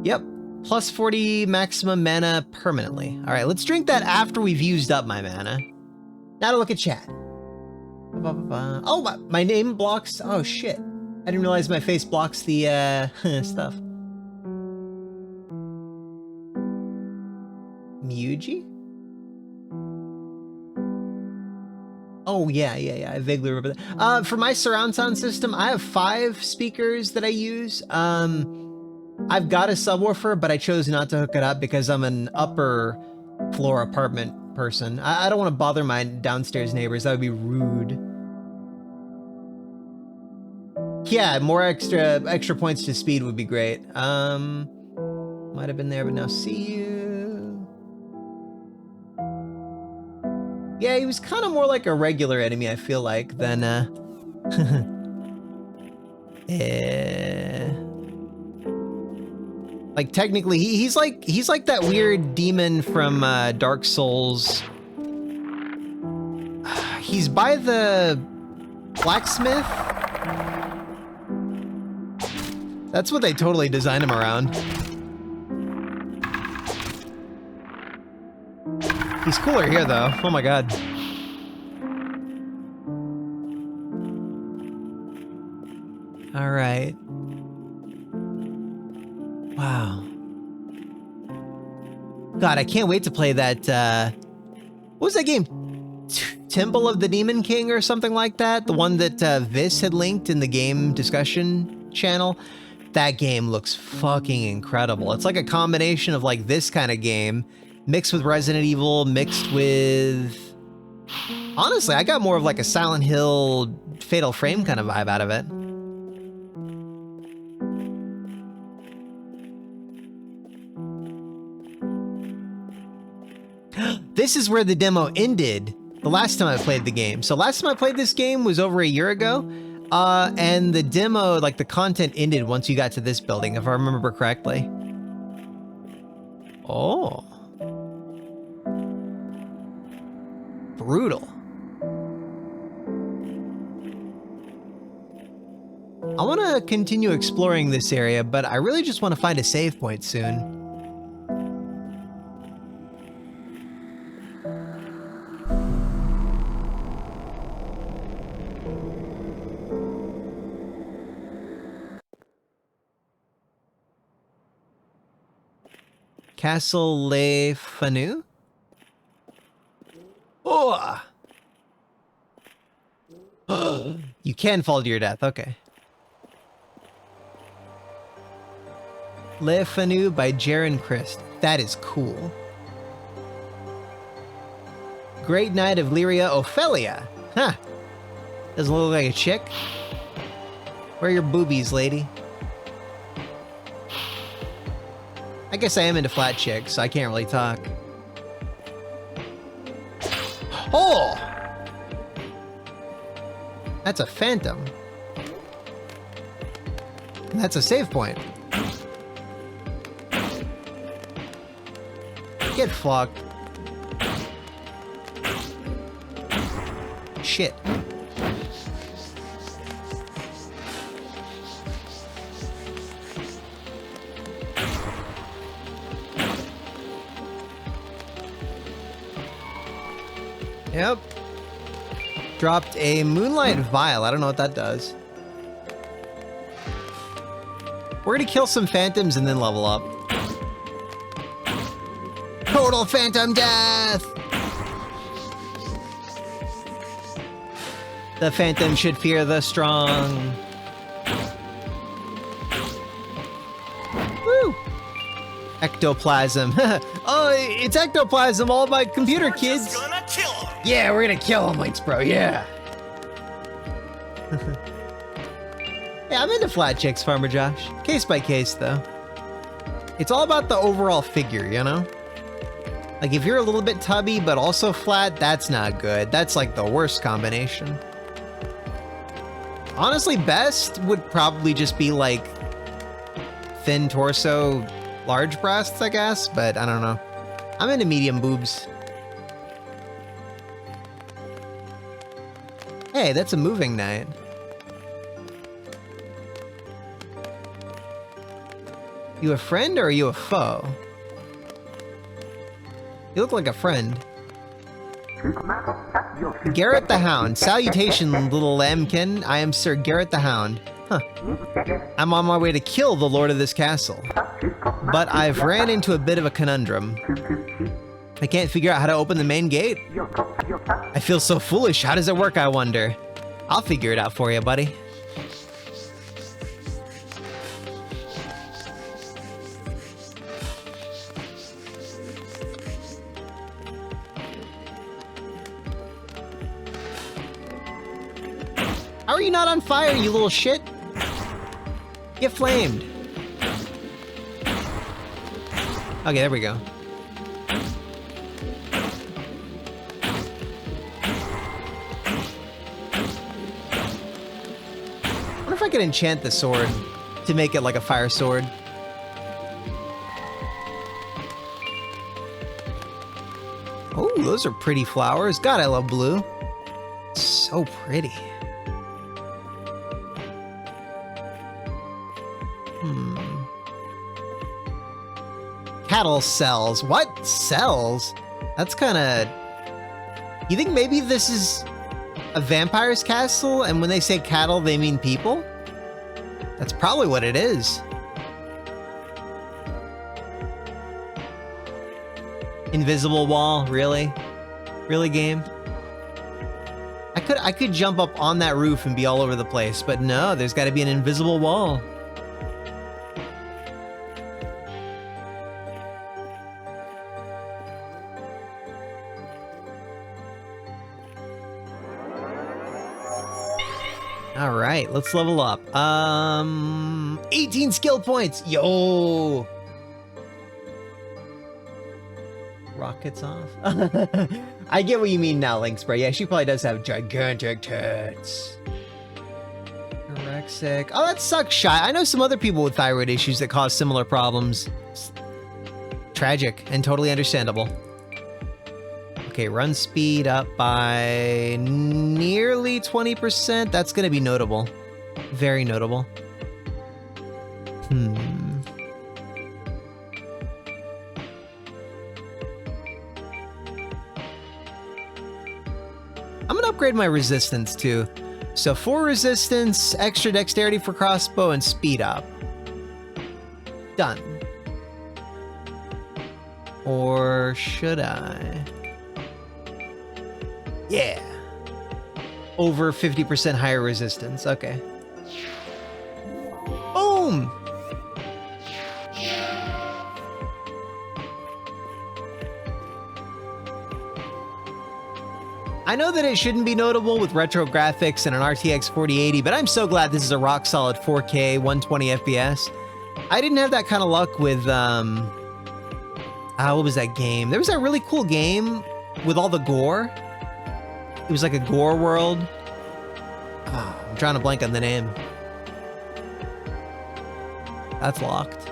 Yep. Plus 40 maximum mana permanently. All right, let's drink that after we've used up my mana. Now to look at chat. Oh, my name blocks. Oh, shit. I didn't realize my face blocks the stuff. Muji? Oh, yeah. I vaguely remember that. For my surround sound system, I have 5 speakers that I use. I've got a subwoofer, but I chose not to hook it up because I'm an upper floor apartment person. I don't want to bother my downstairs neighbors. That would be rude. Yeah, more extra points to speed would be great. Might have been there, but now see you. Yeah, he was kind of more like a regular enemy, I feel like, than like technically he's like that weird demon from Dark Souls. He's by the blacksmith. That's what they totally designed him around. He's cooler here though. Oh my god. All right. Wow. God, I can't wait to play that, what was that game? Temple of the Demon King or something like that? The one that Vis had linked in the game discussion channel? That game looks fucking incredible. It's like a combination of like this kind of game, mixed with Resident Evil, mixed with... Honestly, I got more of like a Silent Hill, Fatal Frame kind of vibe out of it. This is where the demo ended the last time I played the game. So last time I played this game was over a year ago, and the demo, like the content ended once you got to this building, if I remember correctly. Oh. Brutal. I want to continue exploring this area, but I really just want to find a save point soon. Castle Le Fanu? Oh! You can fall to your death, okay. Le Fanu by Jaren Christ. That is cool. Great Knight of Lyria Ophelia. Huh. Doesn't look like a chick. Where are your boobies, lady? I guess I am into flat chicks, so I can't really talk. Oh! That's a phantom. And that's a save point. Get fucked. Shit. Yep. Dropped a Moonlight Vial. I don't know what that does. We're gonna kill some phantoms and then level up. Total phantom death! The phantom should fear the strong. Woo! Ectoplasm. Oh, it's ectoplasm, all my computer kids. Just gonna kill him. Yeah, we're gonna kill him, Lights Bro, yeah. Yeah, I'm into flat chicks, Farmer Josh. Case by case, though. It's all about the overall figure, you know? Like, if you're a little bit tubby, but also flat, that's not good. That's like the worst combination. Honestly, best would probably just be like thin torso, large breasts, I guess, but I don't know. I'm into medium boobs. Hey, that's a moving night. You a friend or are you a foe? You look like a friend. Garrett the Hound. Salutation, little lambkin. I am Sir Garrett the Hound. Huh. I'm on my way to kill the lord of this castle. But I've ran into a bit of a conundrum. I can't figure out how to open the main gate. I feel so foolish. How does it work, I wonder? I'll figure it out for you, buddy. How are you not on fire, you little shit? Get flamed. Okay, there we go. I wonder if I could enchant the sword to make it like a fire sword. Oh, those are pretty flowers. God, I love blue. So pretty. Cattle cells. What? Cells? That's kind of... You think maybe this is a vampire's castle, and when they say cattle, they mean people? That's probably what it is. Invisible wall, really? Really, game? I could jump up on that roof and be all over the place, but no, there's got to be an invisible wall. All right, let's level up. 18 skill points. Yo. Rockets off. I get what you mean now, Lynx, bro. Yeah, she probably does have gigantic tits. Anorexic. Oh, that sucks, Shy. I know some other people with thyroid issues that cause similar problems. It's tragic and totally understandable. Okay, run speed up by nearly 20%. That's gonna be notable. Very notable. I'm gonna upgrade my resistance too. So 4 resistance, extra dexterity for crossbow, and speed up. Done. Or should I? Yeah. Over 50% higher resistance. Okay. Boom! I know that it shouldn't be notable with retro graphics and an RTX 4080, but I'm so glad this is a rock solid 4K 120 FPS. I didn't have that kind of luck with, what was that game? There was that really cool game with all the gore. It was like a gore world. Oh, I'm trying to blank on the name. That's locked.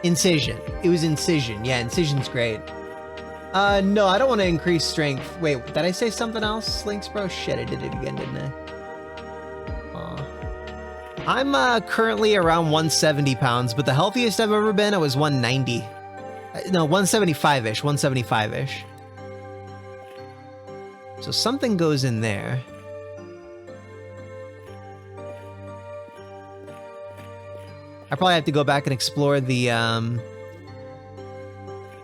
Incision. It was Incision. Yeah, Incision's great. No, I don't want to increase strength. Wait, did I say something else, Lynx bro? Shit, I did it again, didn't I? I'm currently around 170 pounds, but the healthiest I've ever been, I was 190. No, 175-ish, 175-ish. So something goes in there. I probably have to go back and explore the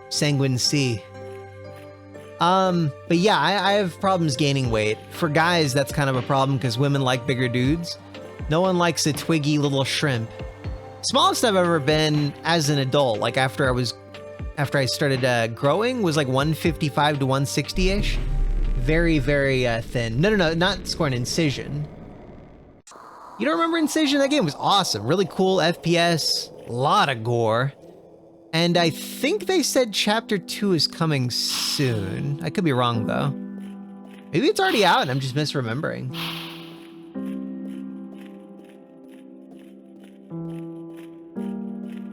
Sanguine Sea. But yeah, I have problems gaining weight. For guys, that's kind of a problem because women like bigger dudes. No one likes a twiggy little shrimp. Smallest I've ever been as an adult, like after I started growing, was like 155 to 160-ish. Very, very thin. No, not scoring Incision. You don't remember Incision? That game was awesome. Really cool FPS, a lot of gore. And I think they said Chapter 2 is coming soon. I could be wrong, though. Maybe it's already out and I'm just misremembering.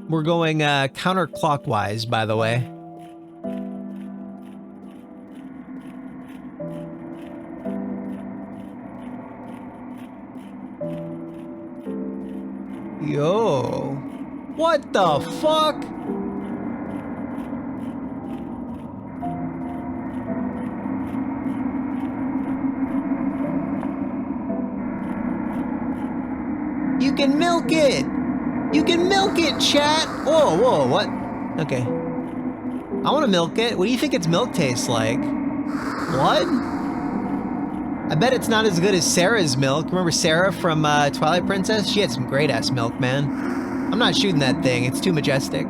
We're going counterclockwise, by the way. Yo. What the fuck? You can milk it! You can milk it, chat! Whoa, whoa, what? Okay. I want to milk it. What do you think its milk tastes like? Blood? I bet it's not as good as Sarah's milk. Remember Sarah from Twilight Princess? She had some great-ass milk, man. I'm not shooting that thing. It's too majestic.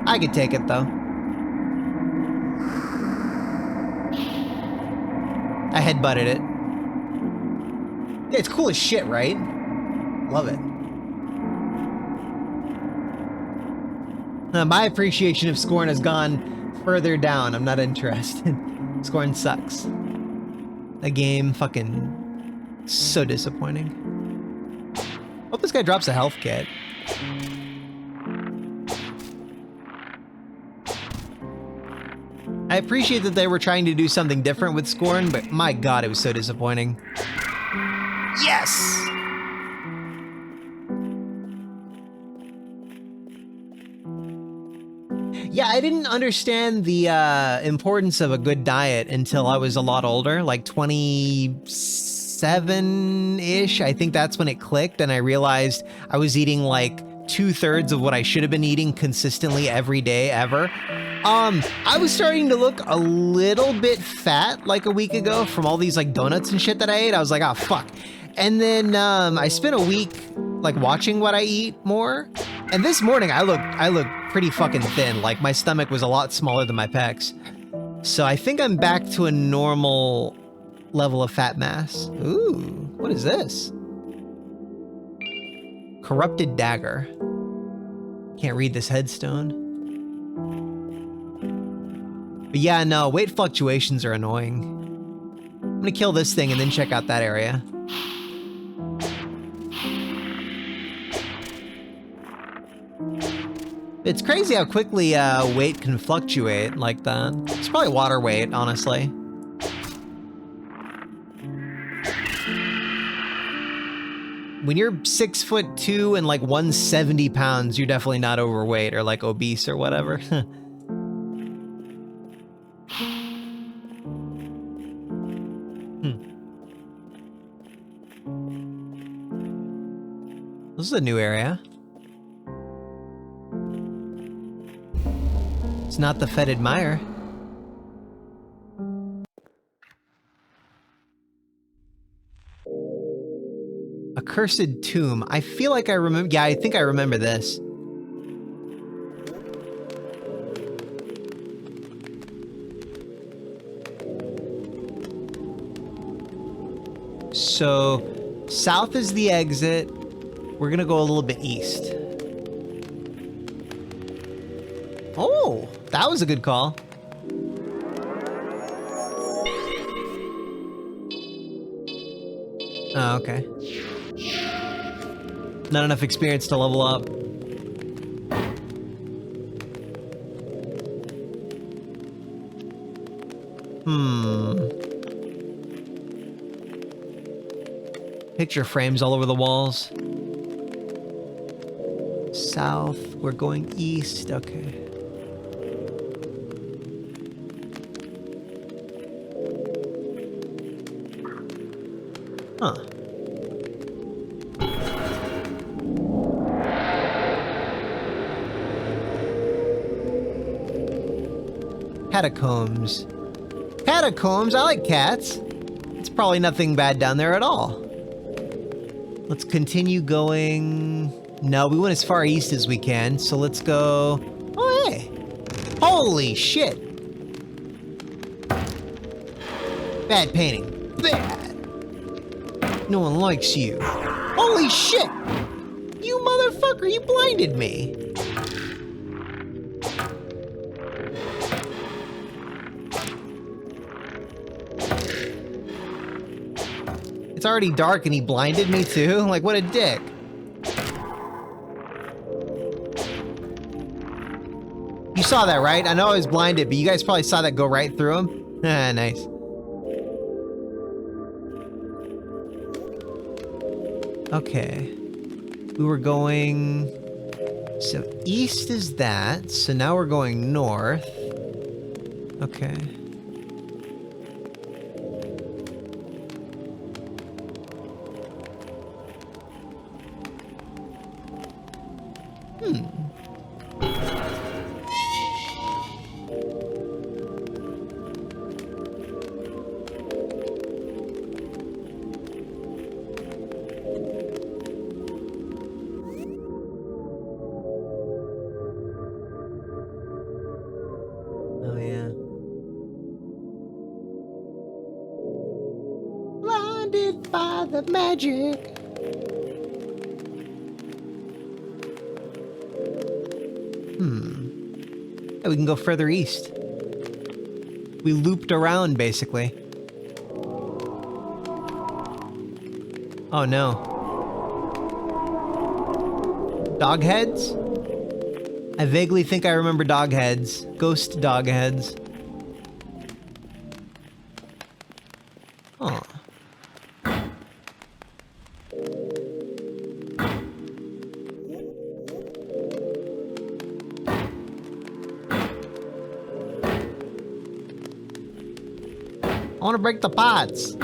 I could take it, though. I headbutted it. Yeah, it's cool as shit, right? Love it. My appreciation of Scorn has gone further down. I'm not interested. Scorn sucks. That game fucking so disappointing. Hope this guy drops a health kit. I appreciate that they were trying to do something different with Scorn, but my god, it was so disappointing. Yes! Yeah, I didn't understand the importance of a good diet until I was a lot older, like 27-ish. I think that's when it clicked and I realized I was eating like 2/3 of what I should have been eating consistently every day ever. I was starting to look a little bit fat like a week ago from all these like donuts and shit that I ate. I was like, oh fuck. And then I spent a week like watching what I eat more. And this morning I looked pretty fucking thin. Like my stomach was a lot smaller than my pecs. So I think I'm back to a normal level of fat mass. Ooh, what is this? Corrupted dagger. Can't read this headstone. But yeah, no, weight fluctuations are annoying. I'm gonna kill this thing and then check out that area. It's crazy how quickly weight can fluctuate like that. It's probably water weight, honestly. When you're 6'2" and like 170 pounds, you're definitely not overweight or like obese or whatever. This is a new area. It's not the fetid mire. Accursed tomb. I feel like I remember. Yeah, I think I remember this. So, south is the exit. We're gonna go a little bit east. Oh, that was a good call. Oh, okay. Not enough experience to level up. Picture frames all over the walls. South, we're going east, okay. Huh. Catacombs. Catacombs? I like cats. It's probably nothing bad down there at all. Let's continue going. No, we went as far east as we can, so let's go. Oh, hey. Holy shit. Bad painting. Bad. No one likes you. Holy shit. You motherfucker, you blinded me. It's already dark and he blinded me too? Like, what a dick. You saw that, right? I know I was blinded, but you guys probably saw that go right through him. Ah, nice. Okay. We were going... So east is that, so now we're going north. Okay. Oh, yeah. Blinded by the magic. Yeah, we can go further east. We looped around, basically. Oh, no. Dog heads? I vaguely think I remember dog heads. Ghost dog heads. Huh. I want to break the pots.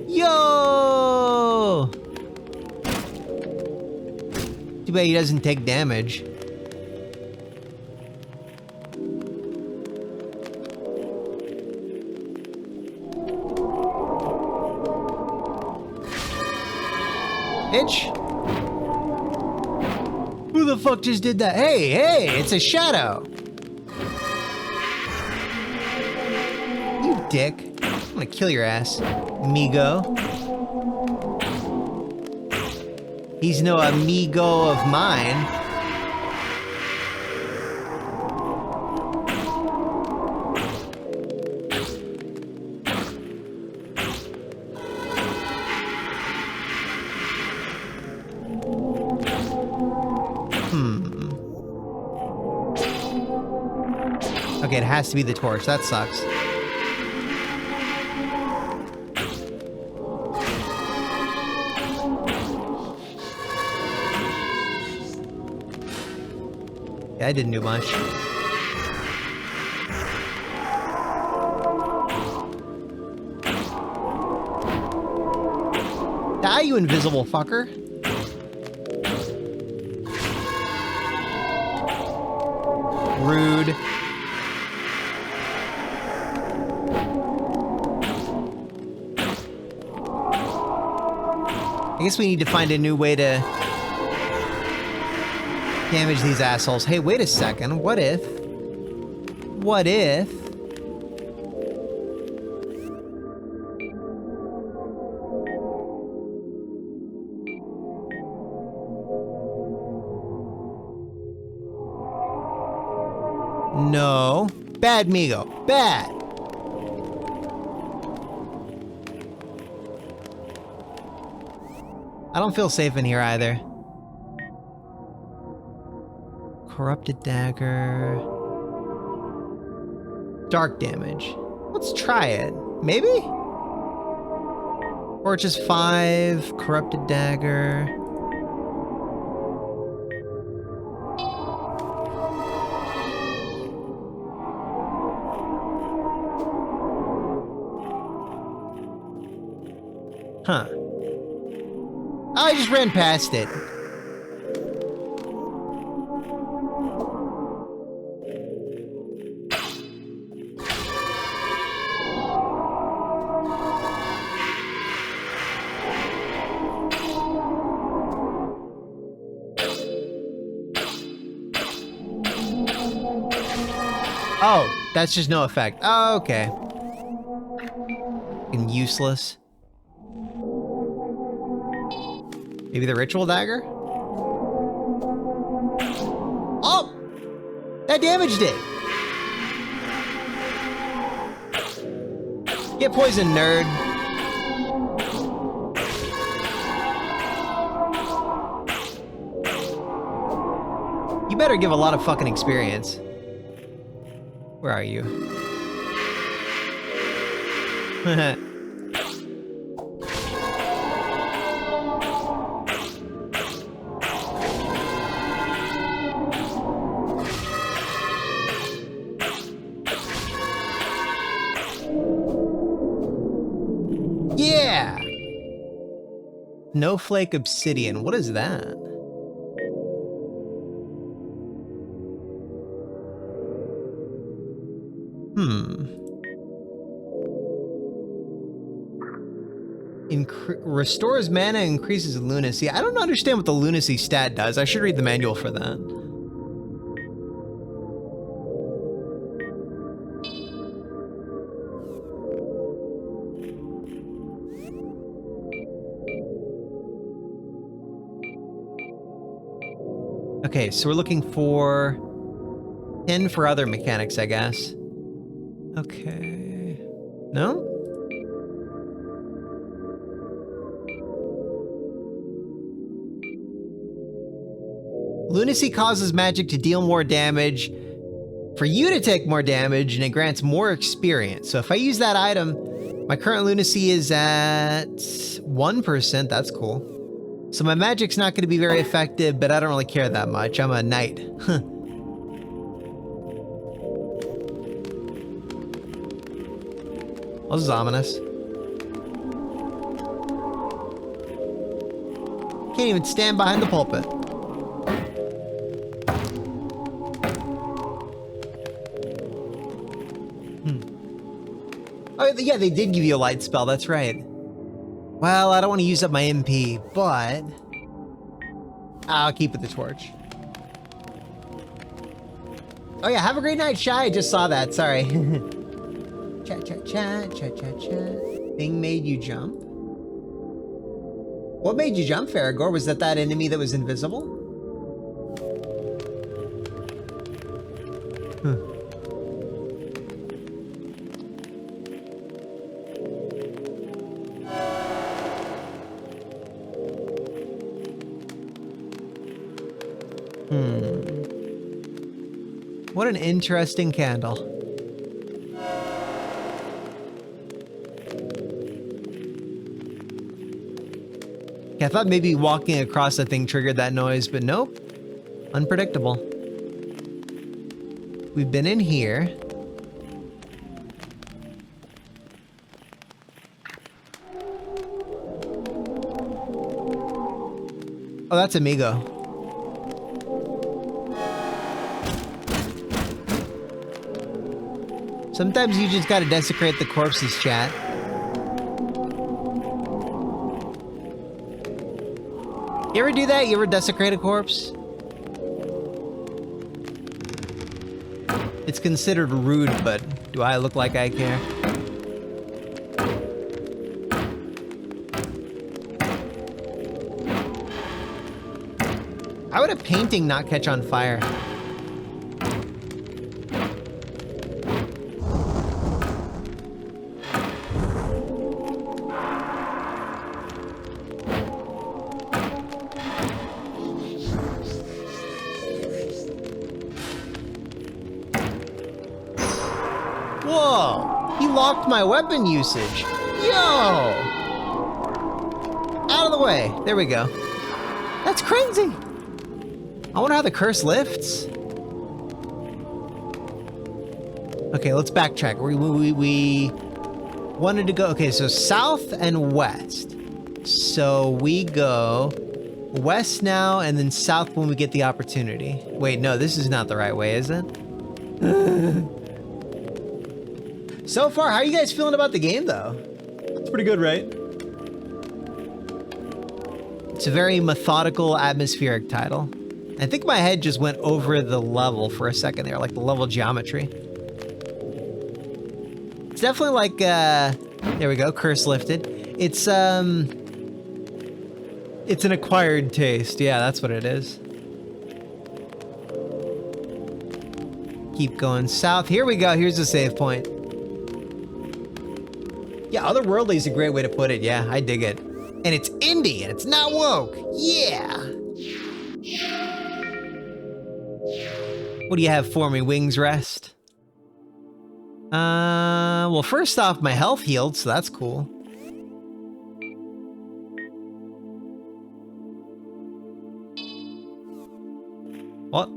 Yo! Too bad he doesn't take damage. Bitch! Who the fuck just did that? Hey, hey, it's a shadow! You dick. I'm gonna kill your ass, Migo. He's no amigo of mine. Okay, it has to be the torch. That sucks. I didn't do much. Die, you invisible fucker. Rude. I guess we need to find a new way to damage these assholes. Hey, wait a second. What if? What if? No. Bad, Migo. Bad. I don't feel safe in here either. Corrupted dagger. Dark damage. Let's try it. Maybe? Or just 5. Corrupted dagger. Huh. I just ran past it. Oh, that's just no effect. Oh, okay. And useless. Maybe the ritual dagger? Oh! That damaged it! Get poisoned, nerd. You better give a lot of fucking experience. Where are you? Yeah! Snowflake Obsidian. What is that? Restores mana and increases lunacy. I don't understand what the lunacy stat does. I should read the manual for that. Okay, so we're looking for 10 for other mechanics, I guess. Okay. No? Lunacy causes magic to deal more damage, for you to take more damage, and it grants more experience. So if I use that item, my current lunacy is at 1%. That's cool. So my magic's not going to be very effective, but I don't really care that much. I'm a knight. This is ominous. Can't even stand behind the pulpit. Oh, yeah, they did give you a light spell, that's right. Well, I don't want to use up my MP, but I'll keep it the torch. Oh yeah, have a great night, Shy. I just saw that, sorry. Chat, chat, chat, chat, chat, chat. Thing made you jump? What made you jump, Faragor? Was that enemy that was invisible? What an interesting candle. Yeah, I thought maybe walking across the thing triggered that noise, but nope. Unpredictable. We've been in here. Oh, that's Amigo. Sometimes you just gotta desecrate the corpses, chat. You ever do that? You ever desecrate a corpse? It's considered rude, but do I look like I care? How would a painting not catch on fire? Whoa! He locked my weapon usage. Yo! Out of the way. There we go. That's crazy. I wonder how the curse lifts. Okay, let's backtrack. We wanted to go... Okay, so south and west. So we go west now and then south when we get the opportunity. Wait, no, this is not the right way, is it? So far, how are you guys feeling about the game, though? It's pretty good, right? It's a very methodical, atmospheric title. I think my head just went over the level for a second there, like the level geometry. It's definitely like, there we go, curse lifted. It's an acquired taste. Yeah, that's what it is. Keep going south. Here we go. Here's the save point. Yeah, otherworldly is a great way to put it. Yeah, I dig it. And it's indie and it's not woke. Yeah. What do you have for me, Wings Rest? Well, first off, my health healed, so that's cool. What?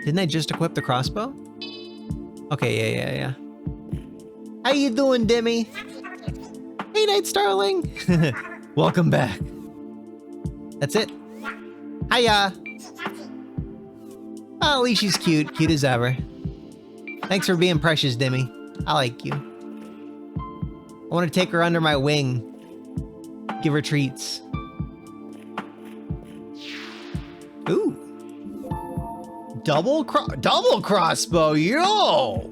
Didn't I just equip the crossbow? Okay, yeah. How you doing, Demi? Hey, Night Starling. Welcome back. That's it. Hiya. Oh, at least she's cute. Cute as ever. Thanks for being precious, Demi. I like you. I want to take her under my wing. Give her treats. Ooh. Double crossbow, yo!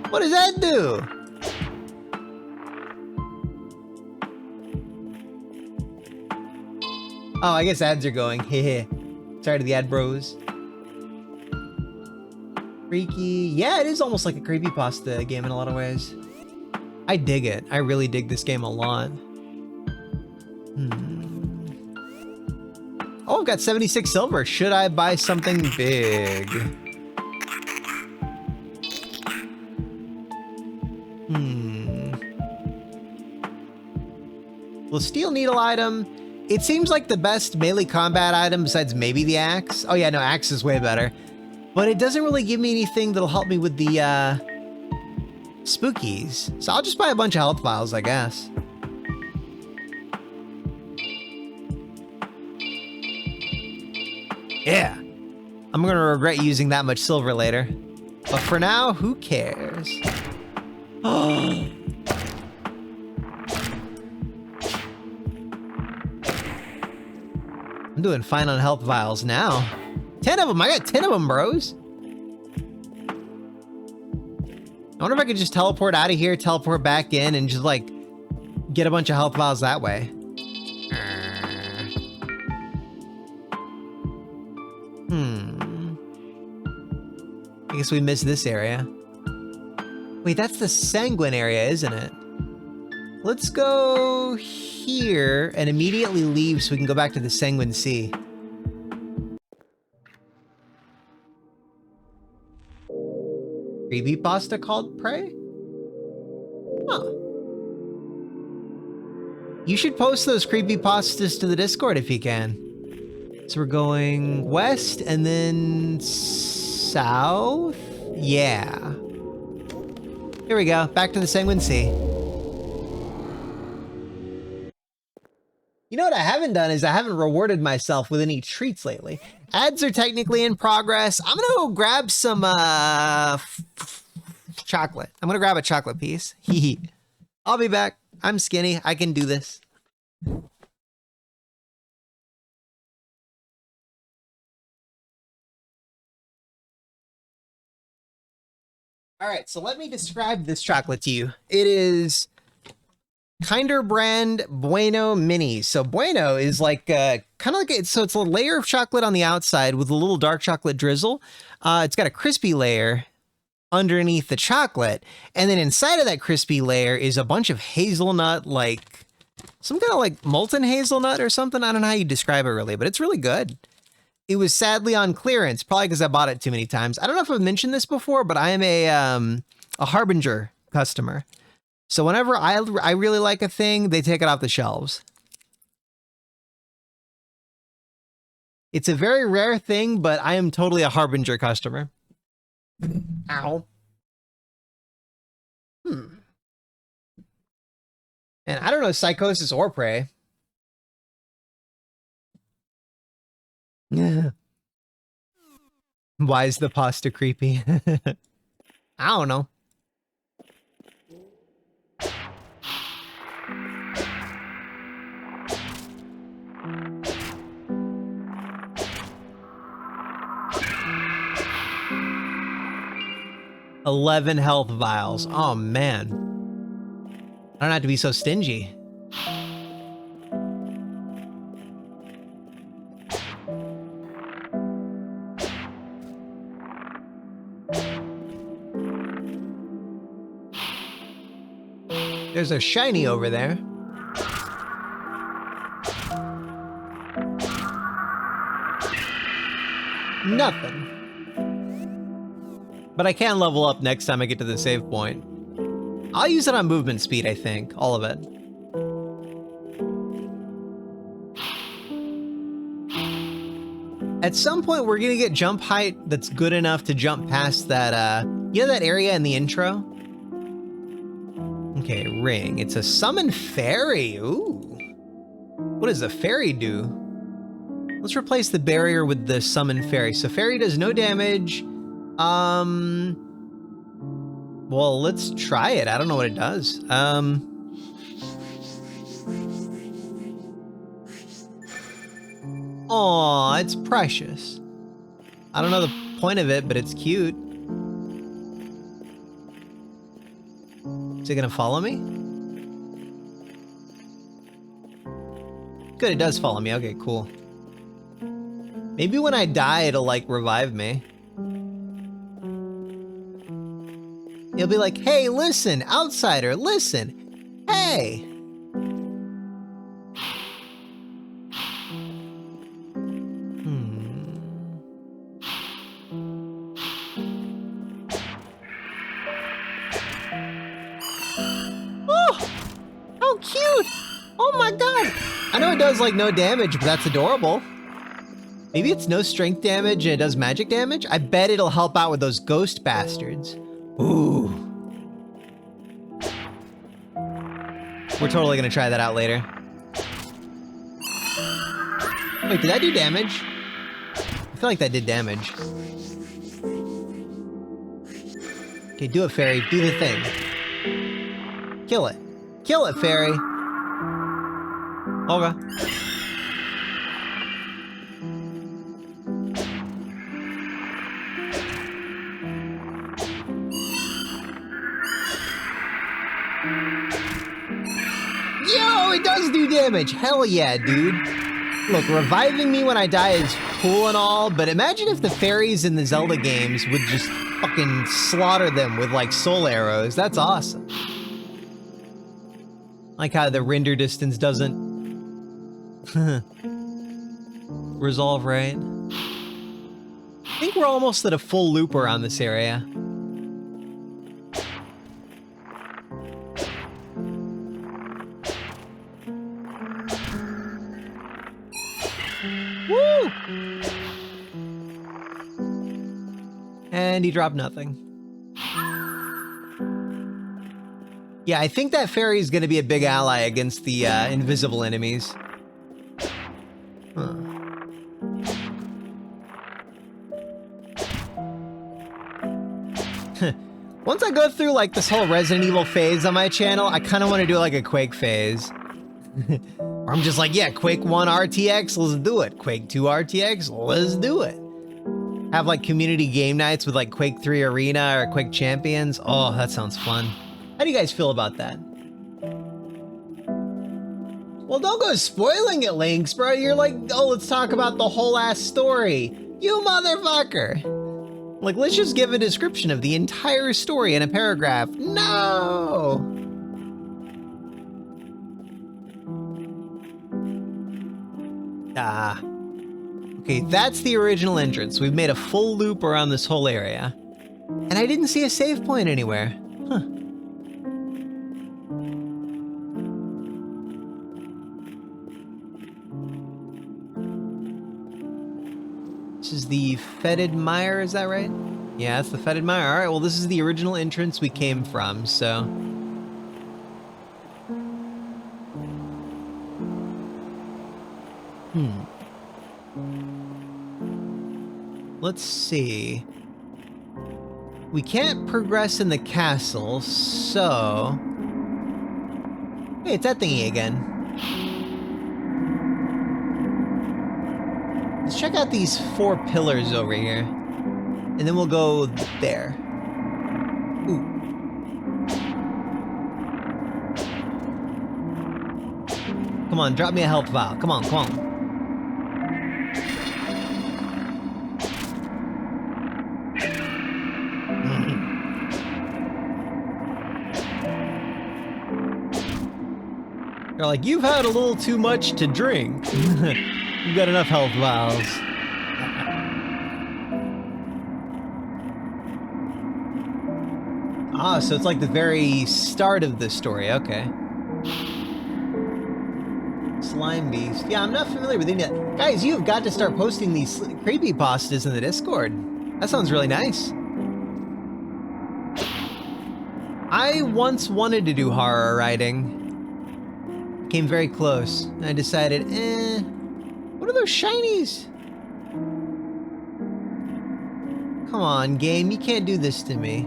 What does that do? Oh, I guess ads are going. Heh. Sorry to the ad bros. Freaky. Yeah, it is almost like a creepypasta game in a lot of ways. I dig it. I really dig this game a lot. Oh, I've got 76 silver. Should I buy something big? Well, steel needle item. It seems like the best melee combat item besides maybe the axe. Oh yeah, no, axe is way better. But it doesn't really give me anything that'll help me with the spookies. So I'll just buy a bunch of health vials, I guess. Yeah. I'm gonna regret using that much silver later. But for now, who cares? Oh. I'm doing fine on health vials now. 10 of them, I got 10 of them, bros. I wonder if I could just teleport out of here, teleport back in, and just like get a bunch of health vials that way. I guess we missed this area. Wait, that's the sanguine area, isn't it? Let's go here and immediately leave so we can go back to the Sanguine Sea. Creepypasta called Prey? Huh. You should post those creepypastas to the Discord if you can. So we're going west and then south? Yeah. Here we go, back to the Sanguine Sea. You know what I haven't done is I haven't rewarded myself with any treats lately. Ads are technically in progress. I'm gonna go grab some chocolate. I'm gonna grab a chocolate piece. I'll be back. I'm skinny. I can do this. All right, so let me describe this chocolate to you. It is Kinder brand Bueno Minis. So Bueno is like kind of like it's a layer of chocolate on the outside with a little dark chocolate drizzle. It's got a crispy layer underneath the chocolate, and then inside of that crispy layer is a bunch of hazelnut, like some kind of like molten hazelnut or something. I don't know how you describe it really, but it's really good. It was sadly on clearance, probably because I bought it too many times. I don't know if I've mentioned this before, but I am a Harbinger customer. So whenever I really like a thing, they take it off the shelves. It's a very rare thing, but I am totally a Harbinger customer. Ow. And I don't know Psychosis or Prey. Why is the pasta creepy? I don't know. $11 health vials. Oh man. I don't have to be so stingy. There's a shiny over there. Nothing. But I can level up next time I get to the save point. I'll use it on movement speed, I think. All of it. At some point, we're gonna get jump height that's good enough to jump past that, you know that area in the intro? Okay, ring. It's a summon fairy. Ooh. What does a fairy do? Let's replace the barrier with the summon fairy. So fairy does no damage. Well, let's try it. I don't know what it does. Aw, it's precious. I don't know the point of it, but it's cute. Is it gonna follow me? Good, it does follow me. Okay, cool. Maybe when I die, it'll like revive me. It'll be like, hey, listen, outsider, listen. Hey. Oh, cute! Oh my god! I know it does like no damage, but that's adorable. Maybe it's no strength damage and it does magic damage? I bet it'll help out with those ghost bastards. Ooh. We're totally gonna try that out later. Wait, did that do damage? I feel like that did damage. Okay, do it, fairy. Do the thing. Kill it. Kill it, fairy. Okay. Yo, it does do damage. Hell yeah, dude. Look, reviving me when I die is cool and all, but imagine if the fairies in the Zelda games would just fucking slaughter them with like soul arrows. That's awesome. Like how the render distance doesn't resolve right. I think we're almost at a full loop around this area. Woo! And he dropped nothing. Yeah, I think that fairy is going to be a big ally against the invisible enemies. Huh. Once I go through like this whole Resident Evil phase on my channel, I kind of want to do like a Quake phase. Or I'm just like, yeah, Quake 1 RTX, let's do it. Quake 2 RTX, let's do it. Have like community game nights with like Quake 3 Arena or Quake Champions. Oh, that sounds fun. How do you guys feel about that? Well, don't go spoiling it, Lynx, bro. You're like, oh, let's talk about the whole ass story. You motherfucker. Like, let's just give a description of the entire story in a paragraph. No! Ah. Okay, that's the original entrance. We've made a full loop around this whole area. And I didn't see a save point anywhere. Huh. This is the Fetid Mire, is that right? Yeah, that's the Fetid Mire. All right, well, this is the original entrance we came from, so... Let's see. We can't progress in the castle, so... Hey, it's that thingy again. Let's check out these 4 pillars over here. And then we'll go there. Ooh. Come on, drop me a health vial. Come on, come on. They're like, you've had a little too much to drink. You've got enough health vials. Ah, so it's like the very start of the story. Okay. Slime Beast. Yeah, I'm not familiar with any of that. Guys, you've got to start posting these creepypastas in the Discord. That sounds really nice. I once wanted to do horror writing. Came very close. And I decided, what are those shinies? Come on, game, you can't do this to me.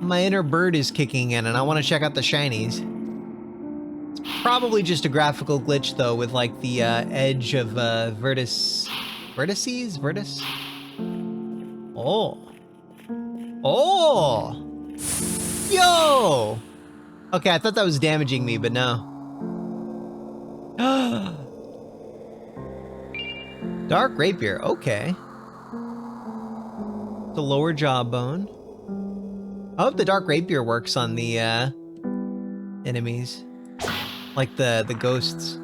My inner bird is kicking in and I want to check out the shinies. It's probably just a graphical glitch though with like the edge of vertices? Vertice? Oh. Oh! Yo! Okay, I thought that was damaging me, but no. Dark Rapier, okay. The lower jawbone. I hope the Dark Rapier works on the enemies. Like the ghosts.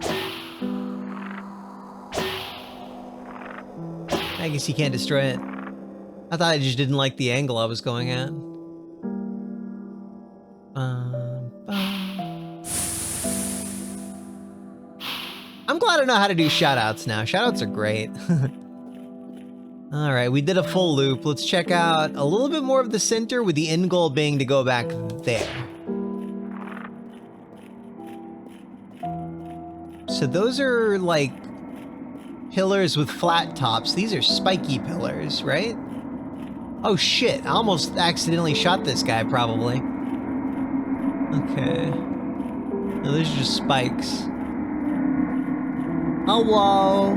I guess you can't destroy it. I thought I just didn't like the angle I was going at. I'm glad I know how to do shoutouts now. Shoutouts are great. All right, we did a full loop. Let's check out a little bit more of the center with the end goal being to go back there. So those are like pillars with flat tops. These are spiky pillars, right? Oh shit, I almost accidentally shot this guy probably. Okay. No, those are just spikes. Hello.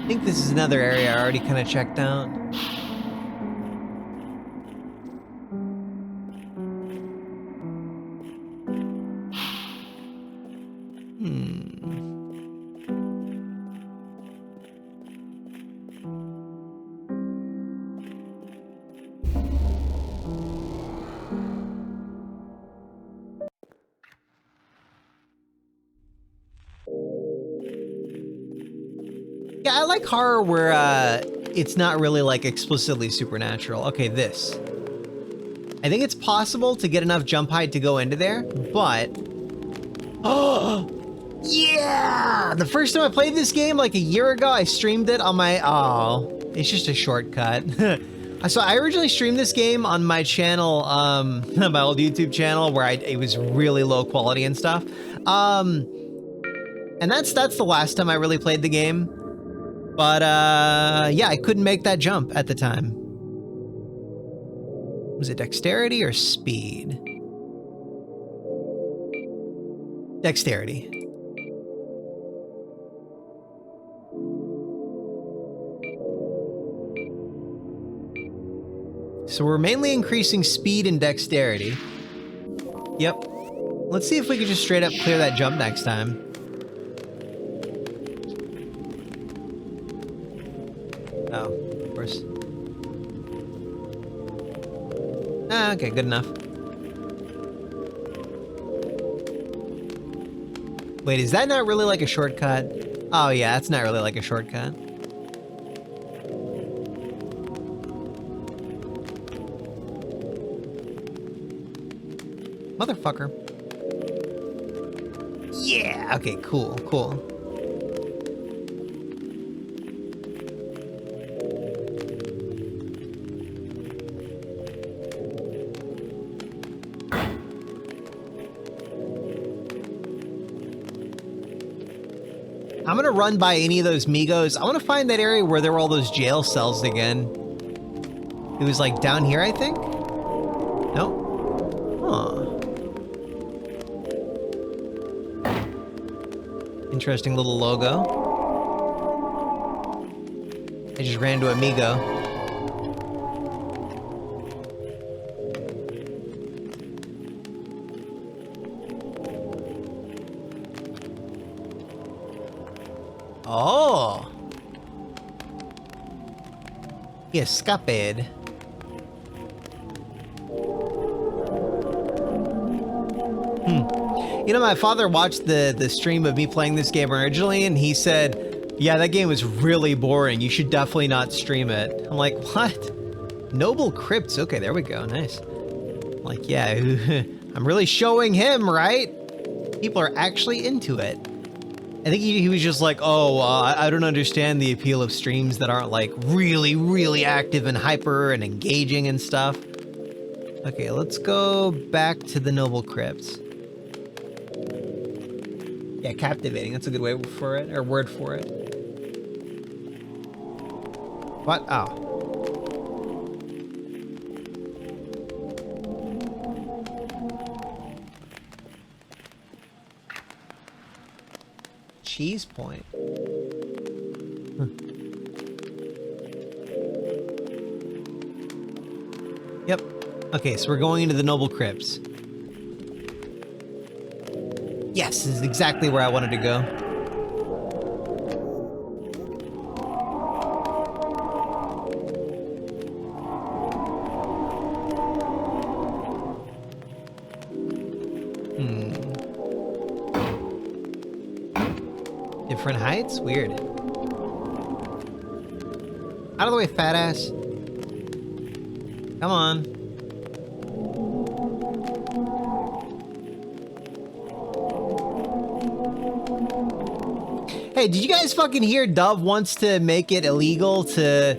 I think this is another area I already kind of checked out. Yeah, I like horror where it's not really like explicitly supernatural. Okay, this. I think it's possible to get enough jump height to go into there, but... Oh! Yeah! The first time I played this game, like a year ago, I streamed it on my... Oh, it's just a shortcut. So I originally streamed this game on my channel, my old YouTube channel, where it was really low quality and stuff. And that's the last time I really played the game. But, yeah, I couldn't make that jump at the time. Was it dexterity or speed? Dexterity. So we're mainly increasing speed and dexterity. Yep. Let's see if we can just straight up clear that jump next time. Oh, of course. Ah, okay, good enough. Wait, is that not really like a shortcut? Oh yeah, that's not really like a shortcut. Motherfucker. Yeah, okay, cool, cool. I'm gonna run by any of those Migos. I wanna find that area where there were all those jail cells again. It was like down here, I think? No? Huh. Interesting little logo. I just ran to Amigo. Oh! He escaped. You know, my father watched the stream of me playing this game originally, and he said, yeah, that game was really boring. You should definitely not stream it. I'm like, what? Noble Crypts. Okay, there we go. Nice. I'm like, yeah, I'm really showing him, right? People are actually into it. I think he was just like, oh, I don't understand the appeal of streams that aren't like really, really active and hyper and engaging and stuff. Okay, let's go back to the Noble Crypts. Yeah, captivating. That's a good way for it, or word for it. What? Oh. Cheese Point. Huh. Yep. Okay, so we're going into the Noble Crypts. Yes, this is exactly where I wanted to go. Different heights? Weird. Out of the way, fat ass. Come on. Hey, did you guys fucking hear Dove wants to make it illegal to,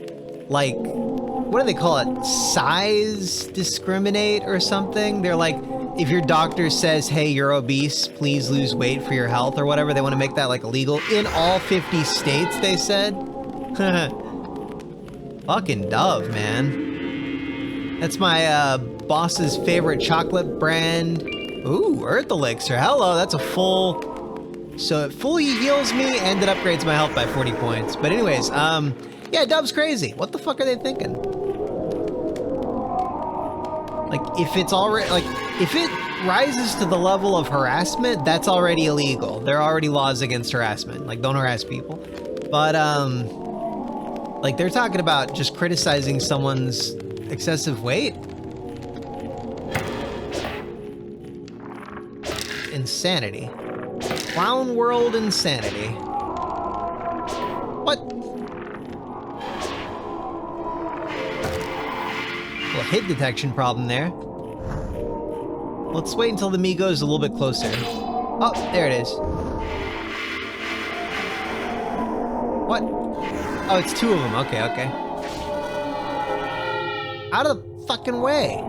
like, what do they call it? Size discriminate or something? They're like, if your doctor says, hey, you're obese, please lose weight for your health or whatever, they want to make that, like, illegal in all 50 states, they said. Fucking Dove, man. That's my, boss's favorite chocolate brand. Ooh, Earth Elixir. Hello, that's a full... So it fully heals me and it upgrades my health by 40 points. But anyways, yeah, Dove's crazy. What the fuck are they thinking? Like, if it's already, like, if it rises to the level of harassment, that's already illegal. There are already laws against harassment. Like, don't harass people. But, like, they're talking about just criticizing someone's excessive weight. Insanity. Clown World insanity. What? Little hit detection problem there. Let's wait until the Migos is a little bit closer. Oh, there it is. What? Oh, it's two of them. Okay, okay. Out of the fucking way.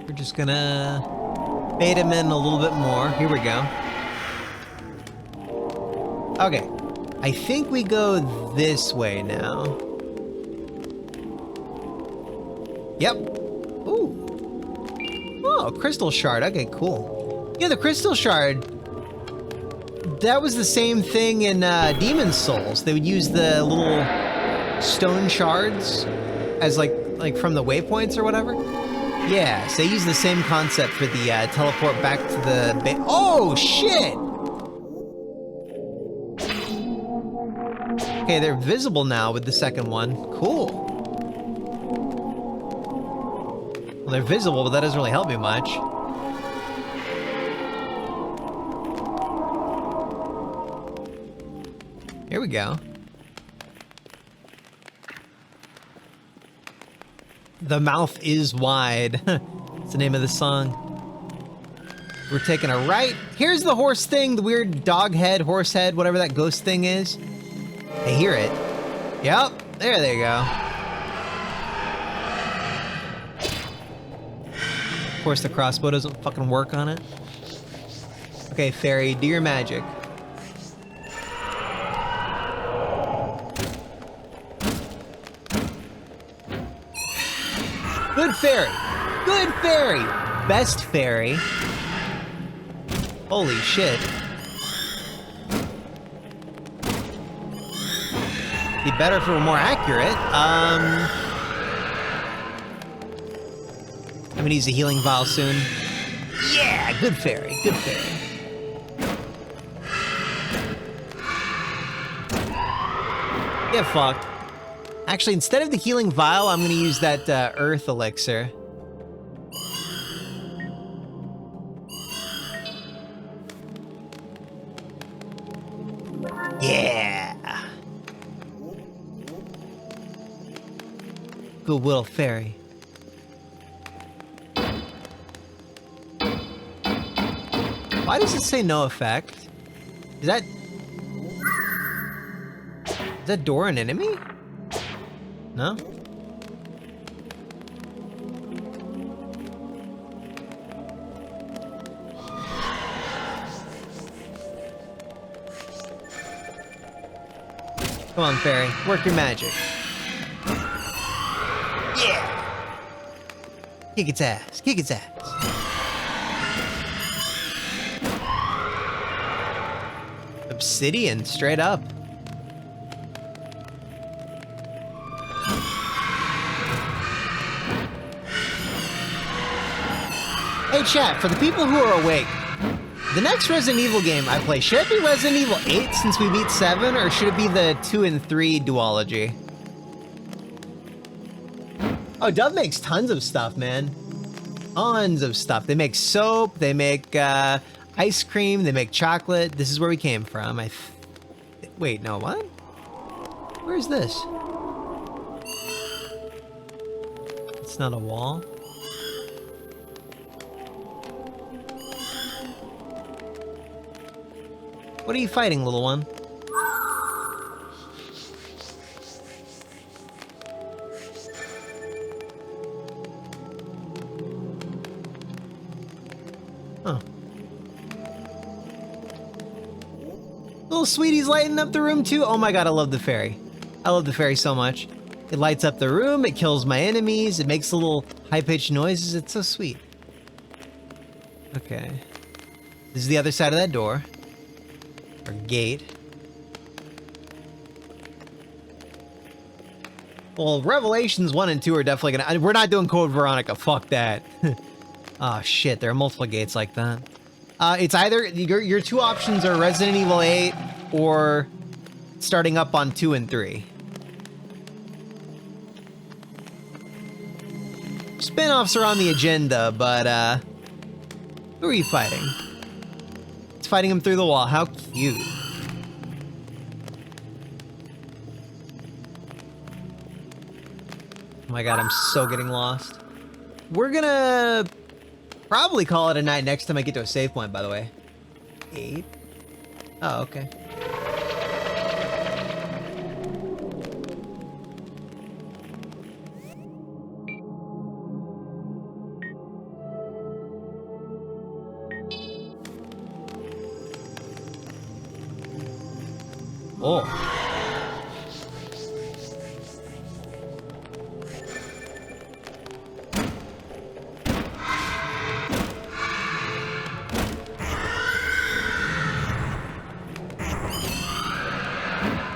We're just gonna bait him in a little bit more. Here we go. Okay. I think we go this way now. Yep. Ooh. Oh, crystal shard. Okay, cool. Yeah, the crystal shard. That was the same thing in Demon's Souls. They would use the little stone shards as like from the waypoints or whatever. Yeah, so they use the same concept for the teleport back to the oh, shit! Okay, they're visible now with the second one. Cool. Well, they're visible, but that doesn't really help me much. Here we go. The mouth is wide. That's the name of the song. We're taking a right. Here's the horse thing, the weird dog head, horse head, whatever that ghost thing is. I hear it. Yep, there they go. Of course, the crossbow doesn't fucking work on it. Okay, fairy, do your magic. Good fairy. Good fairy. Best fairy. Holy shit. Be better if it were more accurate. I'm gonna use a healing vial soon. Yeah, good fairy, good fairy. Get fucked. Actually, instead of the healing vial, I'm gonna use that earth elixir. Yeah. Goodwill fairy. Why does it say no effect? Is that door an enemy? No? Come on, fairy. Work your magic. Yeah! Kick its ass. Kick its ass. Obsidian, straight up. Hey chat, for the people who are awake, the next Resident Evil game I play, should it be Resident Evil 8 since we beat 7, or should it be the 2 and 3 duology? Oh, Dove makes tons of stuff, man. Tons of stuff. They make soap, they make ice cream, they make chocolate. This is where we came from. Wait, no, what? Where's this? It's not a wall. What are you fighting, little one? Huh. Little sweetie's lighting up the room too. Oh my god, I love the fairy. I love the fairy so much. It lights up the room, it kills my enemies, it makes little high-pitched noises. It's so sweet. Okay. This is the other side of that door. Or gate. Well, Revelations 1 and 2 are definitely gonna... We're not doing Code Veronica, fuck that. Oh shit, there are multiple gates like that. It's either... Your two options are Resident Evil 8 or starting up on 2 and 3. Spin-offs are on the agenda, but who are you fighting? It's fighting him through the wall. How cute. Oh my god, I'm so getting lost. We're gonna probably call it a night next time I get to a save point, by the way. 8? Oh, okay. Oh.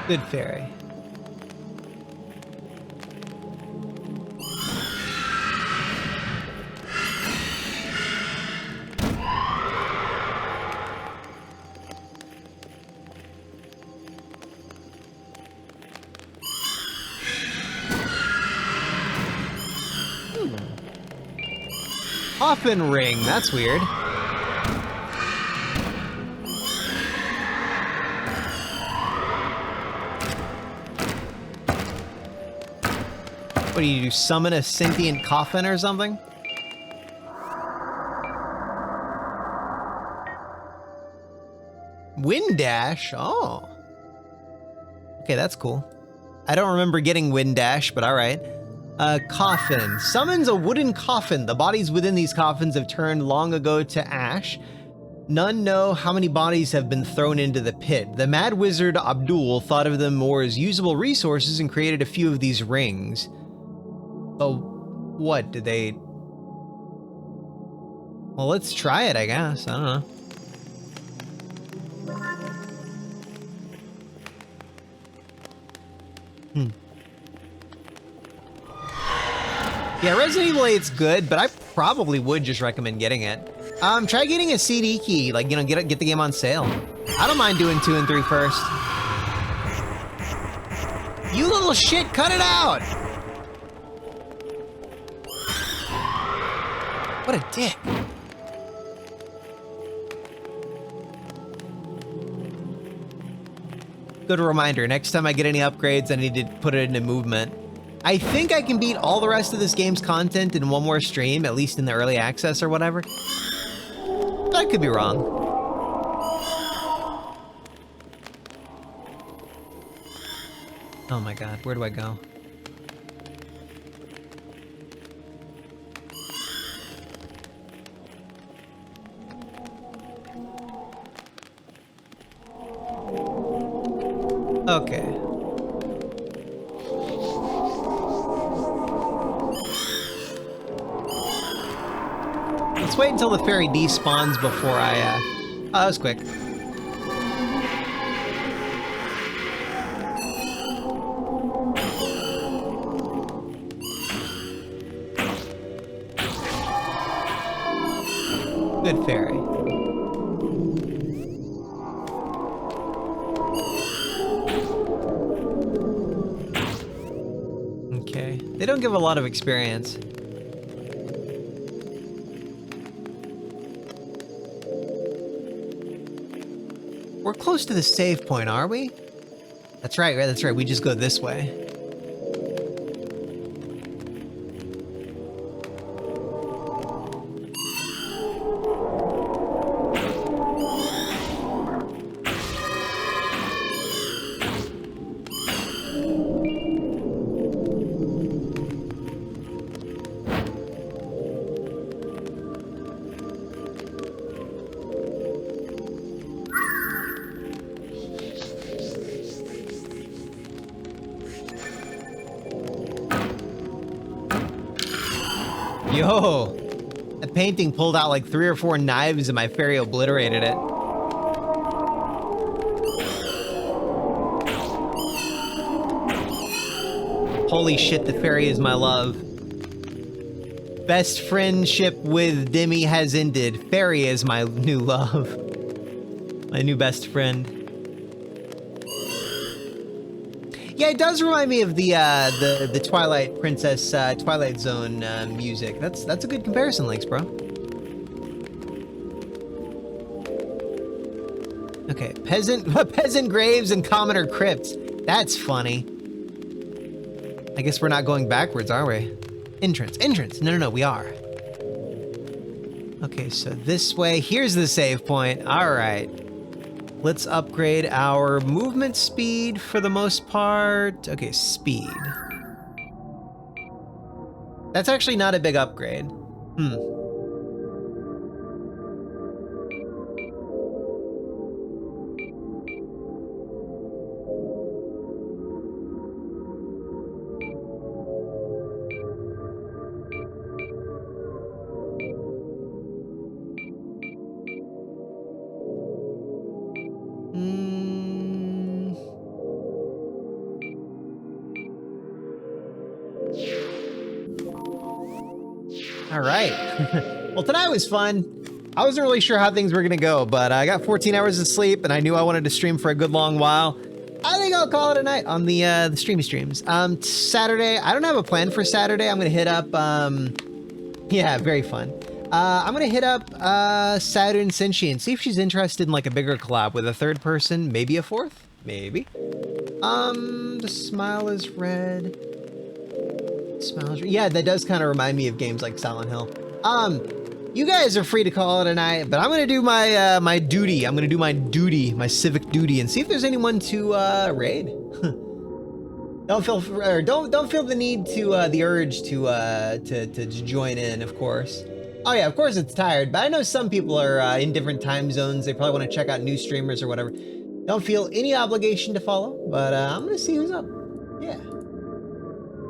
Good fairy. Coffin ring, that's weird. What do you do, summon a sentient coffin or something? Wind dash, oh. Okay, that's cool. I don't remember getting wind dash, but alright. Coffin. Summons a wooden coffin. The bodies within these coffins have turned long ago to ash. None know how many bodies have been thrown into the pit. The mad wizard Abdul thought of them more as usable resources and created a few of these rings. Oh, what did they... Well, let's try it, I guess. I don't know. Yeah, Resident Evil 8's good, but I probably would just recommend getting it. Try getting a CD key, like, you know, get the game on sale. I don't mind doing 2 and 3 first. You little shit, cut it out! What a dick. Good reminder, next time I get any upgrades, I need to put it into movement. I think I can beat all the rest of this game's content in one more stream, at least in the early access or whatever. But I could be wrong. Oh my god, where do I go? Okay. Let's wait until the fairy despawns before I, Oh, that was quick. Good fairy. Okay. They don't give a lot of experience. We're close to the save point, are we? That's right, that's right. We just go this way. Yo, that painting pulled out like 3 or 4 knives and my fairy obliterated it. Holy shit, the fairy is my love. Best friendship with Demi has ended. Fairy is my new love. My new best friend. Yeah, it does remind me of the Twilight Princess, Twilight Zone music. That's a good comparison, Links, bro. Okay, peasant graves and commoner crypts. That's funny. I guess we're not going backwards, are we? Entrance. No, we are. Okay, so this way. Here's the save point. All right. Let's upgrade our movement speed for the most part. Okay, speed. That's actually not a big upgrade. All right. Well, tonight was fun. I wasn't really sure how things were gonna go, but I got 14 hours of sleep, and I knew I wanted to stream for a good long while. I think I'll call it a night on the streamy streams. Saturday, I don't have a plan for Saturday. I'm gonna hit up, yeah, very fun. I'm gonna hit up Saturn Senshi and see if she's interested in like a bigger collab with a third person, maybe a fourth, maybe. The smile is red. Smiles. Yeah, that does kind of remind me of games like Silent Hill. You guys are free to call it a night, but I'm gonna do my my duty. I'm gonna do my duty, my civic duty, and see if there's anyone to raid. Don't feel or don't feel the need to the urge to join in, of course. Oh yeah, of course it's tired, but I know some people are in different time zones. They probably want to check out new streamers or whatever. Don't feel any obligation to follow, but I'm gonna see who's up. Yeah.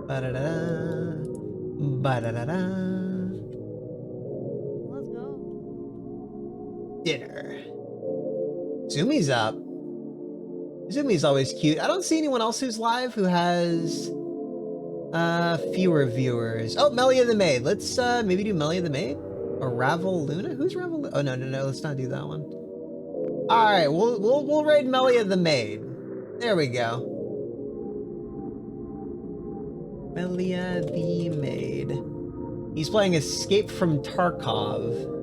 Ba-da-da-da. Ba-da-da-da. Let's go. Dinner. Zumi's up. Zumi's always cute. I don't see anyone else who's live who has fewer viewers. Oh, Melia the Maid. Let's maybe do Melia the Maid or Ravel Luna. Who's Ravel Luna? Oh no. Let's not do that one. All right, we'll raid Melia the Maid. There we go. Melia the Maid. He's playing Escape from Tarkov.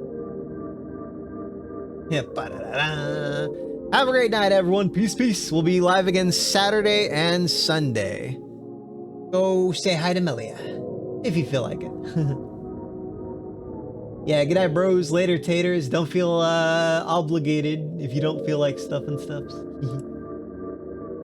Yeah, ba-da-da-da. Have a great night, everyone. Peace, peace. We'll be live again Saturday and Sunday. Go say hi to Melia, if you feel like it. Yeah, good night, bros. Later, taters. Don't feel obligated if you don't feel like stuff and stuffs.